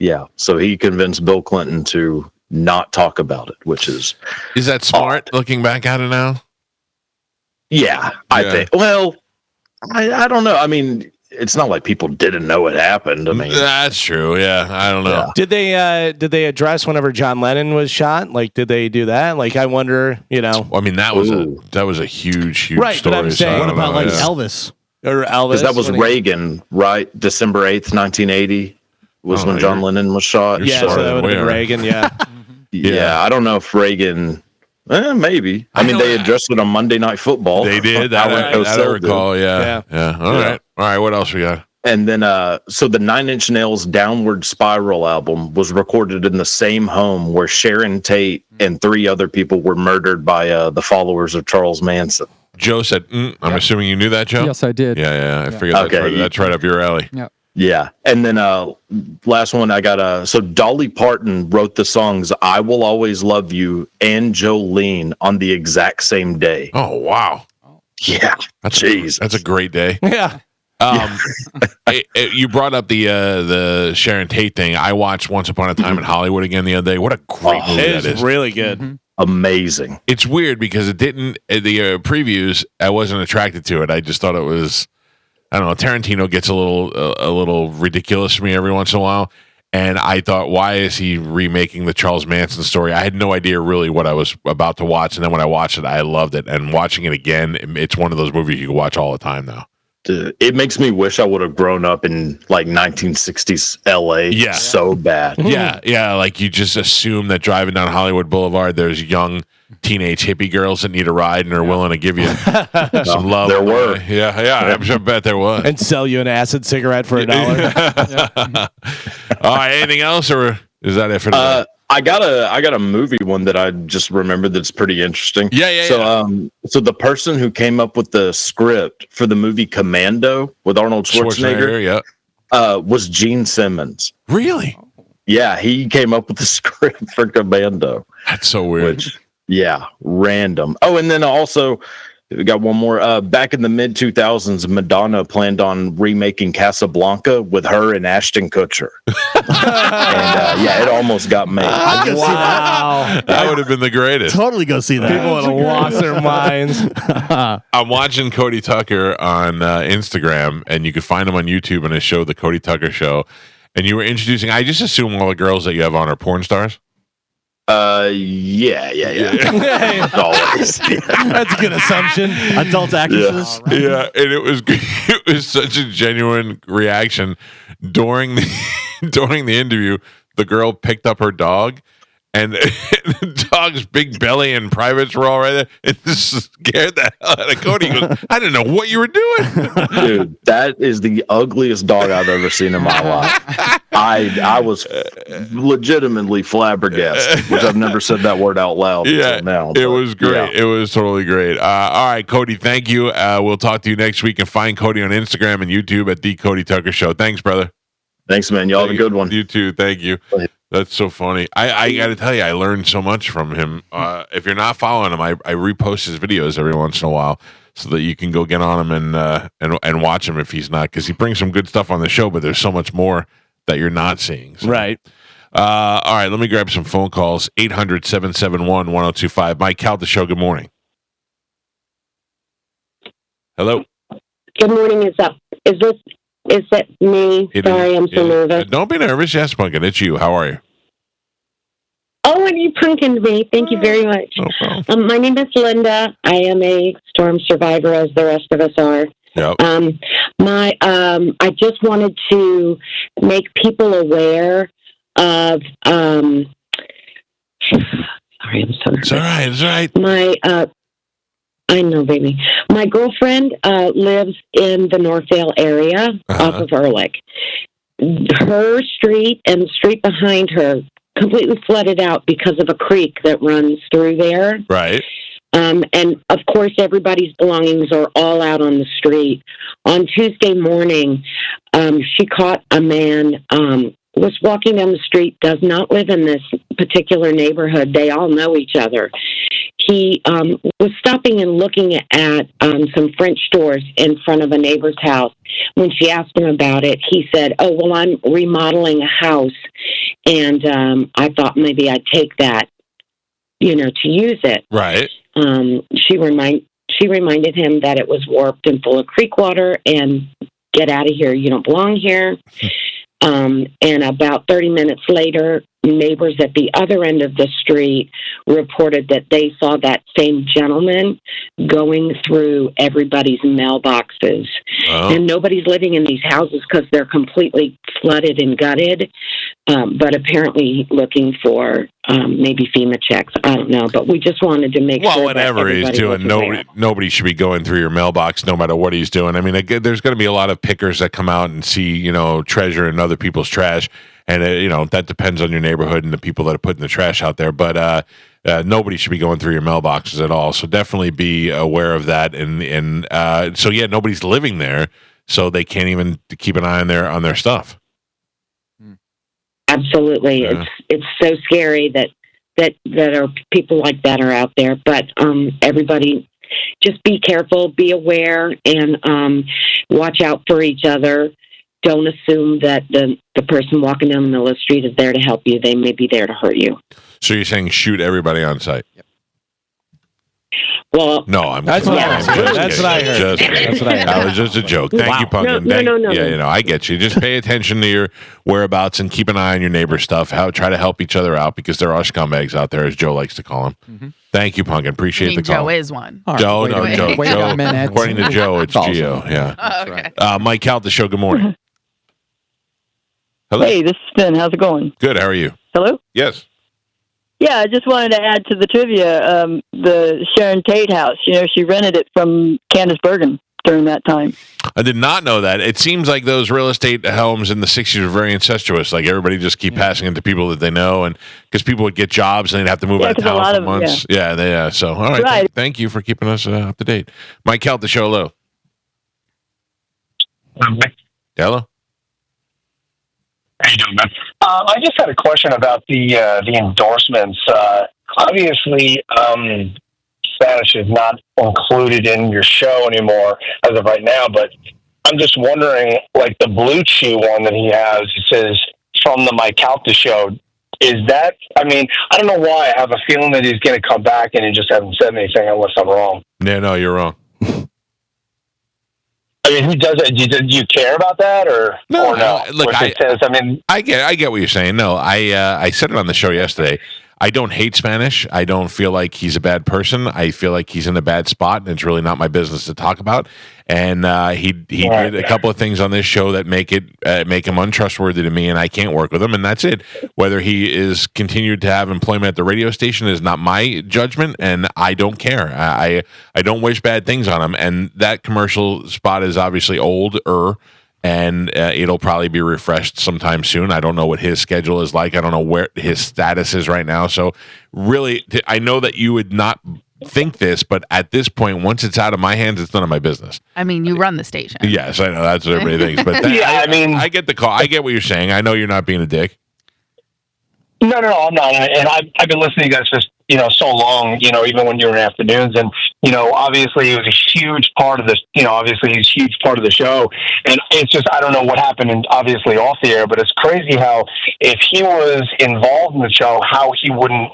Yeah. So he convinced Bill Clinton to not talk about it, which is Is that smart looking back at it now? I think. Well, I don't know. I mean, it's not like people didn't know it happened. I mean, That's true. Yeah. I don't know. Yeah. Did they address whenever John Lennon was shot? Like, did they do that? Like, I wonder. Well, I mean, that was Ooh. a huge Right, but story. I'm so saying- I What don't about know, like yeah. Elvis? Or Elvis? because that was when he- Reagan, right? December 8th, 1980 was Oh, when John Lennon was shot. you're Yeah, smarter so that than would we have been are. Reagan. Yeah. Yeah, I don't know if Reagan. Maybe. I mean, they addressed it on Monday Night Football. They did. That Alan I Cosell did. recall. Yeah. All right. All right. What else we got? And then, so the 9 Inch Nails Downward Spiral album was recorded in the same home where Sharon Tate and 3 other people were murdered by the followers of Charles Manson. Joe said, I'm assuming you knew that, Joe? Yes, I did. Yeah. I figured Okay. that's right up your alley. Yeah. And then last one I got so Dolly Parton wrote the songs I Will Always Love You and Jolene on the exact same day. Oh, wow. Yeah. Jeez. That's a great day. Yeah. You brought up the Sharon Tate thing. I watched Once Upon a Time in Hollywood again the other day. What a great movie It that is is. really good. Amazing. It's weird because it didn't, the previews, I wasn't attracted to it. I just thought it was, I don't know, Tarantino gets a little ridiculous for me every once in a while. And I thought, why is he remaking the Charles Manson story? I had no idea really what I was about to watch. And then when I watched it, I loved it. And watching it again, it's one of those movies you can watch all the time now. Dude, it makes me wish I would have grown up in like 1960s LA Yeah. so bad. Yeah. Like you just assume that driving down Hollywood Boulevard, there's young teenage hippie girls that need a ride and are willing to give you some love. There were. Yeah. I'm sure bet there was. And sell you an acid cigarette for $1. All right. Anything else, or is that it for today? I got a movie one that I just remembered that's pretty interesting. So the person who came up with the script for the movie Commando with Arnold Schwarzenegger was Gene Simmons. Really? Yeah, he came up with the script for Commando. That's so weird. Which, yeah, random. Oh, and then also we got one more. Back in the mid 2000s, Madonna planned on remaking Casablanca with her and Ashton Kutcher. And it almost got made. I can see that. That would have been the greatest. Totally go see that. People would have lost their minds. I'm watching Cody Tucker on Instagram, and you can find him on YouTube on his show, The Cody Tucker Show. And you were introducing, I just assume all the girls that you have on are porn stars. Yeah. Always. That's a good assumption. Adult actresses. Yeah, and it was such a genuine reaction during the interview. The girl picked up her dog, and the dog's big belly and privates were all right there. It just scared the hell out of Cody. He goes, I didn't know what you were doing. Dude, that is the ugliest dog I've ever seen in my life. I was legitimately flabbergasted, which I've never said that word out loud Yeah, until now. it but, was great. yeah. It was totally great. All right, Cody, thank you. We'll talk to you next week, and find Cody on Instagram and YouTube at The Cody Tucker Show. Thanks, brother. Thanks, man. Y'all have a good one. You too. Thank you. That's so funny. I got to tell you, I learned so much from him. If you're not following him, I repost his videos every once in a while so that you can go get on him and watch him if he's not, because he brings some good stuff on the show, but there's so much more that you're not seeing. So. Right. All right, let me grab some phone calls. 800-771-1025. Mike Calta Show, good morning. Hello. Good morning. Is that me? Sorry, I'm so nervous. Don't be nervous. Yes, Pumpkin, it's you. How are you? Oh, and you punkined me. Thank you very much. No problem. My name is Linda. I am a storm survivor, as the rest of us are. Yep. I just wanted to make people aware of. Sorry, I'm so nervous. It's all right. I know, baby. My girlfriend lives in the Northdale area off of Ehrlich. Her street and the street behind her completely flooded out because of a creek that runs through there. Right. And, of course, everybody's belongings are all out on the street. On Tuesday morning, she caught a man was walking down the street, does not live in this particular neighborhood. They all know each other. He was stopping and looking at some French doors in front of a neighbor's house. When she asked him about it, he said, "Oh, well, I'm remodeling a house, and I thought maybe I'd take that, to use it." Right. She reminded him that it was warped and full of creek water, and get out of here. You don't belong here. And about 30 minutes later, neighbors at the other end of the street reported that they saw that same gentleman going through everybody's mailboxes. Oh. And nobody's living in these houses because they're completely flooded and gutted, but apparently looking for maybe FEMA checks. I don't know, but we just wanted to make sure whatever he's doing, nobody should be going through your mailbox no matter what he's doing. I mean, there's going to be a lot of pickers that come out and see, treasure in other people's trash. And, that depends on your neighborhood and the people that are putting the trash out there. But nobody should be going through your mailboxes at all. So definitely be aware of that. And so, nobody's living there, so they can't even keep an eye on their stuff. Absolutely. Yeah. It's so scary that are people like that are out there. But everybody just be careful, be aware, and watch out for each other. Don't assume that the person walking down the middle of the street is there to help you. They may be there to hurt you. So you're saying shoot everybody on site? Yep. Well, no, that's what I heard. That's what I heard. That was just a joke. Thank you, Pumpkin. No. Yeah, I get you. Just pay attention to your whereabouts and keep an eye on your neighbor's stuff. Try to help each other out, because there are scumbags out there, as Joe likes to call them. Mm-hmm. Thank you, Pumpkin. Appreciate the call. Joe is one. Joe, Joe. Wait a minute. According to Joe, it's Gio. Yeah. Oh, okay. Mike Calta Show. Good morning. Hello. Hey, this is Finn. How's it going? Good. How are you? Hello? Yes. Yeah, I just wanted to add to the trivia, the Sharon Tate house. She rented it from Candace Bergen during that time. I did not know that. It seems like those real estate homes in the 60s were very incestuous. Like, everybody just keep passing it to people that they know, and because people would get jobs and they'd have to move out of town for months. Yeah. So, all right. Thank you for keeping us up to date. Mike Calta Show, hello. Hello. How you doing, man? I just had a question about the endorsements. Obviously, Spanish is not included in your show anymore as of right now, but I'm just wondering, like the Blue Chew one that he has, it says from the Mike Calta Show. Is that? I mean, I don't know why. I have a feeling that he's going to come back, and he just hasn't said anything, unless I'm wrong. Yeah, no, you're wrong. I mean, who does it? Do you care about that, or no? Look, I get what you're saying. No, I said it on the show yesterday. I don't hate Spanish. I don't feel like he's a bad person. I feel like he's in a bad spot, and it's really not my business to talk about. And he did a couple of things on this show that make him untrustworthy to me, and I can't work with him, and that's it. Whether he is continued to have employment at the radio station is not my judgment, and I don't care. I don't wish bad things on him, and that commercial spot is obviously older. And it'll probably be refreshed sometime soon. I don't know what his schedule is like. I don't know where his status is right now. So really, I know that you would not think this, but at this point, once it's out of my hands, it's none of my business. I mean, you run the station. Yes, I know. That's what everybody thinks. But I get the call. I get what you're saying. I know you're not being a dick. No, I'm not. And I've been listening to you guys for so long. Even when you were in afternoons, and obviously it was a huge part of this. Obviously he's a huge part of the show, and it's just I don't know what happened, and obviously off the air, but it's crazy how if he was involved in the show, how he wouldn't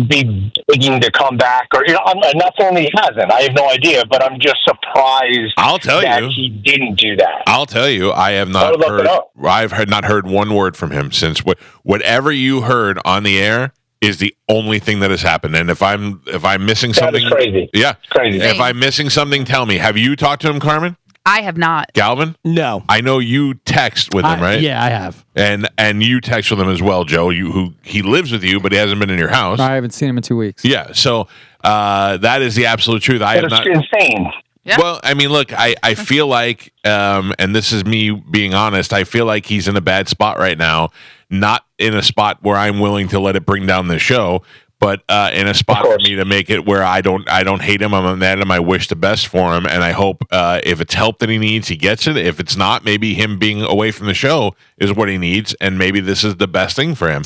be begging to come back, or I'm not saying he hasn't. I have no idea, but I'm just surprised. I'll tell that you, he didn't do that. I'll tell you, I have not heard. I've not heard one word from him since. Whatever you heard on the air is the only thing that has happened. And if I'm missing something, that is crazy. Yeah, it's crazy. If I'm missing something, tell me. Have you talked to him, Carmen? I have not. Galvin? No. I know you text with him, right? Yeah, I have. And you text with him as well, Joe. He lives with you, but he hasn't been in your house. I haven't seen him in 2 weeks. Yeah, so that is the absolute truth. It's insane. Yeah. Well, I mean, look, I feel like, and this is me being honest, I feel like he's in a bad spot right now. Not in a spot where I'm willing to let it bring down the show, but in a spot for me to make it where I don't hate him. I'm mad at him. I wish the best for him, and I hope if it's help that he needs, he gets it. If it's not, maybe him being away from the show is what he needs, and maybe this is the best thing for him.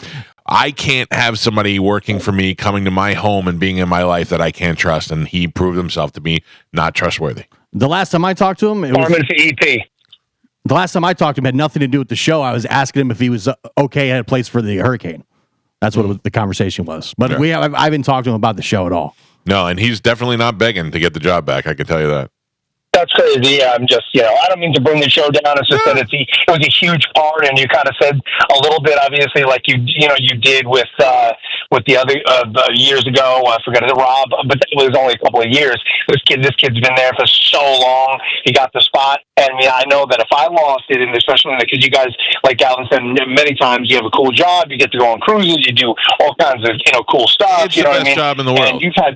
I can't have somebody working for me coming to my home and being in my life that I can't trust, and he proved himself to be not trustworthy. The last time I talked to him, the last time I talked to him had nothing to do with the show. I was asking him if he was okay at a place for the hurricane. That's what the conversation was. But Yeah. I haven't talked to him about the show at all. No, and he's definitely not begging to get the job back. I can tell you that. That's crazy. I'm just, I don't mean to bring the show down. It's just that it was a huge part, and you kind of said a little bit, obviously, like you did with the other years ago. I forgot it, Rob, but that was only a couple of years. This kid's been there for so long. He got the spot, and I know that if I lost it, and especially because you guys, like Galvin said many times, you have a cool job. You get to go on cruises. You do all kinds of cool stuff. It's the best job in the world. And you've had.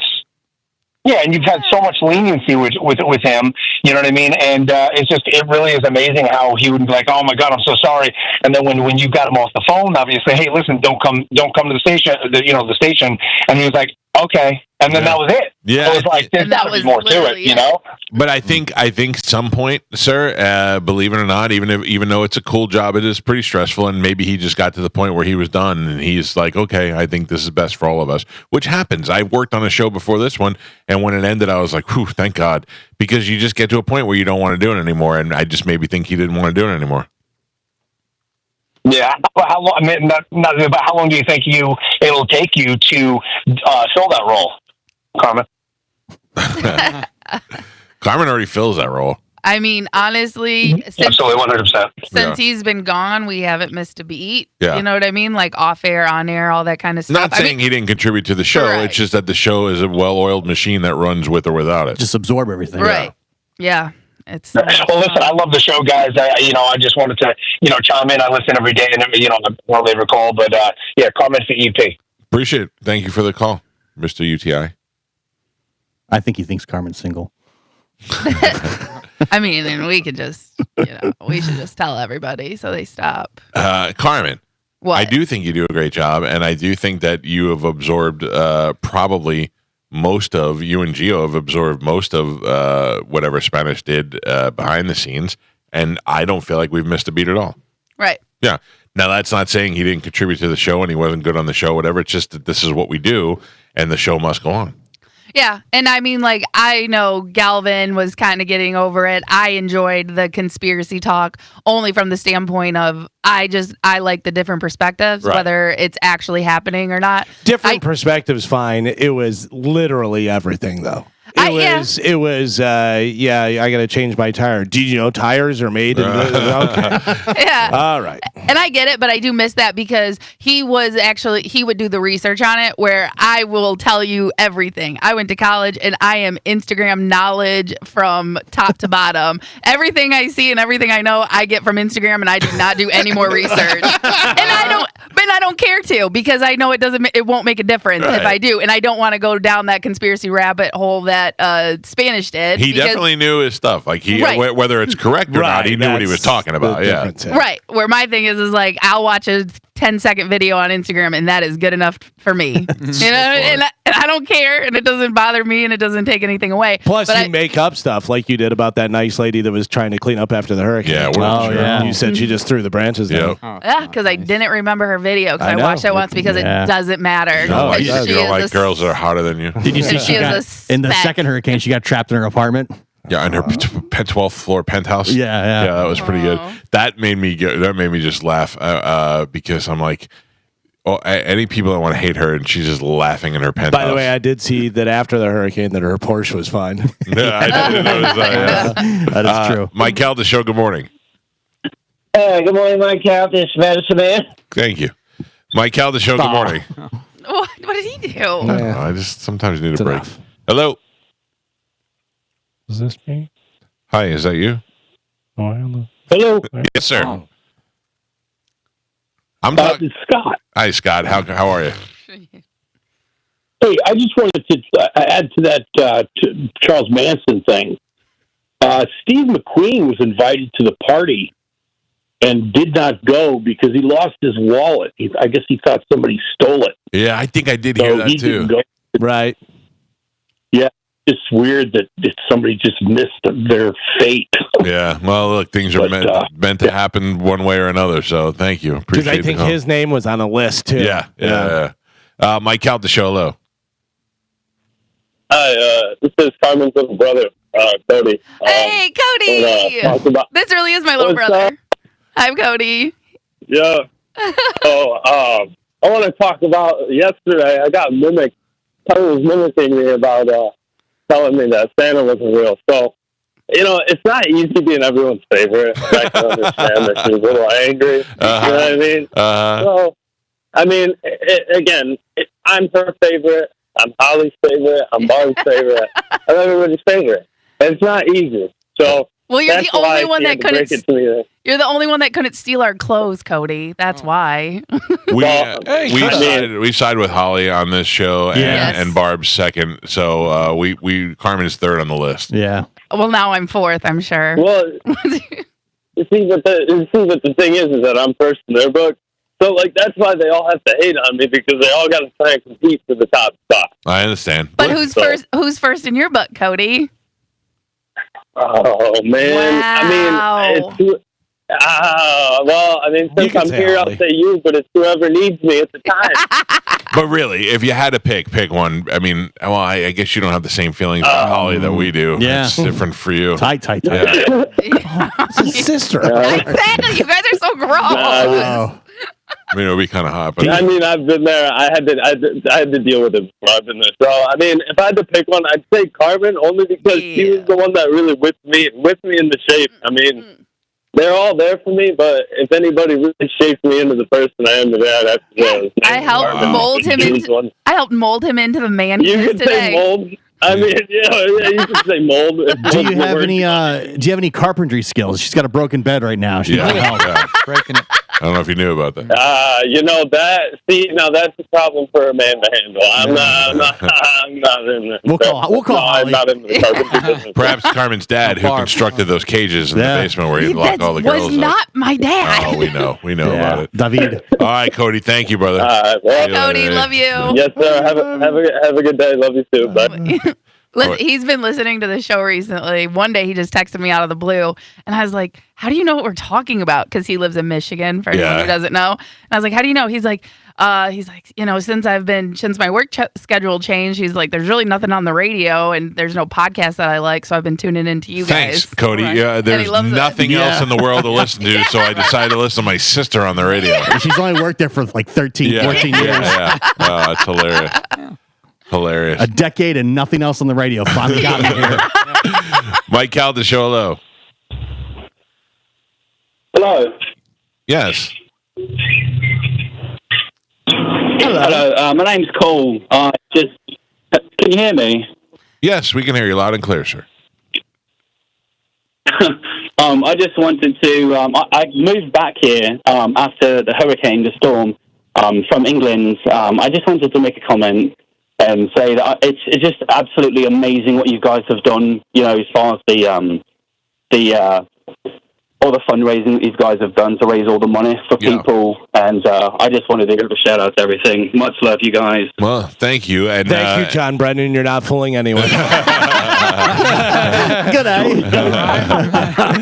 Yeah, and you've had so much leniency with him, you know what I mean? And it really is amazing how he would be like, "Oh my God, I'm so sorry." And then when you got him off the phone, obviously, "Hey, listen, don't come to the station," the station. And he was like, "Okay." And then that was it. Yeah, so it was like there's got to be more to it, But I think some point, sir, believe it or not, even though it's a cool job, it is pretty stressful, and maybe he just got to the point where he was done, and he's like, okay, I think this is best for all of us, which happens. I worked on a show before this one, and when it ended, I was like, whew, thank God, because you just get to a point where you don't want to do it anymore, and I just maybe think he didn't want to do it anymore. Yeah, how long? I mean, but how long do you think it'll take you to fill that role, Carmen? Carmen already fills that role. I mean, honestly, absolutely 100%. Since he's been gone, we haven't missed a beat. Yeah. You know what I mean? Like off air, on air, all that kind of stuff. Not saying he didn't contribute to the show. Right. It's just that the show is a well-oiled machine that runs with or without it. Just absorb everything. Right. Yeah. It's well, listen, I love the show, guys. I just wanted to, chime in. I listen every day, and I won't leave a call. But yeah, comment for EP. Appreciate it. Thank you for the call, Mr. UTI. I think he thinks Carmen's single. I mean, and we could just, we should just tell everybody so they stop. Carmen, what? I do think you do a great job, and I do think that you have absorbed probably most of, you and Gio have absorbed most of whatever Spanish did behind the scenes, and I don't feel like we've missed a beat at all. Right. Yeah. Now, that's not saying he didn't contribute to the show and he wasn't good on the show, whatever. It's just that this is what we do, and the show must go on. Yeah. And I mean, like, I know Galvin was kind of getting over it. I enjoyed the conspiracy talk only from the standpoint of I like the different perspectives, Right. whether it's actually happening or not. Different perspectives, fine. It was literally everything, though. It was, I got to change my tire. Did you know tires are made? Okay. Yeah. All right. And I get it, but I do miss that because he would do the research on it where I will tell you everything. I went to college and I am Instagram knowledge from top to bottom. Everything I see and everything I know, I get from Instagram, and I do not do any more research. And I don't care to, because I know it won't make a difference if I do. And I don't want to go down that conspiracy rabbit hole that Spanish did. He definitely knew his stuff. Like whether it's correct or not, he knew what he was talking about. Yeah. Right. Where my thing is like I'll watch a 10-second video on Instagram, and that is good enough for me. And I don't care, and it doesn't bother me, and it doesn't take anything away. Plus, you make up stuff like you did about that nice lady that was trying to clean up after the hurricane. Yeah, You said she just threw the branches down. Yeah, because I didn't remember her video because I watched it once because it doesn't matter. You don't like girls that are hotter than you. Did you see she got, in the second hurricane, she got trapped in her apartment? Yeah, in her 12th floor penthouse. Yeah, that was pretty good. That made me just laugh because I'm like, any people that want to hate her, and she's just laughing in her penthouse. By the way, I did see that after the hurricane that her Porsche was fine. Yeah, I did notice that. That is true. Mike Calta Show. Good morning. Good morning, Mike Calta. It's Madison Man. Thank you, Mike Calta Show. Good morning. What did he do? I just sometimes need a break. Hello. Is this me? Hi, is that you? Oh, hello. Yes, sir. Oh. I'm it's Scott. Hi, Scott. How are you? Hey, I just wanted to add to that to Charles Manson thing. Steve McQueen was invited to the party and did not go because he lost his wallet. I guess he thought somebody stole it. Yeah, I think I did hear that too. Right. Yeah, it's weird that somebody just missed their fate. Yeah, well, look, things are meant to happen one way or another. So, thank you. Because I think his name was on a list too. Yeah. Mike Calta Show. Hello. Hi, this is Carmen's little brother, Cody. Hey, Cody! This really is my little brother. I'm Cody. Yeah. I want to talk about yesterday. I got mimicked. Someone was mimicking me about telling me that Santa wasn't real. So, it's not easy being everyone's favorite. I can understand that she's a little angry. You know what I mean? So, again, I'm her favorite. I'm Holly's favorite. I'm Barb's favorite. I'm everybody's favorite. And it's not easy. So, well, you're the only one that couldn't. You're the only one that couldn't steal our clothes, Cody. That's why. We side with Holly on this show, and Barb's second. So Carmen's third on the list. Yeah. Well, now I'm fourth. I'm sure. Well, you see, but the thing is that I'm first in their book. So, that's why they all have to hate on me because they all got to try and compete for the top spot. I understand. But who's first? Who's first in your book, Cody? Oh man! Wow. Since I'm here, I'll say you, but it's whoever needs me at the time. But really, if you had to pick one. I guess you don't have the same feelings about Holly that we do. Yeah, it's different for you. Tight. Yeah. It's his sister. Exactly. You guys are so gross. It would be kind of hot. But I've been there. I had to deal with it before I've been there. So, if I had to pick one, I'd say Carmen, only because she was the one that really whipped me into shape. They're all there for me, but if anybody really shaped me into the person I am today, I'd have to say I helped mold him into. I helped mold him into the man he is today. Say mold. You can say mold. Do you have any carpentry skills? She's got a broken bed right now. She needs help. Breaking it. I don't know if you knew about that. Now that's a problem for a man to handle. I'm not in there. We'll call Holly. I'm not in the carpentry business. Perhaps Carmen's dad, who constructed those cages in the basement where he'd lock all the girls. Was not my dad. Oh, we know about it. David. All right, Cody. Thank you, brother. Cody, love you. Yes, sir. Have a good day. Love you too. Bye. He's been listening to the show recently. One day he just texted me out of the blue, and I was like, "How do you know what we're talking about?" Because he lives in Michigan. For anyone who doesn't know, and I was like, "How do you know?" He's like, since my work schedule changed, he's like, "There's really nothing on the radio, and there's no podcast that I like, so I've been tuning into you guys." Thanks, Cody. Yeah, there's nothing else in the world to listen to, so I decided to listen to my sister on the radio. She's only worked there for 13, 14 years. Yeah. Oh, that's hilarious. Hilarious. A decade and nothing else on the radio. Finally got me here. Mike Calta Show. Hello. Hello. Yes. Hello. My name's Cole. Can you hear me? Yes, we can hear you loud and clear, sir. I just wanted to. I moved back here after the hurricane, the storm, from England. I just wanted to make a comment and say that it's just absolutely amazing what you guys have done. As far as the all the fundraising that these guys have done to raise all the money for people. And I just wanted to give a shout out to everything. Much love, you guys. Well, thank you. And thank you, John Brennan. You're not fooling anyone. Good day.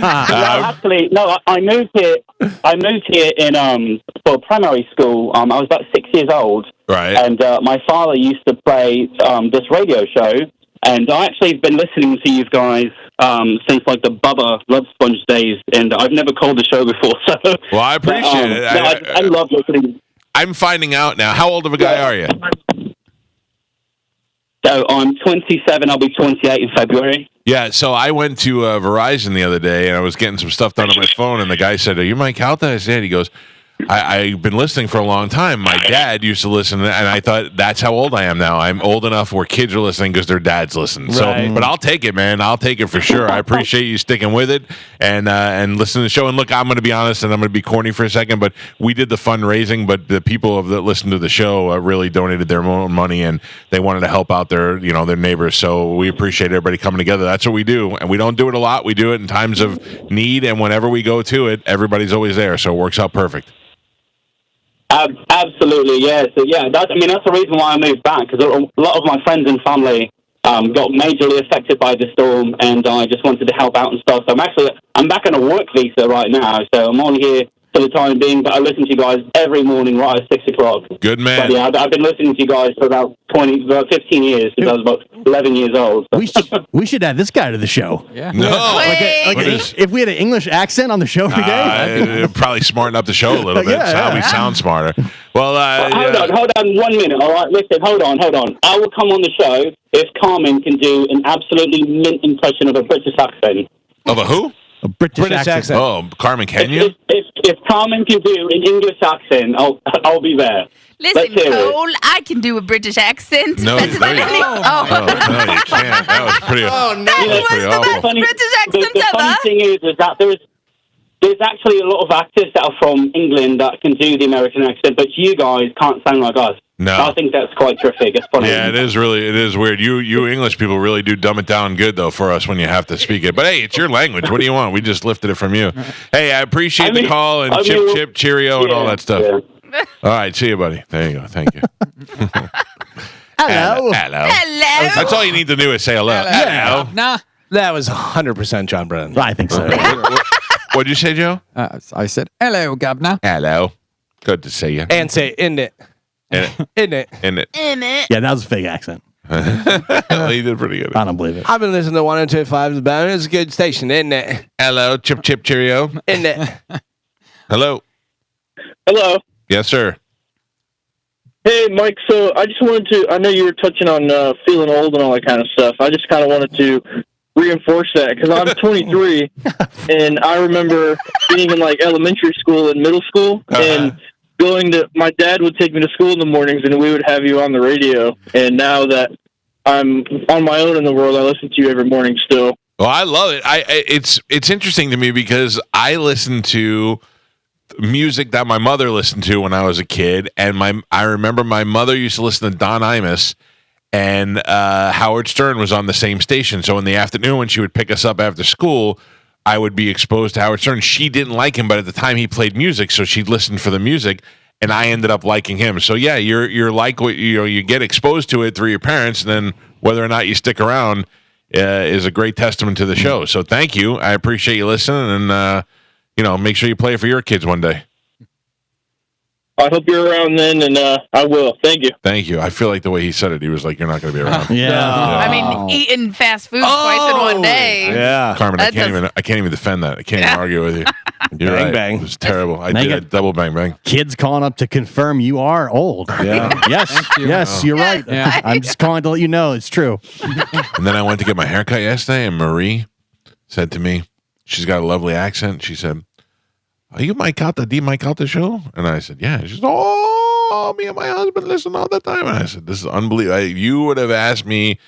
Actually, no. I moved here. In for primary school. I was about 6 years old. Right. And my father used to play this radio show. And I actually have been listening to you guys since like the Bubba Love Sponge days, and I've never called the show before. So, well, I appreciate it. I love listening. I'm finding out now. How old of a guy are you? So I'm 27. I'll be 28 in February. Yeah, so I went to Verizon the other day, and I was getting some stuff done on my phone, and the guy said, "Are you Mike Calta?" I said, he goes, I've been listening for a long time. My dad used to listen, and I thought that's how old I am now. I'm old enough where kids are listening because their dads listen. So, but I'll take it, man. I'll take it for sure. I appreciate you sticking with it and listening to the show. And look, I'm going to be honest, and I'm going to be corny for a second, but we did the fundraising, but the people that listened to the show really donated their own money, and they wanted to help out their neighbors. So we appreciate everybody coming together. That's what we do, and we don't do it a lot. We do it in times of need, and whenever we go to it, everybody's always there. So it works out perfect. Absolutely, yeah. So that's the reason why I moved back, because a lot of my friends and family got majorly affected by the storm, and I just wanted to help out and stuff. So I'm back on a work visa right now, so I'm only here for the time being, but I listen to you guys every morning right at 6 o'clock. Good man. But yeah, I've been listening to you guys for about 15 years, since I was about 11 years old. So. We should add this guy to the show. Yeah. No. If we had an English accent on the show every day. Probably smarten up the show a little bit. We sound smarter. Well, hold on 1 minute. All right, listen, hold on. I will come on the show if Carmen can do an absolutely mint impression of a British accent. Of a who? A British accent. Oh, Carmen, can you? If Carmen can do an English accent, I'll be there. Listen, Cole, I can do a British accent. No, you can't. That was pretty. That was the best British accent the funny thing is that there's actually a lot of actors that are from England that can do the American accent, but you guys can't sound like us. No. I think that's quite terrific. It's funny. Yeah, it is weird. You English people really do dumb it down good, though, for us when you have to speak it. But hey, it's your language. What do you want? We just lifted it from you. Hey, I appreciate the call and chip, cheerio, and all that stuff. Yeah. All right, see you, buddy. There you go. Thank you. Hello. That's all you need to do is say hello. Yeah. Hello. Nah. That was 100% John Brennan. I think so. What'd you say, Joe? I said, hello, Governor. Hello. Good to see you. And say, in it. In it. Yeah, that was a fake accent. He did pretty good. I don't believe it. I've been listening to 102.5 The Banter. It's a good station, isn't it? Hello, chip, cheerio. Isn't it? Hello. Hello. Yes, sir. Hey, Mike. So I just wanted to, I know you were touching on feeling old and all that kind of stuff. I just kind of wanted to reinforce that because I'm 23 and I remember being in like elementary school and middle school and my dad would take me to school in the mornings and we would have you on the radio. And now that I'm on my own in the world, I listen to you every morning still. Well, I love it. It's interesting to me because I listen to music that my mother listened to when I was a kid, and I remember my mother used to listen to Don Imus, and Howard Stern was on the same station. So in the afternoon when she would pick us up after school, I would be exposed to Howard Stern. She didn't like him, but at the time he played music, so she'd listen for the music, and I ended up liking him. So yeah, you're like what you get exposed to it through your parents, and then whether or not you stick around is a great testament to the show. So thank you. I appreciate you listening, and make sure you play it for your kids one day. I hope you're around then, and I will. Thank you. Thank you. I feel like the way he said it, he was like, you're not going to be around. I mean, eating fast food twice in one day. Yeah. Carmen, I can't even defend that. I can't even argue with you. You're bang, right. bang. It was terrible. I did a double bang, bang. Kids calling up to confirm you are old. Yeah. Yes, you're right. Yeah. I'm just calling to let you know it's true. And then I went to get my haircut yesterday, and Marie said to me, she's got a lovely accent. She said, "Are you Mike Calta, Mike Calta Show?" And I said, "Yeah." She said, "Oh, me and my husband listen all the time." And I said, "This is unbelievable. You would have asked me,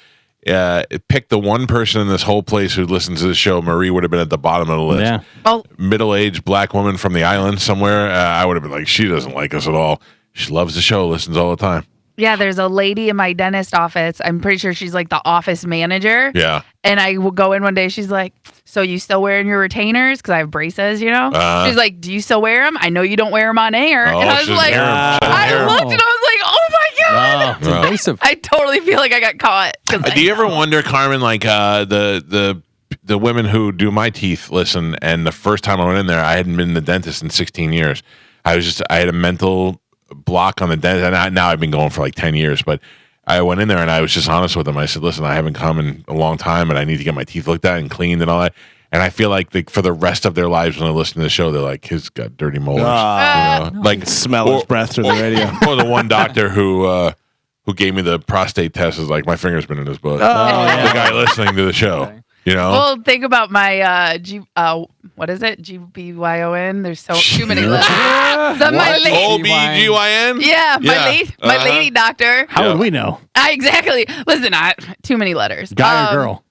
pick the one person in this whole place who listens to the show. Marie would have been at the bottom of the list. Yeah. Oh. Middle-aged black woman from the island somewhere. I would have been like, she doesn't like us at all. She loves the show, listens all the time." Yeah, there's a lady in my dentist office. I'm pretty sure she's like the office manager. Yeah. And I will go in one day. She's like, "So you still wearing your retainers? Because I have braces, you know." She's like, "Do you still wear them? I know you don't wear them on air." Oh, and I was like, I looked and I was like, "Oh my god!" It's invasive. I totally feel like I got caught. Do you ever wonder, Carmen, like the women who do my teeth listen, and the first time I went in there, I hadn't been to the dentist in 16 years. I had a mental block on the dentist, and now I've been going for like 10 years, but I went in there and I was just honest with them. I said, "Listen, I haven't come in a long time, and I need to get my teeth looked at and cleaned and all that." And I feel like for the rest of their lives, when they listen to the show, they're like, "He's got dirty molars." Like smell his breath through the radio. Or the one doctor who gave me the prostate test is like, "My finger's been in his butt." yeah. The guy listening to the show, you know. Well, think about my what is it? GBYON. There's too many letters. My OBGYN? Yeah, my lady doctor. How would we know? Exactly. Listen, too many letters. Guy or girl?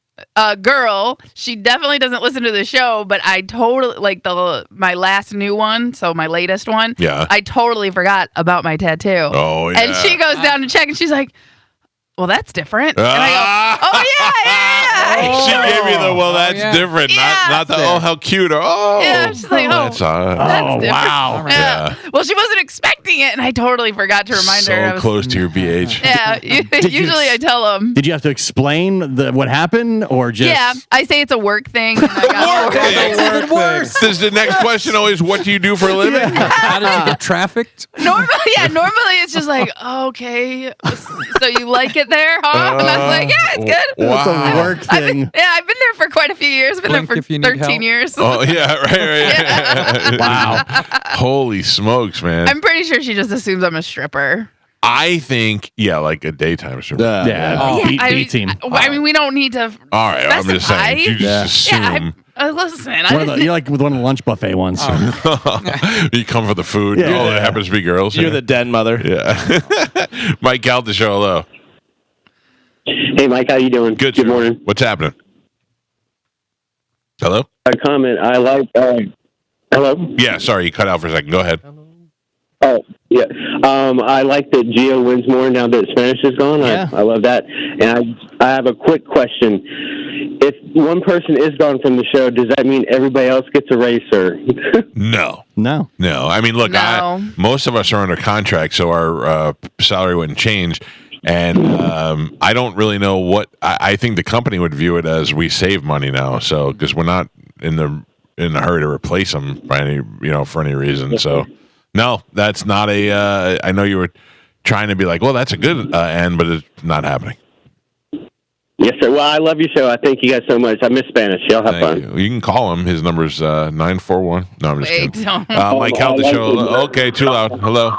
Girl. She definitely doesn't listen to the show, but I totally like my last new one, so my latest one. Yeah. I totally forgot about my tattoo. Oh yeah. And she goes down to check, and she's like, "Well, that's different." And I go, "Oh yeah." She gave me the that's different, not the how cute or yeah. She's like, that's different. wow. Yeah. Well, she wasn't expecting it, and I totally forgot to remind her. So close to your BH. Yeah. Usually I tell them. Did you have to explain what happened, or just? Yeah, I say it's a work thing. And I got worse. Is the next question always, "What do you do for a living?" How did you get trafficked? Normally it's just like, okay, so you like it there, huh? And I was like, yeah, it's good. Wow. It's a work thing. I've been there for quite a few years. I've been there for 13 years. Oh yeah, right. Wow. Holy smokes, man. I'm pretty sure she just assumes I'm a stripper. I think, like a daytime stripper. B team. I mean, we don't need to. All right, I'm just saying. You just assume. Listen, you're like with one of the lunch buffet ones. You come for the food. Yeah. It happens to be girls. You're the den mother. Yeah. Mike Calta Show, hello. Hey, Mike, how you doing? Good morning. What's happening? Hello? A comment. I like. Hello? Yeah, sorry, you cut out for a second. Go ahead. Oh, yeah. I like that Gio wins more now that Spanish is gone. Yeah. I love that. And I have a quick question. If one person is gone from the show, does that mean everybody else gets a raise, or? No. I mean, look, most of us are under contract, so our salary wouldn't change. And I don't really know what I think the company would view it as. We save money now, so because we're not in the hurry to replace them by any for any reason. So no, that's not a. I know you were trying to be like, well, that's a good end, but it's not happening. Yes, sir. Well, I love your show. I thank you guys so much. I miss Spanish. Y'all have fun. You can call him. His number's 941. No, I'm just kidding. Don't. Mike Calta Show. Okay, too loud. Hello.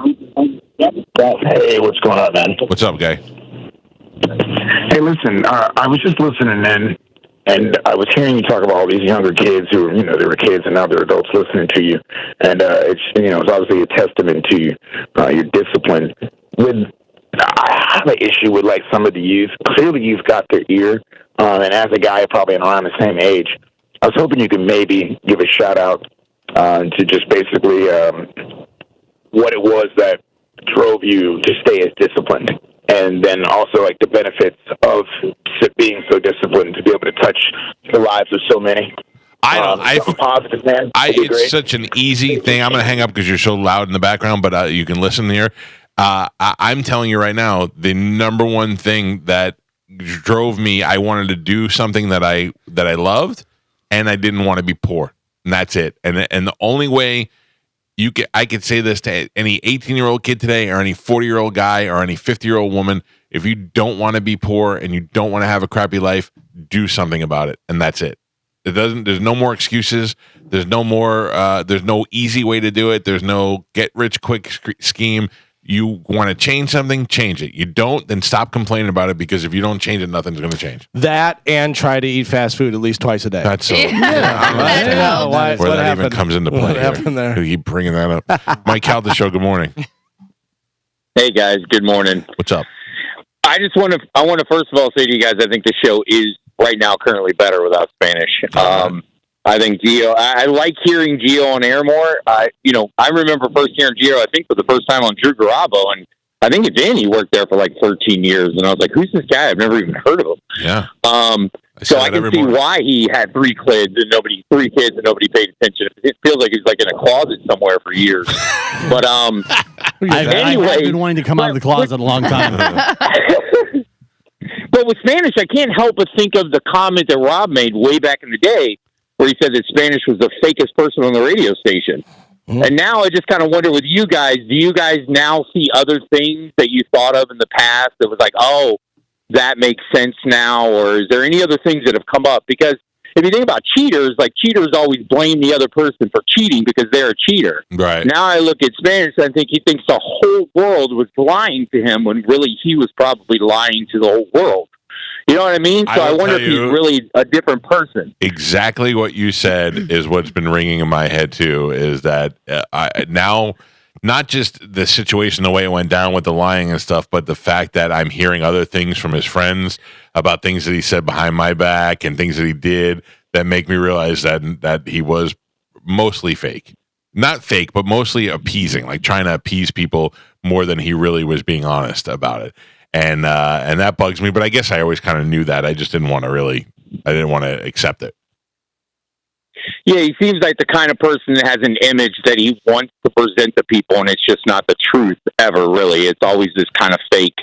Hey, what's going on, man? What's up, guy? Hey, listen, I was just listening in, and I was hearing you talk about all these younger kids who, they were kids and now they're adults listening to you, and it's obviously a testament to your discipline. I have an issue with like some of the youth. Clearly, you've got their ear, and as a guy probably around the same age, I was hoping you could maybe give a shout out to just basically what it was that drove you to stay as disciplined, and then also like the benefits of being so disciplined to be able to touch the lives of so many. Positive, man. It's such an easy thing. I'm going to hang up because you're so loud in the background, but you can listen here. I'm telling you right now, the number one thing that drove me, I wanted to do something that I loved, and I didn't want to be poor, and that's it. And the only way I could say this to any 18-year-old kid today, or any 40-year-old guy, or any 50-year-old woman: if you don't want to be poor and you don't want to have a crappy life, do something about it, and that's it. There's no more excuses. There's no more. There's no easy way to do it. There's no get rich quick scheme. You want to change something, change it. You don't, then stop complaining about it, because if you don't change it, nothing's going to change. That and try to eat fast food at least twice a day. That's so. Where that even comes into play. What happened there? You keep bringing that up. Mike Calta Show. Good morning. Hey guys. Good morning. What's up? I want to first of all say to you guys, I think the show is right now currently better without Spanish. I think Gio, I like hearing Gio on air more. I remember first hearing Gio, I think for the first time on Drew Garabo, and I think it's Danny worked there for like 13 years, and I was like, "Who's this guy? I've never even heard of him." Yeah. So I can see why he had three kids and nobody paid attention. It feels like he's like in a closet somewhere for years. But anyway, I've been wanting to come out of the closet a long time. But with Spanish, I can't help but think of the comment that Rob made way back in the day, where he said that Spanish was the fakest person on the radio station. Mm-hmm. And now I just kind of wonder with you guys, do you guys now see other things that you thought of in the past that was like, oh, that makes sense now? Or is there any other things that have come up? Because if you think about cheaters, like cheaters always blame the other person for cheating because they're a cheater. Right. Now I look at Spanish and I think he thinks the whole world was lying to him when really he was probably lying to the whole world. You know what I mean? So I wonder if he's really a different person. Exactly what you said is what's been ringing in my head too, is that now not just the situation, the way it went down with the lying and stuff, but the fact that I'm hearing other things from his friends about things that he said behind my back and things that he did that make me realize that he was mostly fake. Not fake, but mostly appeasing, like trying to appease people more than he really was being honest about it. And that bugs me, but I guess I always kind of knew that. I just didn't want to accept it. Yeah, he seems like the kind of person that has an image that he wants to present to people, and it's just not the truth ever, really. It's always this kind of fake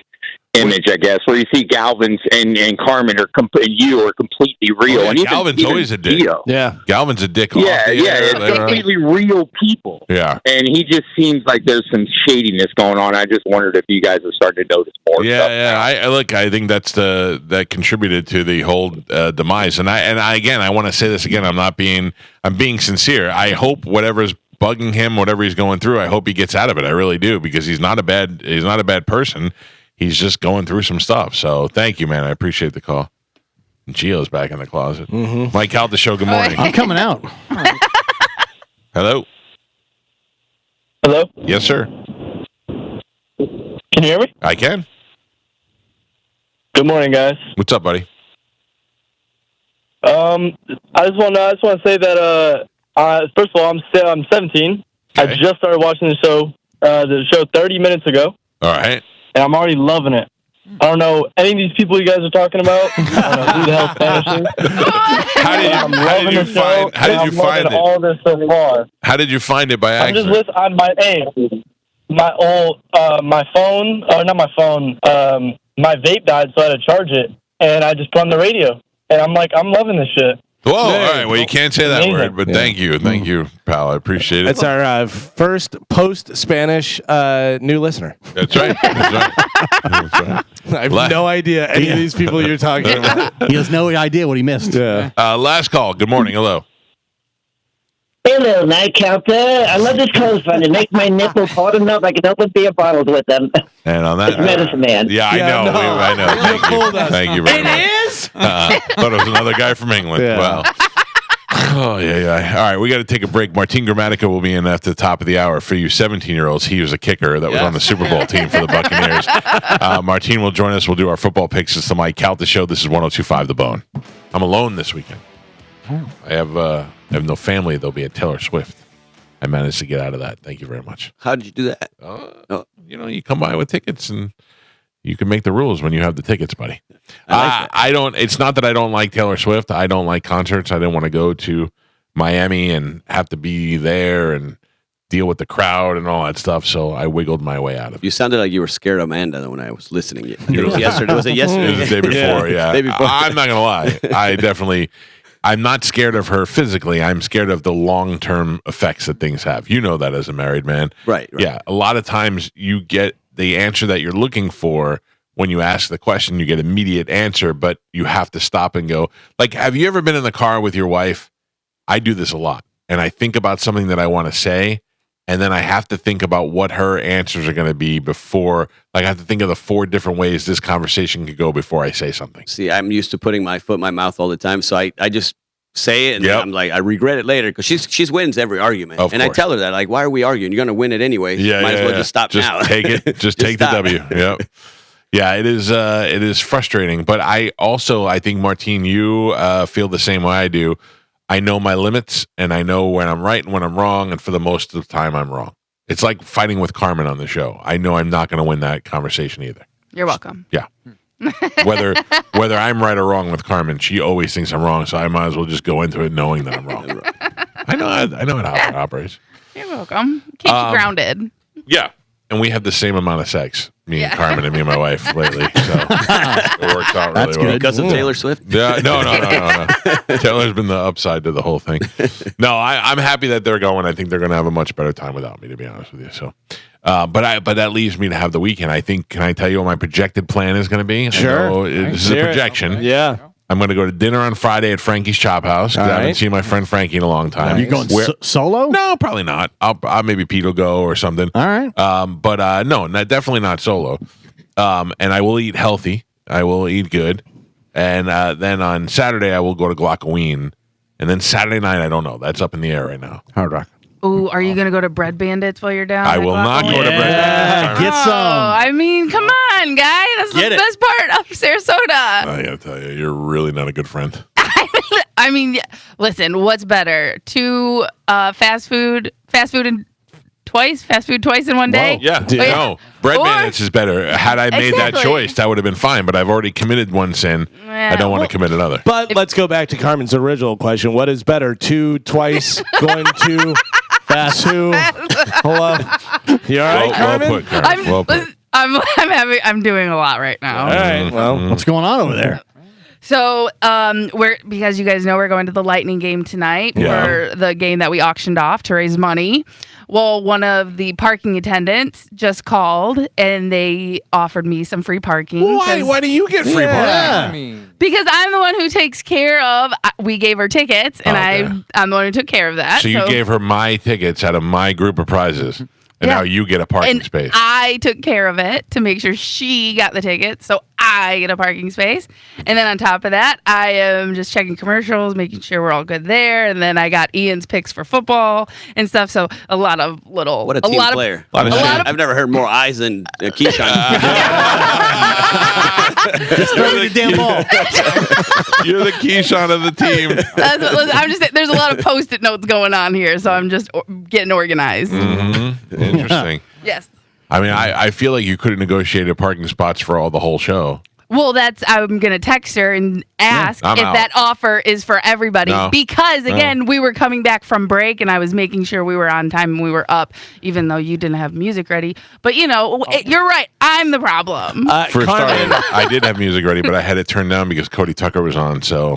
image, I guess, where you see Galvin's and Carmen and you are completely real. Oh, yeah, and Galvin's always a dick. Yeah. Galvin's a dick. It's completely real people. Yeah. And he just seems like there's some shadiness going on. I just wondered if you guys are starting to notice more. I think that contributed to the whole demise. And I want to say this again. I'm being sincere. I hope whatever's bugging him, whatever he's going through, I hope he gets out of it. I really do, because he's not a bad person. He's just going through some stuff. So thank you, man. I appreciate the call. Gio's back in the closet. Mm-hmm. Mike Calta Show, good morning. I'm coming out. Hello? Hello? Yes, sir. Can you hear me? I can. Good morning, guys. What's up, buddy? I just want to say that first of all, I'm 17. Okay. I just started watching the show 30 minutes ago. All right. And I'm already loving it. I don't know any of these people you guys are talking about. I don't know who the hell Spanish is. How did you find it? All this so far. How did you find it by accident? I'm just listening. My phone, not my phone. My vape died, so I had to charge it, and I just put on the radio, and I'm loving this shit. Whoa! All right. Well, you can't say that word, but thank you, pal. I appreciate it. It's our first post-Spanish new listener. That's right. I have no idea any of these people you're talking about. He has no idea what he missed. Yeah. Last call. Good morning. Hello. Hello, Mike Calta. I love this clothes fund. It makes my nipples hard enough I can open beer bottles with them. And on that, it's medicine man. Yeah, I know. Thank you very much. It is? Thought it was another guy from England. Yeah. Wow. Oh, yeah. All right, we got to take a break. Martin Gramatica will be in after the top of the hour. For you 17-years-olds, he was a kicker that was on the Super Bowl team for the Buccaneers. Martin will join us. We'll do our football picks. It's the Mike Calta Show. This is 102.5 The Bone. I'm alone this weekend. I have no family. They'll be at Taylor Swift. I managed to get out of that. Thank you very much. How did you do that? You come by with tickets and you can make the rules when you have the tickets, buddy. I don't. It's not that I don't like Taylor Swift. I don't like concerts. I didn't want to go to Miami and have to be there and deal with the crowd and all that stuff. So I wiggled my way out of it. You sounded like you were scared of Amanda when I was listening. It was yesterday. Was it yesterday? It was the day before. Yeah. Day before. I'm not gonna lie. I'm not scared of her physically. I'm scared of the long-term effects that things have. You know that as a married man. Right. Yeah. A lot of times you get the answer that you're looking for when you ask the question. You get immediate answer, but you have to stop and go. Like, have you ever been in the car with your wife? I do this a lot. And I think about something that I want to say, and then I have to think about what her answers are going to be before. Like, I have to think of the 4 different ways this conversation could go before I say something. See, I'm used to putting my foot in my mouth all the time, so I just say it, and then I'm like, I regret it later, because she wins every argument. Of and course. I tell her that, like, why are we arguing? You're going to win it anyway. Yeah, Might as well just stop now. Take it. Just take stop. the W. Yep. Yeah, it is frustrating. But I think, Martin, you feel the same way I do. I know my limits, and I know when I'm right and when I'm wrong, and for the most of the time, I'm wrong. It's like fighting with Carmen on the show. I know I'm not going to win that conversation either. You're welcome. Yeah. whether I'm right or wrong with Carmen, she always thinks I'm wrong, so I might as well just go into it knowing that I'm wrong. I know how it operates. You're welcome. Keep you grounded. Yeah. And we have the same amount of sex, me and Carmen and me and my wife lately. So it works out really well. Because of Taylor Swift? Yeah, no. Taylor's been the upside to the whole thing. No, I'm happy that they're going. I think they're going to have a much better time without me, to be honest with you. So, but that leaves me to have the weekend. I think. Can I tell you what my projected plan is going to be? Sure. This is a projection. Yeah. I'm going to go to dinner on Friday at Frankie's Chop House. I haven't seen my friend Frankie in a long time. Are you going solo? No, probably not. I'll maybe Pete will go or something. All right. But no, definitely not solo. And I will eat healthy. I will eat good. And then on Saturday, I will go to Glockoween. And then Saturday night, I don't know. That's up in the air right now. Hard Rock. Ooh, are you going to go to Bread Bandits while you're down? I will not go to Bread Bandits. Get some. I mean, come on, guy. That's the best part of Sarasota. I got to tell you, you're really not a good friend. I mean, listen, what's better? Two fast food and fast food twice in one day? Yeah. No. Bread Bandits is better. Had I made that choice, that would have been fine, but I've already committed one sin. I don't want to commit another. But let's go back to Carmen's original question. What is better? Twice going to fast food? Hello. You all right, Carmen? Well put, Carmen. Well put. I'm doing a lot right now. All right. Well, what's going on over there? So, because you guys know we're going to the Lightning game tonight for the game that we auctioned off to raise money. Well, one of the parking attendants just called and they offered me some free parking. Why do you get free parking? Because I'm the one who takes care of. We gave her tickets, and I'm the one who took care of that. So you gave her my tickets out of my group of prizes, and now you get a parking space. I took care of it to make sure she got the tickets, so I get a parking space. And then on top of that, I am just checking commercials, making sure we're all good there. And then I got Ian's picks for football and stuff. So a lot of little. What a team player! I've never heard more eyes than Keyshawn. Just throw me the damn ball. You're the Keyshawn of the team. I'm just. There's a lot of Post-it notes going on here, so I'm just getting organized. Mm-hmm. Interesting. Yes. I mean, I feel like you could have negotiated parking spots for the whole show. Well, I'm going to text her and ask if that offer is for everybody. No. Because, again, we were coming back from break, and I was making sure we were on time and we were up, even though you didn't have music ready. But, you're right. I'm the problem. For starting, I did have music ready, but I had it turned down because Cody Tucker was on. So,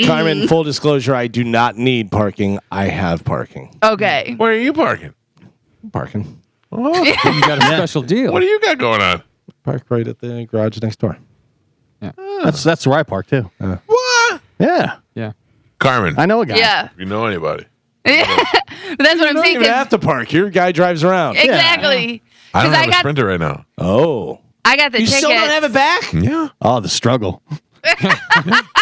Carmen, full disclosure, I do not need parking. I have parking. Okay. Where are you parking? Parking. Oh, you got a special deal. What do you got going on? Park right at the garage next door. Yeah. That's where I park too. What? Yeah. Yeah. Carmen. I know a guy. Yeah. If you know anybody. But that's what I'm saying. You don't even have to park. Your guy drives around. Exactly. I don't have a Sprinter right now. Oh. I got the tickets. You still don't have it back? Yeah. Oh, the struggle.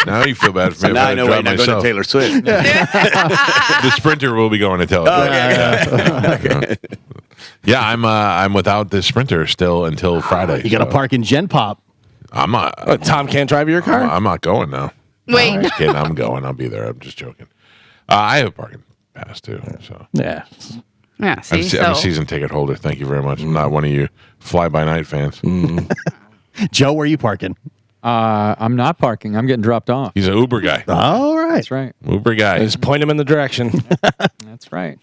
Now you feel bad for me. Now I know why you're not going to Taylor Swift. The Sprinter will be going to Taylor Swift. Yeah, I'm without the Sprinter still until Friday. You got to park in Gen Pop. I'm not. Tom can't drive your car? I'm not going now. Wait. No, I'm just kidding. I'm going. I'll be there. I'm just joking. I have a parking pass too. So yeah. Yeah. See, I'm a season ticket holder. Thank you very much. I'm not one of you fly-by-night fans. Joe, where are you parking? I'm not parking. I'm getting dropped off. He's an Uber guy. All right. That's right. Uber guy. Just point him in the direction. That's right.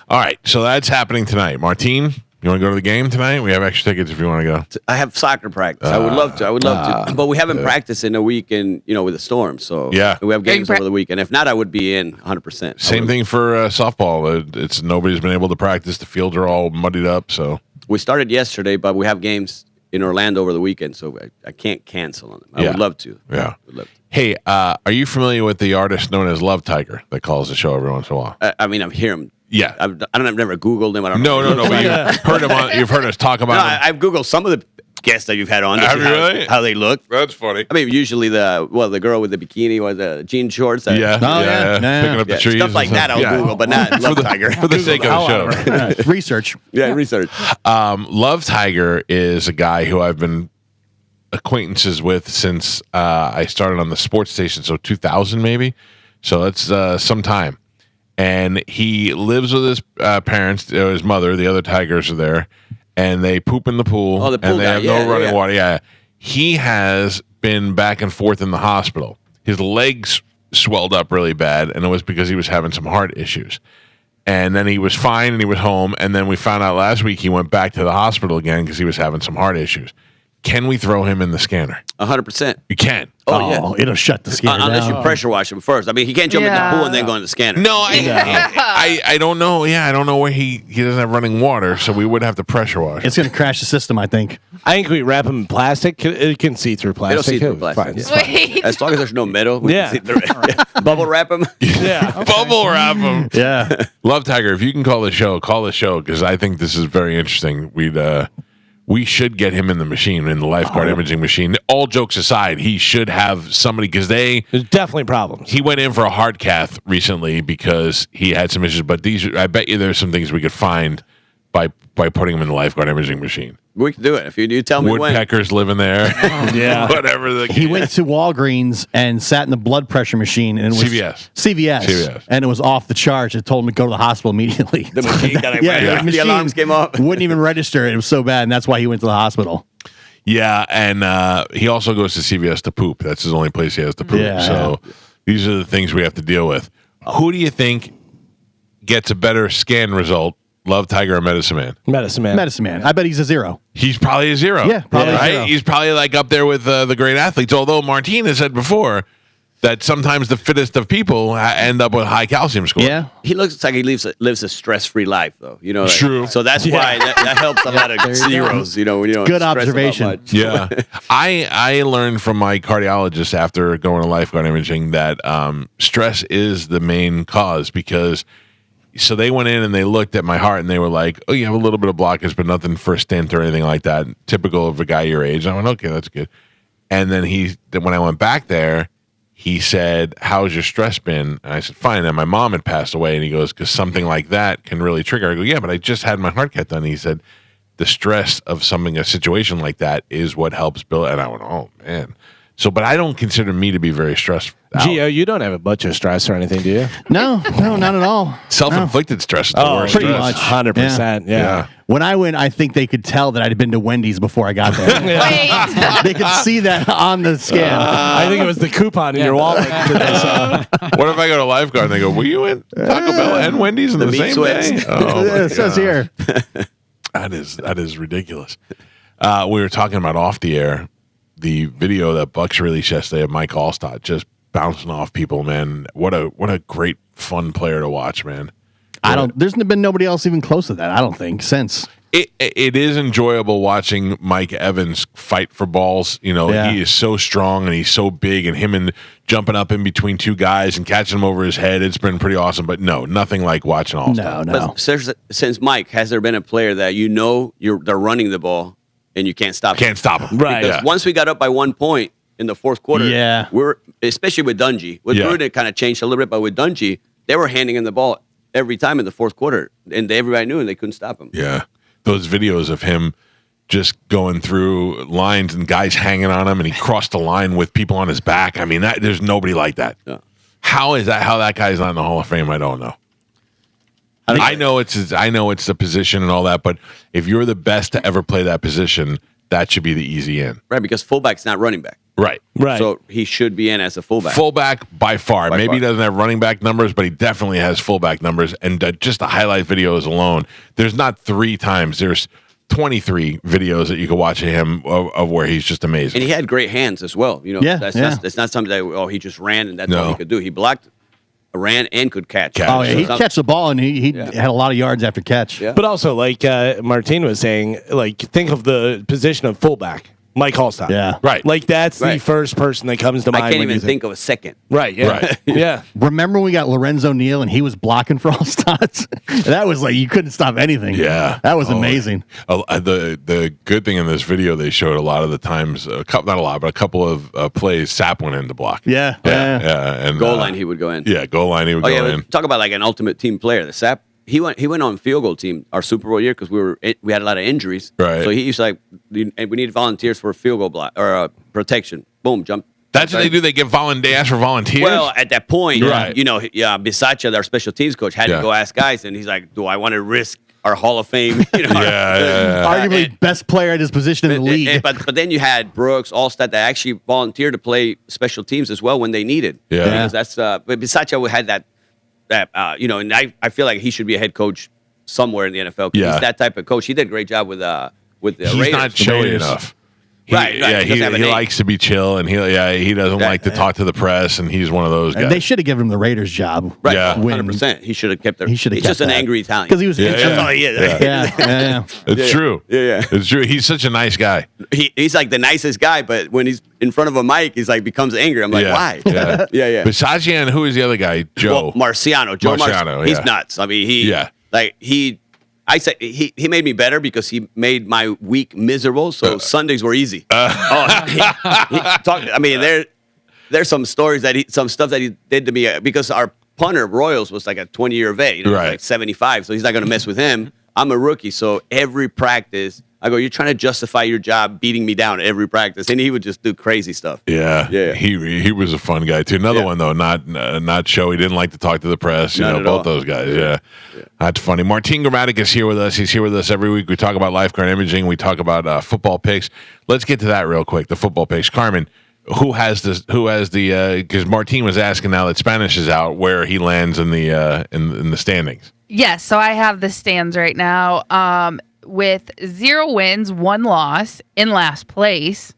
All right. So that's happening tonight. Martine, you want to go to the game tonight? We have extra tickets if you want to go. I have soccer practice. I would love to. But we haven't practiced in a week with the storm. So yeah, we have games over the weekend. If not, I would be in 100%. Same thing for softball. It's nobody's been able to practice. The fields are all muddied up. So we started yesterday, but we have games in Orlando over the weekend, so I can't cancel on them. I would love to. Yeah. Hey, are you familiar with the artist known as Love Tiger that calls the show every once in a while? I mean, I hear him. Yeah. I've never Googled him. I don't know. No. But you've heard him. You've heard us talk about him. I've Googled some of the guests that you've had on. Have you really? How they look. That's funny. I mean, usually the girl with the bikini or the jean shorts. Picking up the trees. Stuff like that I'll Google, but not Love Tiger. For the sake of the show. Research. Yeah, research. Love Tiger is a guy who I've been acquaintances with since I started on the sports station, so 2000 maybe. So that's some time. and he lives with his parents, his mother. The other tigers are there, and they poop in the pool. Oh, the pool and they guy. have Yeah, no running yeah. water. Yeah, he has been back and forth in the hospital. His legs swelled up really bad, and it was because he was having some heart issues. And then he was fine, and he was home. And then we found out last week he went back to the hospital again because he was having some heart issues. Can we throw him in the scanner? 100%. You can. Oh, yeah. It'll shut the scanner Unless down. you pressure wash him first. I mean, he can't jump in the pool and then go in the scanner. No, I don't know. Yeah, I don't know where he doesn't have running water, so we would have to pressure wash. It's going to crash the system, I think. I think we wrap them in plastic. It can see through plastic. It'll see through Fine. plastic. It's yeah. fine. Wait. As long as there's no metal. We Yeah. can see through. Bubble wrap him. Yeah. Bubble wrap him. Yeah. Love Tiger, if you can call the show because I think this is very interesting. We should get him in the machine, in the lifeguard imaging machine. All jokes aside, he should have somebody because There's definitely problems. he went in for a heart cath recently because he had some issues. But I bet you there's some things we could find by putting him in the lifeguard imaging machine. We can do it. If you tell me when. Woodpeckers living there. Yeah. Whatever. He went to Walgreens and sat in the blood pressure machine. And it was CVS. And it was off the charge. It told him to go to the hospital immediately. The machine got it. Yeah, The alarms came up. Wouldn't even register. It was so bad. And that's why he went to the hospital. Yeah, and he also goes to CVS to poop. That's his only place he has to poop. Yeah. So these are the things we have to deal with. Who do you think gets a better scan result? Love Tiger or Medicine Man? Medicine Man. Medicine Man. I bet he's a 0. He's probably a 0. Yeah, probably a right? 0. He's probably like up there with the great athletes. Although Martine has said before that sometimes the fittest of people end up with high calcium score. Yeah. He looks like he lives a stress-free life, though. You know, True. So that's why that helps a lot of zeros. You know, when you don't Good stress about observation. much. Yeah. I learned from my cardiologist after going to lifeguard imaging that stress is the main cause because so they went in and they looked at my heart and they were like, oh, you have a little bit of blockage, but nothing for a stent or anything like that. Typical of a guy your age. I went, okay, that's good. And then when I went back there, he said, how's your stress been? And I said, fine. And my mom had passed away. And he goes, because something like that can really trigger. I go, yeah, but I just had my heart cath done. And he said, the stress of a situation like that is what helps build. And I went, oh, man. So, but I don't consider me to be very stressed out. Gio, you don't have a bunch of stress or anything, do you? No, not at all. Self-inflicted stress is the worst pretty stress. much. 100%. Yeah. When I went, I think they could tell that I'd been to Wendy's before I got there. Wait. They could see that on the scan. I think it was the coupon in your wallet. What if I go to lifeguard and they go, were you in Taco Bell and Wendy's in the meat same sweats. day? Oh, my It says God. here. That is ridiculous. We were talking about off the air, the video that Bucks released yesterday of Mike Calta just bouncing off people, man. What a great fun player to watch, man. There's been nobody else even close to that, I don't think, since. It is enjoyable watching Mike Evans fight for balls. You know, Yeah. he is so strong and he's so big, and him and jumping up in between two guys and catching them over his head. It's been pretty awesome. But no, nothing like watching All-Star. No. But since Mike, has there been a player that they're running the ball and you can't stop Can't stop him. Right. Because once we got up by 1 point in the fourth quarter, Yeah. we're especially with Dungy. With Bruin, it kind of changed a little bit, but with Dungy, they were handing him the ball every time in the fourth quarter, and everybody knew, and they couldn't stop him. Yeah. Those videos of him just going through lines and guys hanging on him, and he crossed the line with people on his back. I mean, there's nobody like that. Yeah. How that guy's not in the Hall of Fame? I don't know. I know it's the position and all that, but if you're the best to ever play that position, that should be the easy in. Right, because fullback's not running back. Right. So he should be in as a fullback. Fullback by far. Maybe far. he doesn't have running back numbers, but he definitely has fullback numbers. And just the highlight videos alone, there's not 3 times. There's 23 videos that you can watch of him of where he's just amazing. And he had great hands as well. You know, that's not something that he just ran and that's all he could do. He blocked, ran, and could catch. Oh, yeah, he'd catch the ball, and he had a lot of yards after catch. Yeah. But also, like Martine was saying, like think of the position of fullback. Mike Calta. Yeah. Right. Like that's the first person that comes to mind. I can't even think of a second. Right. Yeah. Right. Yeah. Remember when we got Lorenzo Neal and he was blocking for all stops? That was like you couldn't stop anything. Yeah. That was amazing. The good thing in this video, they showed a lot of the times, not a lot, but a couple of plays, Sapp went in to block. Yeah. And Goal line, he would go in. Yeah, goal line, he would go in. Talk about like an ultimate team player. The Sapp, he went on field goal team our Super Bowl year because we had a lot of injuries. Right. So he used to and we need volunteers for a field goal block or protection. Boom, jump That's what they do. They get they ask for volunteers. Well, at that point, Right. Bisacha, our special teams coach, had to go ask guys, and he's like, "Do I want to risk our Hall of Fame?" Arguably best player at his position in the league. But then you had Brooks, Allstott, that actually volunteered to play special teams as well when they needed. Yeah. Because that's but Bisacha had that and I feel like he should be a head coach somewhere in the NFL. Yeah. He's that type of coach. He did a great job with the He's Raiders. not showy enough. Right. Yeah, he likes to be chill, and he doesn't like to talk to the press, and he's one of those guys. And they should have given him the Raiders job. Right, Yeah. 100%. He should have kept He should have He's kept just an that. angry Italian. Because he was That's all he is. Yeah. It's true. Yeah. It's true. He's such a nice guy. He's like the nicest guy, but when he's in front of a mic, he's like becomes angry. I'm like, why? Yeah. yeah. Besides, and who is the other guy? Joe. Marciano. Marciano, he's yeah. nuts. I mean, I say he made me better because he made my week miserable. So Sundays were easy. There's some stories some stuff that he did to me because our punter Royals was like a 20-year vet, like 75. So he's not going to mess with him. I'm a rookie, so every practice I go, "You're trying to justify your job beating me down every practice," and he would just do crazy stuff. Yeah. He was a fun guy too. Another one though, not showy. Didn't like to talk to the press. Not at both all. those guys. Yeah. That's funny. Martin Gramatic is here with us. He's here with us every week. We talk about lifeguard imaging. We talk about football picks. Let's get to that real quick. The football picks. Carmen, who has the? Because Martin was asking now that Spanish is out, where he lands in the standings. Yes, so I have the stands right now. With 0 wins, 1 loss in last place,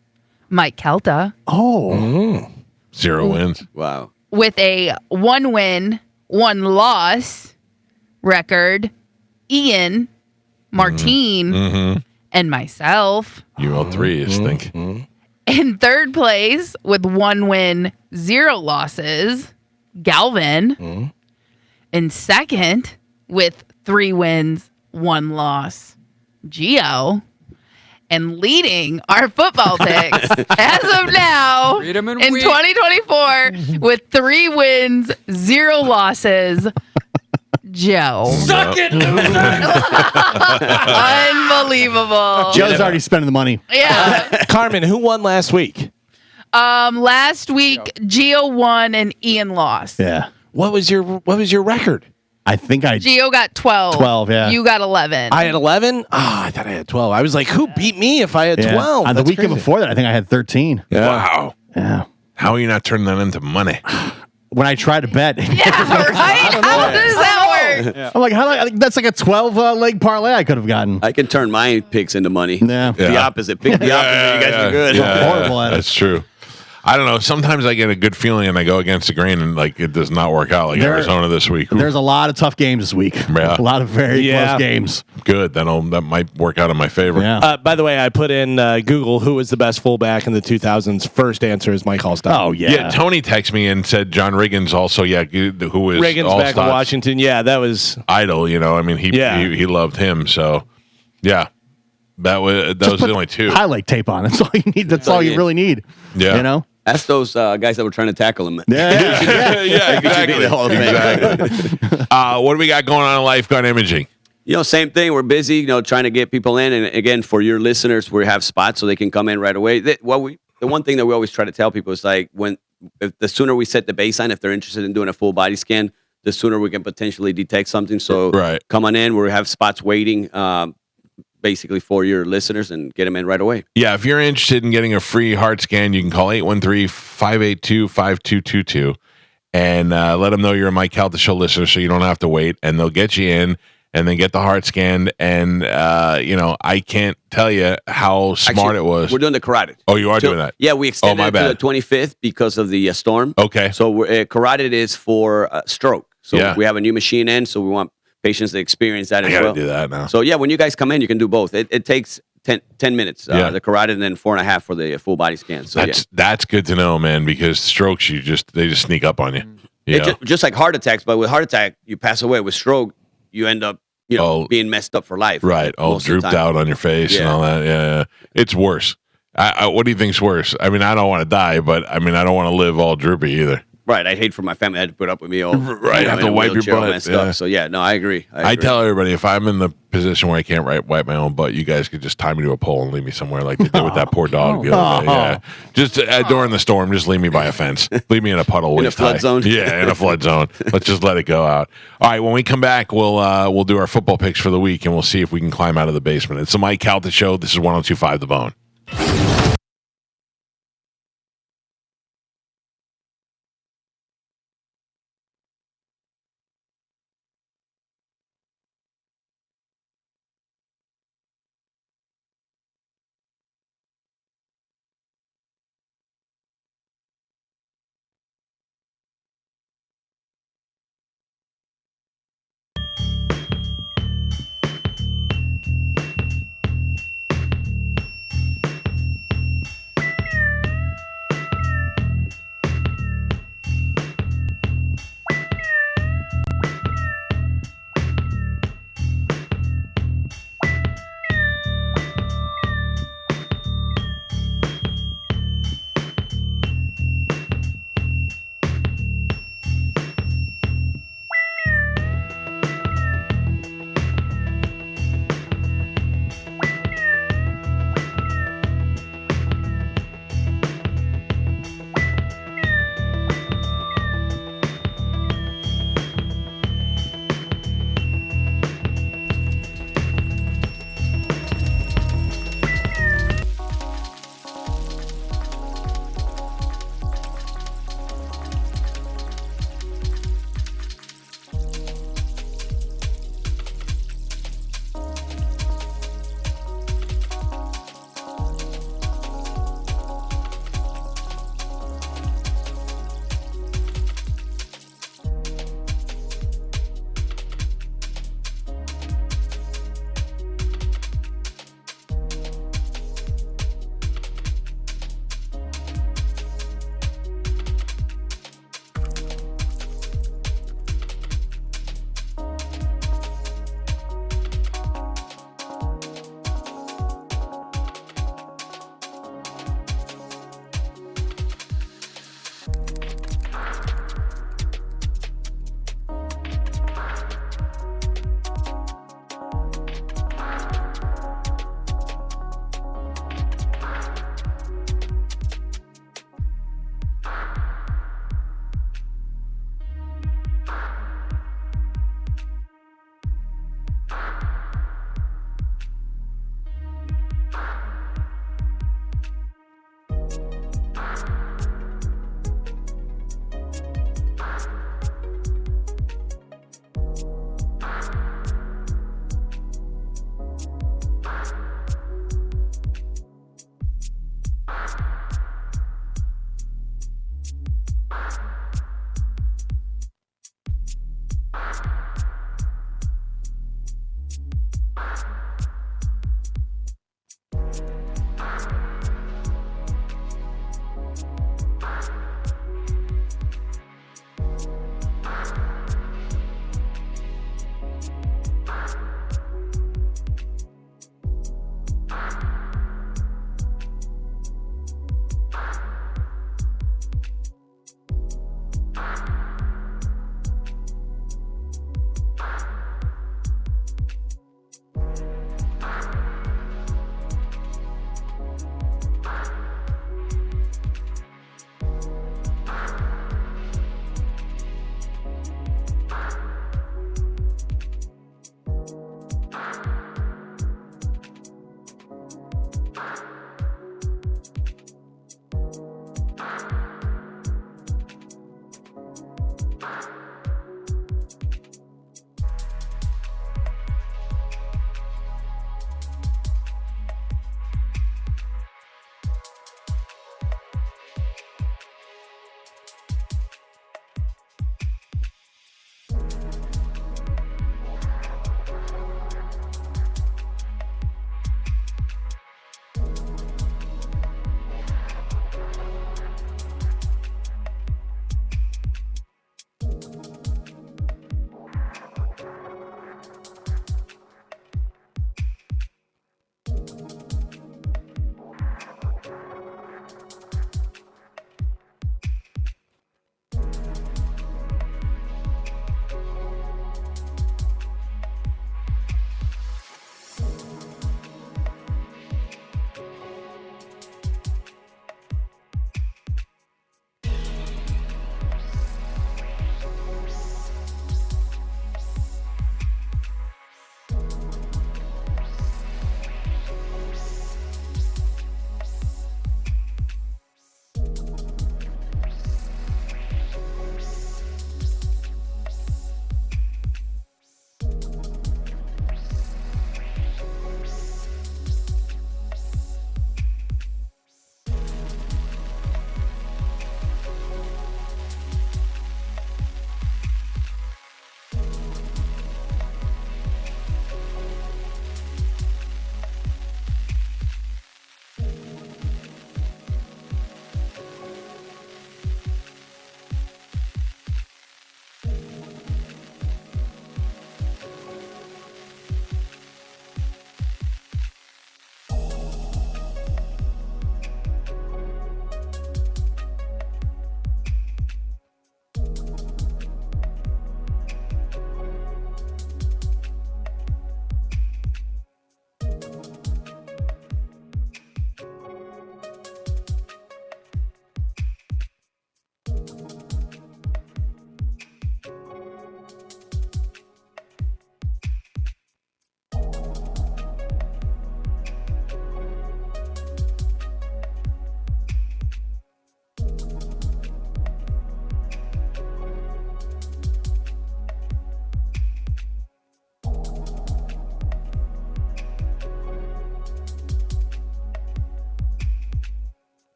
Mike Calta. Oh. 0 wins. Wow. With a 1 win, 1 loss record, Ian, Martine, and myself. UL3 is think. In third place with 1 win, 0 losses, Galvin. In second with 3 wins, 1 loss, Gio. And leading our football picks as of now in 2024 with 3 wins, 0 losses, Joe. Suck it! Unbelievable. Joe's already spending the money. Yeah. Carmen, who won last week? Last week, Gio won and Ian lost. Yeah. What was your record? I think Gio got 12. 12, yeah. You got 11. I had 11? Oh, I thought I had 12. I was like, who beat me if I had 12? The That's weekend crazy. before that, I think I had 13. Yeah. Wow. Yeah. How are you not turning that into money? When I try to bet. Yeah, right? How does that work? I'm like, I think that's like a 12 leg parlay I could have gotten. I can turn my picks into money. Yeah. The opposite. Pick the opposite. You guys are good. Horrible at it. That's true. I don't know. Sometimes I get a good feeling and I go against the grain and like it does not work out. Like Arizona this week. There's a lot of tough games this week. Yeah. A lot of very close games. Good. That might work out in my favor. Yeah. By the way, I put in Google who was the best fullback in the 2000s. First answer is Mike Allstott. Oh, yeah. Yeah. Tony texted me and said John Riggins also. Yeah. Who is Riggins back in Washington. Yeah, that was idol. I mean, he loved him. So yeah, that was the only 2 highlight tape on. That's all you need. That's all you really need. Yeah. That's those guys that were trying to tackle him. Yeah, exactly. What do we got going on in lifeguard imaging? Same thing. We're busy, trying to get people in. And again, for your listeners, we have spots so they can come in right away. The one thing that we always try to tell people is like the sooner we set the baseline, if they're interested in doing a full body scan, the sooner we can potentially detect something. So come on in. We have spots waiting. Basically for your listeners and get them in right away. Yeah, if you're interested in getting a free heart scan, you can call 813-582-5222 and let them know you're a Mike Calta Show listener so you don't have to wait, and they'll get you in and then get the heart scanned. And, I can't tell you how smart it was. We're doing the carotid. Oh, you are doing that? Yeah, we extended it to the 25th because of the storm. Okay. So carotid is for stroke. So we have a new machine in, so we want patients to experience that as well. I gotta do that now. So yeah, when you guys come in, you can do both. It takes 10 minutes, the carotid, and then 4.5 for the full body scan. So that's good to know, man, because strokes, they just sneak up on you. Just like heart attacks, but with heart attack, you pass away. With stroke, you end up being messed up for life. Right, all drooped out on your face and all that. Yeah. It's worse. What do you think's worse? I mean, I don't want to die, but I mean, I don't want to live all droopy either. Right, I'd hate for my family to have to put up with me all Right, have to wipe your butt. And stuff. So yeah, no, I agree. I tell everybody if I'm in the position where I can't wipe my own butt, you guys could just tie me to a pole and leave me somewhere like they did with that poor dog. The other day. Yeah, just during the storm, just leave me by a fence, leave me in a puddle, in a flood zone. Yeah, in a flood zone. Let's just let it go out. All right, when we come back, we'll do our football picks for the week, and we'll see if we can climb out of the basement. It's the Mike Calta Show. This is 102.5 The Bone.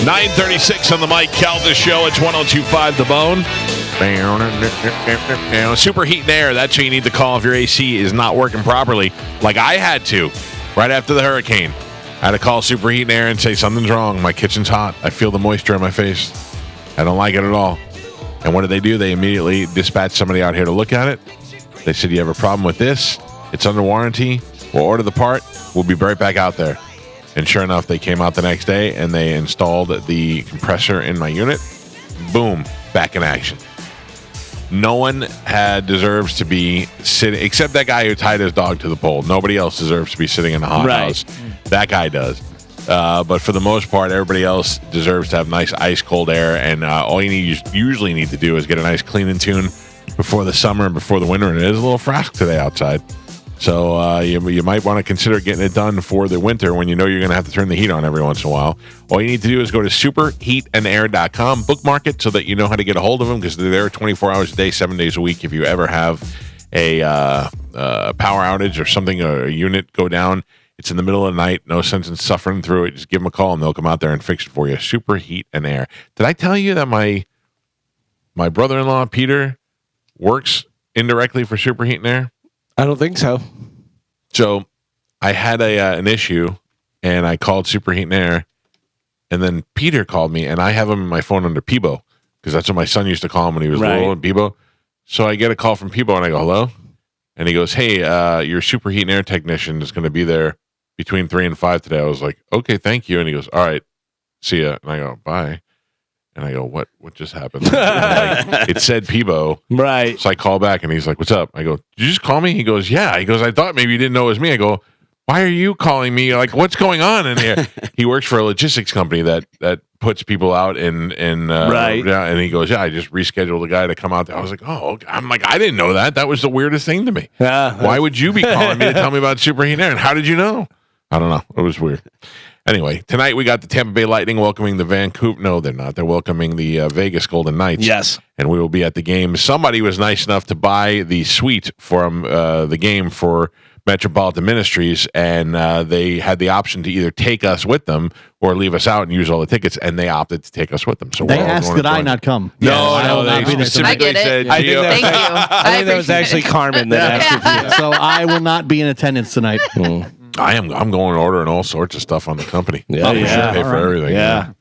9:36 on the Mike Calta Show. It's 102.5 The Bone. Superheat and air. That's who you need to call if your AC is not working properly, like I had to right after the hurricane. I had to call Superheat and air and say something's wrong. My kitchen's hot. I feel the moisture in my face. I don't like it at all. And what did they do? They immediately dispatched somebody out here to look at it. They said, you have a problem with this? It's under warranty. We'll order the part. We'll be right back out there. And sure enough, they came out the next day and they installed the compressor in my unit. Boom, back in action. No one deserves to be sitting, except that guy who tied his dog to the pole. Nobody else deserves to be sitting in a hot house. That guy does. But for the most part, everybody else deserves to have nice ice cold air. And all you usually need to do is get a nice clean and tune before the summer and before the winter. And it is a little frask today outside. So you might want to consider getting it done for the winter when you know you're going to have to turn the heat on every once in a while. All you need to do is go to superheatandair.com, bookmark it so that you know how to get a hold of them, because they're there 24 hours a day, 7 days a week. If you ever have a power outage or something, a unit go down, it's in the middle of the night, no sense in suffering through it. Just give them a call and they'll come out there and fix it for you. Superheat and Air. Did I tell you that my brother-in-law, Peter, works indirectly for Superheat and Air? I don't think so. So I had an issue, and I called Superheat and Air, and then Peter called me, and I have him in my phone under Peebo, because that's what my son used to call him when he was little, and Peebo. So I get a call from Peebo, and I go, hello? And he goes, hey, your Superheat and Air technician is going to be there between 3 and 5 today. I was like, okay, thank you. And he goes, all right, see ya. And I go, bye. And I go, what just happened? It said Peebo. Right. So I call back and he's like, what's up? I go, did you just call me? He goes, yeah. He goes, I thought maybe you didn't know it was me. I go, why are you calling me? Like, what's going on in here? He works for a logistics company that puts people out in right. Yeah, and he goes, yeah, I just rescheduled a guy to come out there. I was like, oh, okay. I'm like, I didn't know that. That was the weirdest thing to me. Why would you be calling me to tell me about Superheat and Air? And how did you know? I don't know. It was weird. Anyway, tonight we got the Tampa Bay Lightning welcoming the Vancouver. No, they're not. They're welcoming the Vegas Golden Knights. Yes. And we will be at the game. Somebody was nice enough to buy the suite from the game for Metropolitan Ministries, and they had the option to either take us with them or leave us out and use all the tickets, and they opted to take us with them. So they asked that I not come. No, they specifically said, Thank you. I think that was actually Carmen that asked it. So I will not be in attendance tonight. I'm going ordering all sorts of stuff on the company. Yeah, we should pay for everything. Yeah.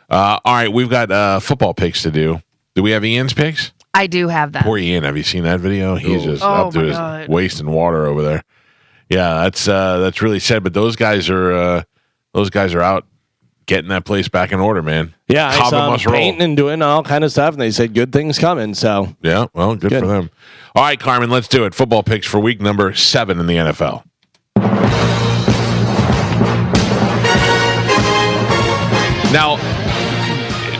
All right, we've got football picks to do. Do we have Ian's picks? I do have that. Poor Ian. Have you seen that video? He's just up to his waist in water over there. Yeah, that's really sad. But those guys are out getting that place back in order, man. Yeah, I saw them painting and doing all kind of stuff, and they said good things coming. So yeah, well, good for them. All right, Carmen, let's do it. Football picks for week number 7 in the NFL. Now,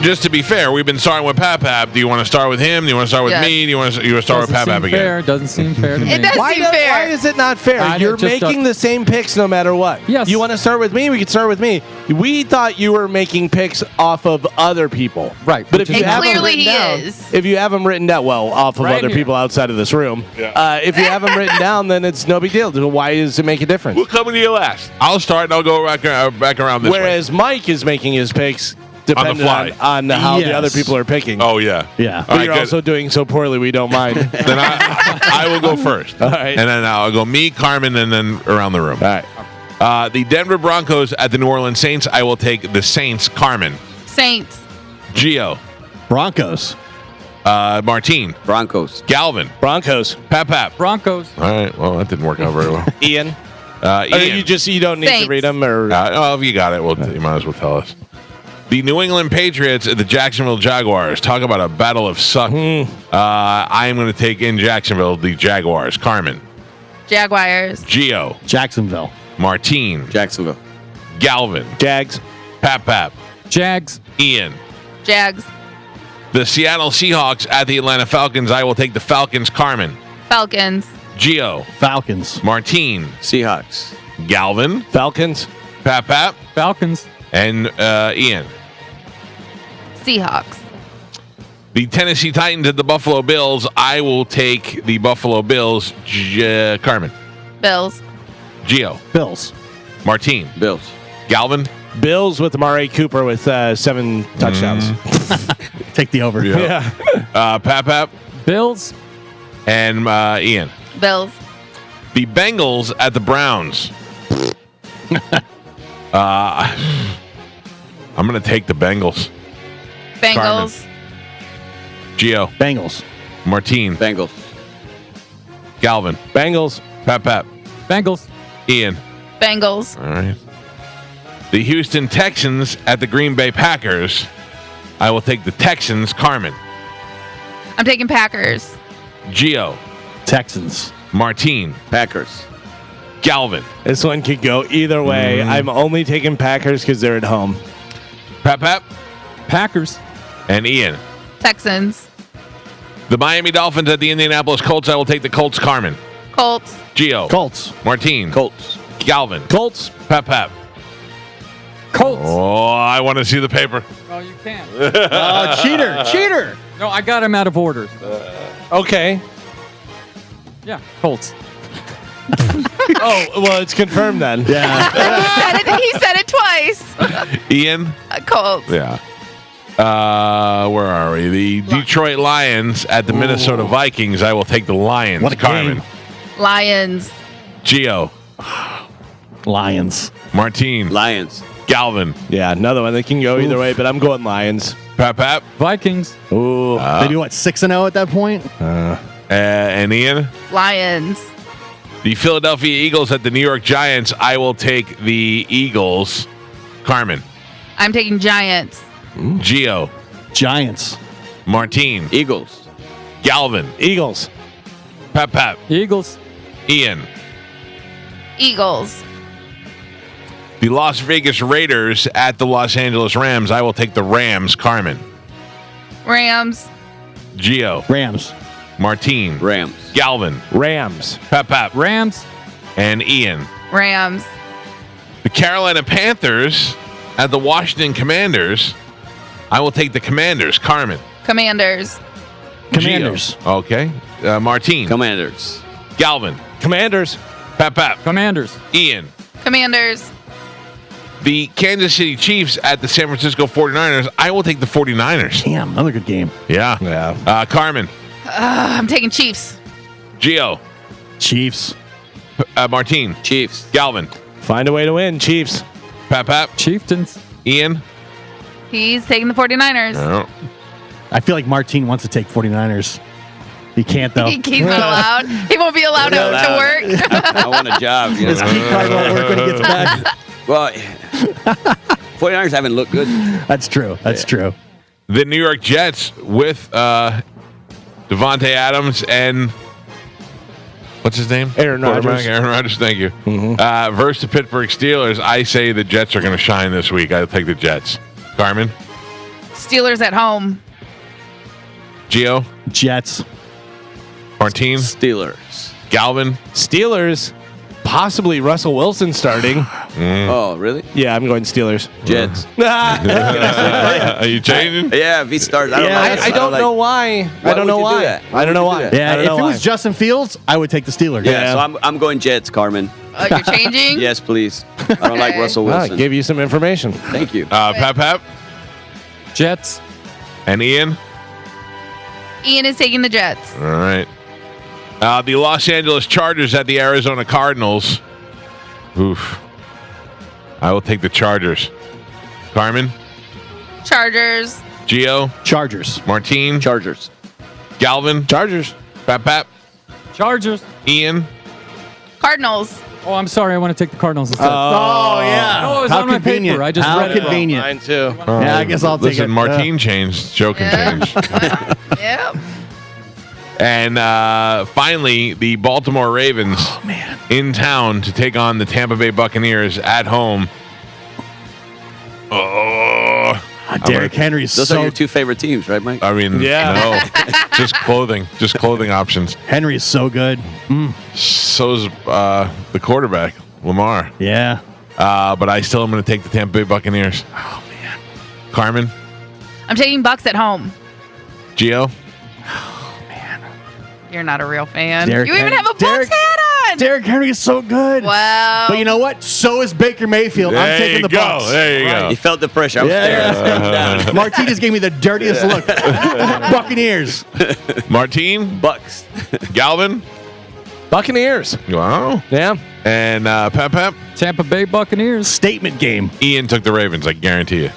just to be fair, we've been starting with Pap. Do you want to start with him? Do you want to start with me? Do you want to start with Pap again? Fair. Doesn't seem fair to me. It does seem fair. Why is it not fair? You're making the same picks no matter what. Yes. You want to start with me? We can start with me. We thought you were making picks off of other people. Right. But if you have them clearly written he down, is. if you have them written down, well, off of Right other here. people outside of this room. Yeah. If you have them written down, then it's no big deal. Why does it make a difference? We'll come to you last. I'll start and I'll go back around this way. Whereas Mike is making his picks depending fly. on how the other people are picking. Oh, yeah. Yeah. But you're also doing so poorly, we don't mind. Then I will go first. All right. And then I'll go me, Carmen, and then around the room. All right. The Denver Broncos at the New Orleans Saints. I will take the Saints. Carmen. Saints. Gio. Broncos. Martine. Broncos. Galvin. Broncos. Pap. Broncos. All right. Well, that didn't work out very well. Ian. Ian. You don't need Saints. to read them or. Well, if you got it, you might as well tell us. The New England Patriots at the Jacksonville Jaguars. Talk about a battle of suck. I am going to take in Jacksonville the Jaguars. Carmen. Jaguars. Gio. Jacksonville. Martine. Jacksonville. Galvin. Jags. Pap. Jags. Ian. Jags. The Seattle Seahawks at the Atlanta Falcons. I will take the Falcons. Carmen. Falcons. Gio. Falcons. Martine. Seahawks. Galvin. Falcons. Pap. Falcons. And Ian. Seahawks. The Tennessee Titans at the Buffalo Bills. I will take the Buffalo Bills. Carmen. Bills. Gio. Bills. Martine. Bills. Galvin. Bills with Amari Cooper with 7 touchdowns. Take the over. Yeah. Pap. Bills. And Ian. Bills. The Bengals at the Browns. I'm going to take the Bengals. Bengals. Gio. Bengals. Martine. Bengals. Galvin. Bengals. Pap. Bengals. Ian. Bengals. All right. The Houston Texans at the Green Bay Packers. I will take the Texans. Carmen. I'm taking Packers. Gio. Texans. Martine. Packers. Galvin. This one could go either way. I'm only taking Packers because they're at home. Pap. Packers. And Ian. Texans. The Miami Dolphins at the Indianapolis Colts. I will take the Colts. Carmen. Colts. Gio. Colts. Martine. Colts. Galvin. Colts. Pap. Colts. Oh, I want to see the paper. Oh, you can't. Cheater. No, I got him out of order. Okay. Yeah, Colts. Oh, well, it's confirmed then. Yeah. He said it twice. Ian. Colts. Yeah. Where are we? The Detroit Lions at the Minnesota Vikings. I will take the Lions. What a Carmen. game. Lions. Gio. Lions. Martine. Lions. Galvin. Yeah, another one. They can go either way, but I'm going Lions. Pap. Vikings. Ooh. Maybe what, 6-0 at that point? And Ian. Lions. The Philadelphia Eagles at the New York Giants. I will take the Eagles. Carmen. I'm taking Giants. Gio. Giants. Martine. Eagles. Galvin. Eagles. Pap. Eagles. Ian. Eagles. The Las Vegas Raiders at the Los Angeles Rams. I will take the Rams. Carmen. Rams. Gio. Rams. Martine. Rams. Galvin. Rams. Pap. Rams. And Ian. Rams. The Carolina Panthers at the Washington Commanders. I will take the Commanders. Carmen. Commanders. Commanders. Gio. Okay. Martine. Commanders. Galvin. Commanders. Pap. Commanders. Ian. Commanders. The Kansas City Chiefs at the San Francisco 49ers. I will take the 49ers. Damn, another good game. Yeah. Yeah. Carmen. I'm taking Chiefs. Gio. Chiefs. Martine. Chiefs. Galvin. Find a way to win, Chiefs. Pap. Chieftains. Ian. He's taking the 49ers. Oh. I feel like Martine wants to take 49ers. He can't, though. He's not allowed. He won't be allowed to work. I want a job. You know? His key card won't work when he gets back. Well, 49ers haven't looked good. That's true. That's true. The New York Jets with Devontae Adams and what's his name? Aaron Rodgers. Aaron Rodgers, thank you. Versus the Pittsburgh Steelers. I say the Jets are going to shine this week. I'll take the Jets. Carmen? Steelers at home. Gio? Jets. Martine? Steelers. Galvin? Steelers. Possibly Russell Wilson starting. Oh, really? Yeah, I'm going Steelers. Jets. Are you changing? Yeah, if he starts, I don't know why. I don't know why. I don't know why. Yeah, if it was Justin Fields, I would take the Steelers. Yeah, so I'm going Jets, Carmen. You're changing? Yes, please. I don't like Russell Wilson. I gave you some information. Thank you. Pap? Jets. And Ian? Ian is taking the Jets. All right. The Los Angeles Chargers at the Arizona Cardinals. Oof. I will take the Chargers. Carmen? Chargers. Gio? Chargers. Martine? Chargers. Galvin? Chargers. Pap? Chargers. Ian? Cardinals. Oh, I'm sorry. I want to take the Cardinals instead. Oh, yeah. No, it was How on my convenient. paper. I just How read it. convenient. Mine too. Yeah, I guess I'll take it. Listen, Martine changed. Joe can change. Yep. And finally, the Baltimore Ravens in town to take on the Tampa Bay Buccaneers at home. Oh, Derrick Henry's Those are your two favorite teams, right, Mike? I mean, no, just clothing options. Henry's so good. So's the quarterback, Lamar. Yeah. But I still am going to take the Tampa Bay Buccaneers. Oh man, Carmen, I'm taking Bucks at home. Gio. You're not a real fan. Derrick You even Henry- have a Bucks hat on. Derrick Henry is so good. Wow. But you know what? So is Baker Mayfield. I'm taking the Bucs. There you go. You felt the pressure. I was there. Martinez gave me the dirtiest look. Buccaneers. Martine? Bucks. Galvin? Buccaneers. Wow. Yeah. And Pep? Tampa Bay Buccaneers. Statement game. Ian took the Ravens, I guarantee you.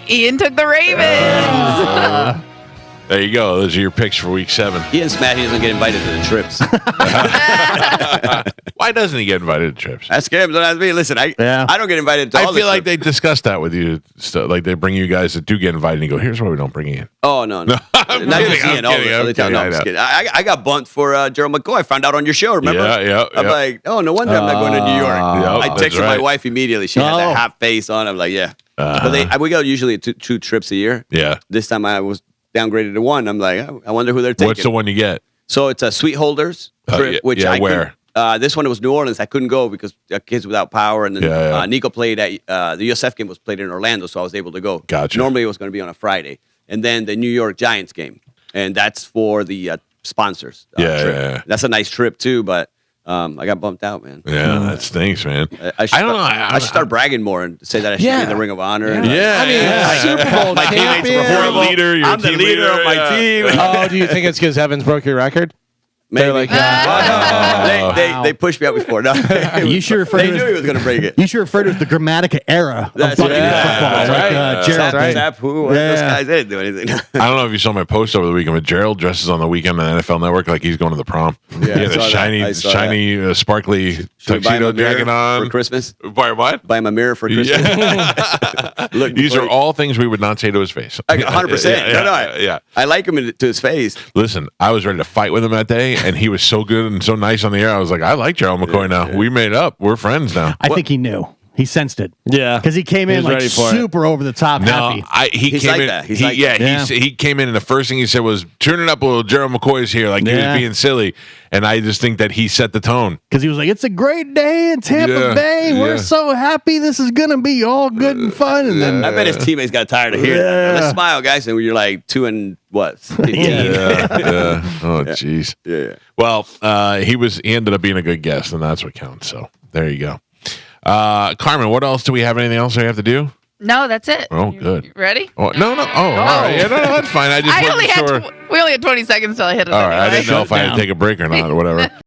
Ian took the Ravens. There you go. Those are your picks for week 7. Ian's mad he doesn't get invited to the trips. Why doesn't he get invited to trips? Ask him. Don't ask me. Listen, I don't get invited to all I the feel like trips. they discussed that with you. So, like they bring you guys that do get invited and you go, here's why we don't bring you in. Oh, no. Not I'm just kidding, Ian. I'm All kidding, the I'm other time. No, I'm just kidding, kidding. I got bumped for Gerald McCoy. I found out on your show, remember? Yeah. I'm like, oh, no wonder I'm not going to New York. I that's texted my right. wife immediately. She had that half face on. I'm like, yeah. But we go usually two trips a year. Yeah. This time I was downgraded to one. I'm like, I wonder who they're taking. What's the one you get? So it's a Sweet Holders trip, which I where? This one was New Orleans. I couldn't go because Kids Without Power, and then Nico played at the USF game was played in Orlando, so I was able to go. Gotcha. Normally it was going to be on a Friday, and then the New York Giants game, and that's for the sponsors. Trip. That's a nice trip too, but I got bumped out, man. Yeah, that stinks, man. I don't know. I should start bragging more and say that I should be in the Ring of Honor. Super Bowl my teammates were horrible. I'm the leader of my team. Oh, do you think it's because Evans broke your record? Maybe. They're like, they pushed me out before. No, You should refer they to knew he was going to break it. You should refer to it as the Grammatica era of Buccaneers football. That's Gerald, Zap, who? Those guys, they didn't do anything. I don't know if you saw my post over the weekend, but Gerald dresses on the weekend on the NFL Network like he's going to the prom. Yeah, he had a shiny, sparkly tuxedo jacket on for Christmas. Buy what? Buy him a mirror for Christmas. Yeah. Look, these are all things we would not say to his face. 100%. Yeah. I like him to his face. Listen, I was ready to fight with him that day, and he was so good and so nice on the air. I was like, I like Gerald McCoy now. We made up. We're friends now. I think he knew. He sensed it. Yeah, because he came in like super over the top happy. He came in. He came in, and the first thing he said was, "Turn it up a little." Gerald McCoy's here, like he was being silly, and I just think that he set the tone because he was like, "It's a great day in Tampa Bay. We're so happy. This is gonna be all good and fun." And then I bet his teammates got tired of hearing that. Let's smile, guys, and you're like 2 and what? 15. Oh, jeez. Yeah. Well, he ended up being a good guest, and that's what counts. So there you go. Carmen, what else do we have? Anything else we have to do? No, that's it. Oh, good. You ready? Oh, no. Oh, all right. Yeah, no, that's fine. I just wasn't sure. We only had 20 seconds till I hit it. All right. I anyway. didn't know if I had to take a break or not or whatever.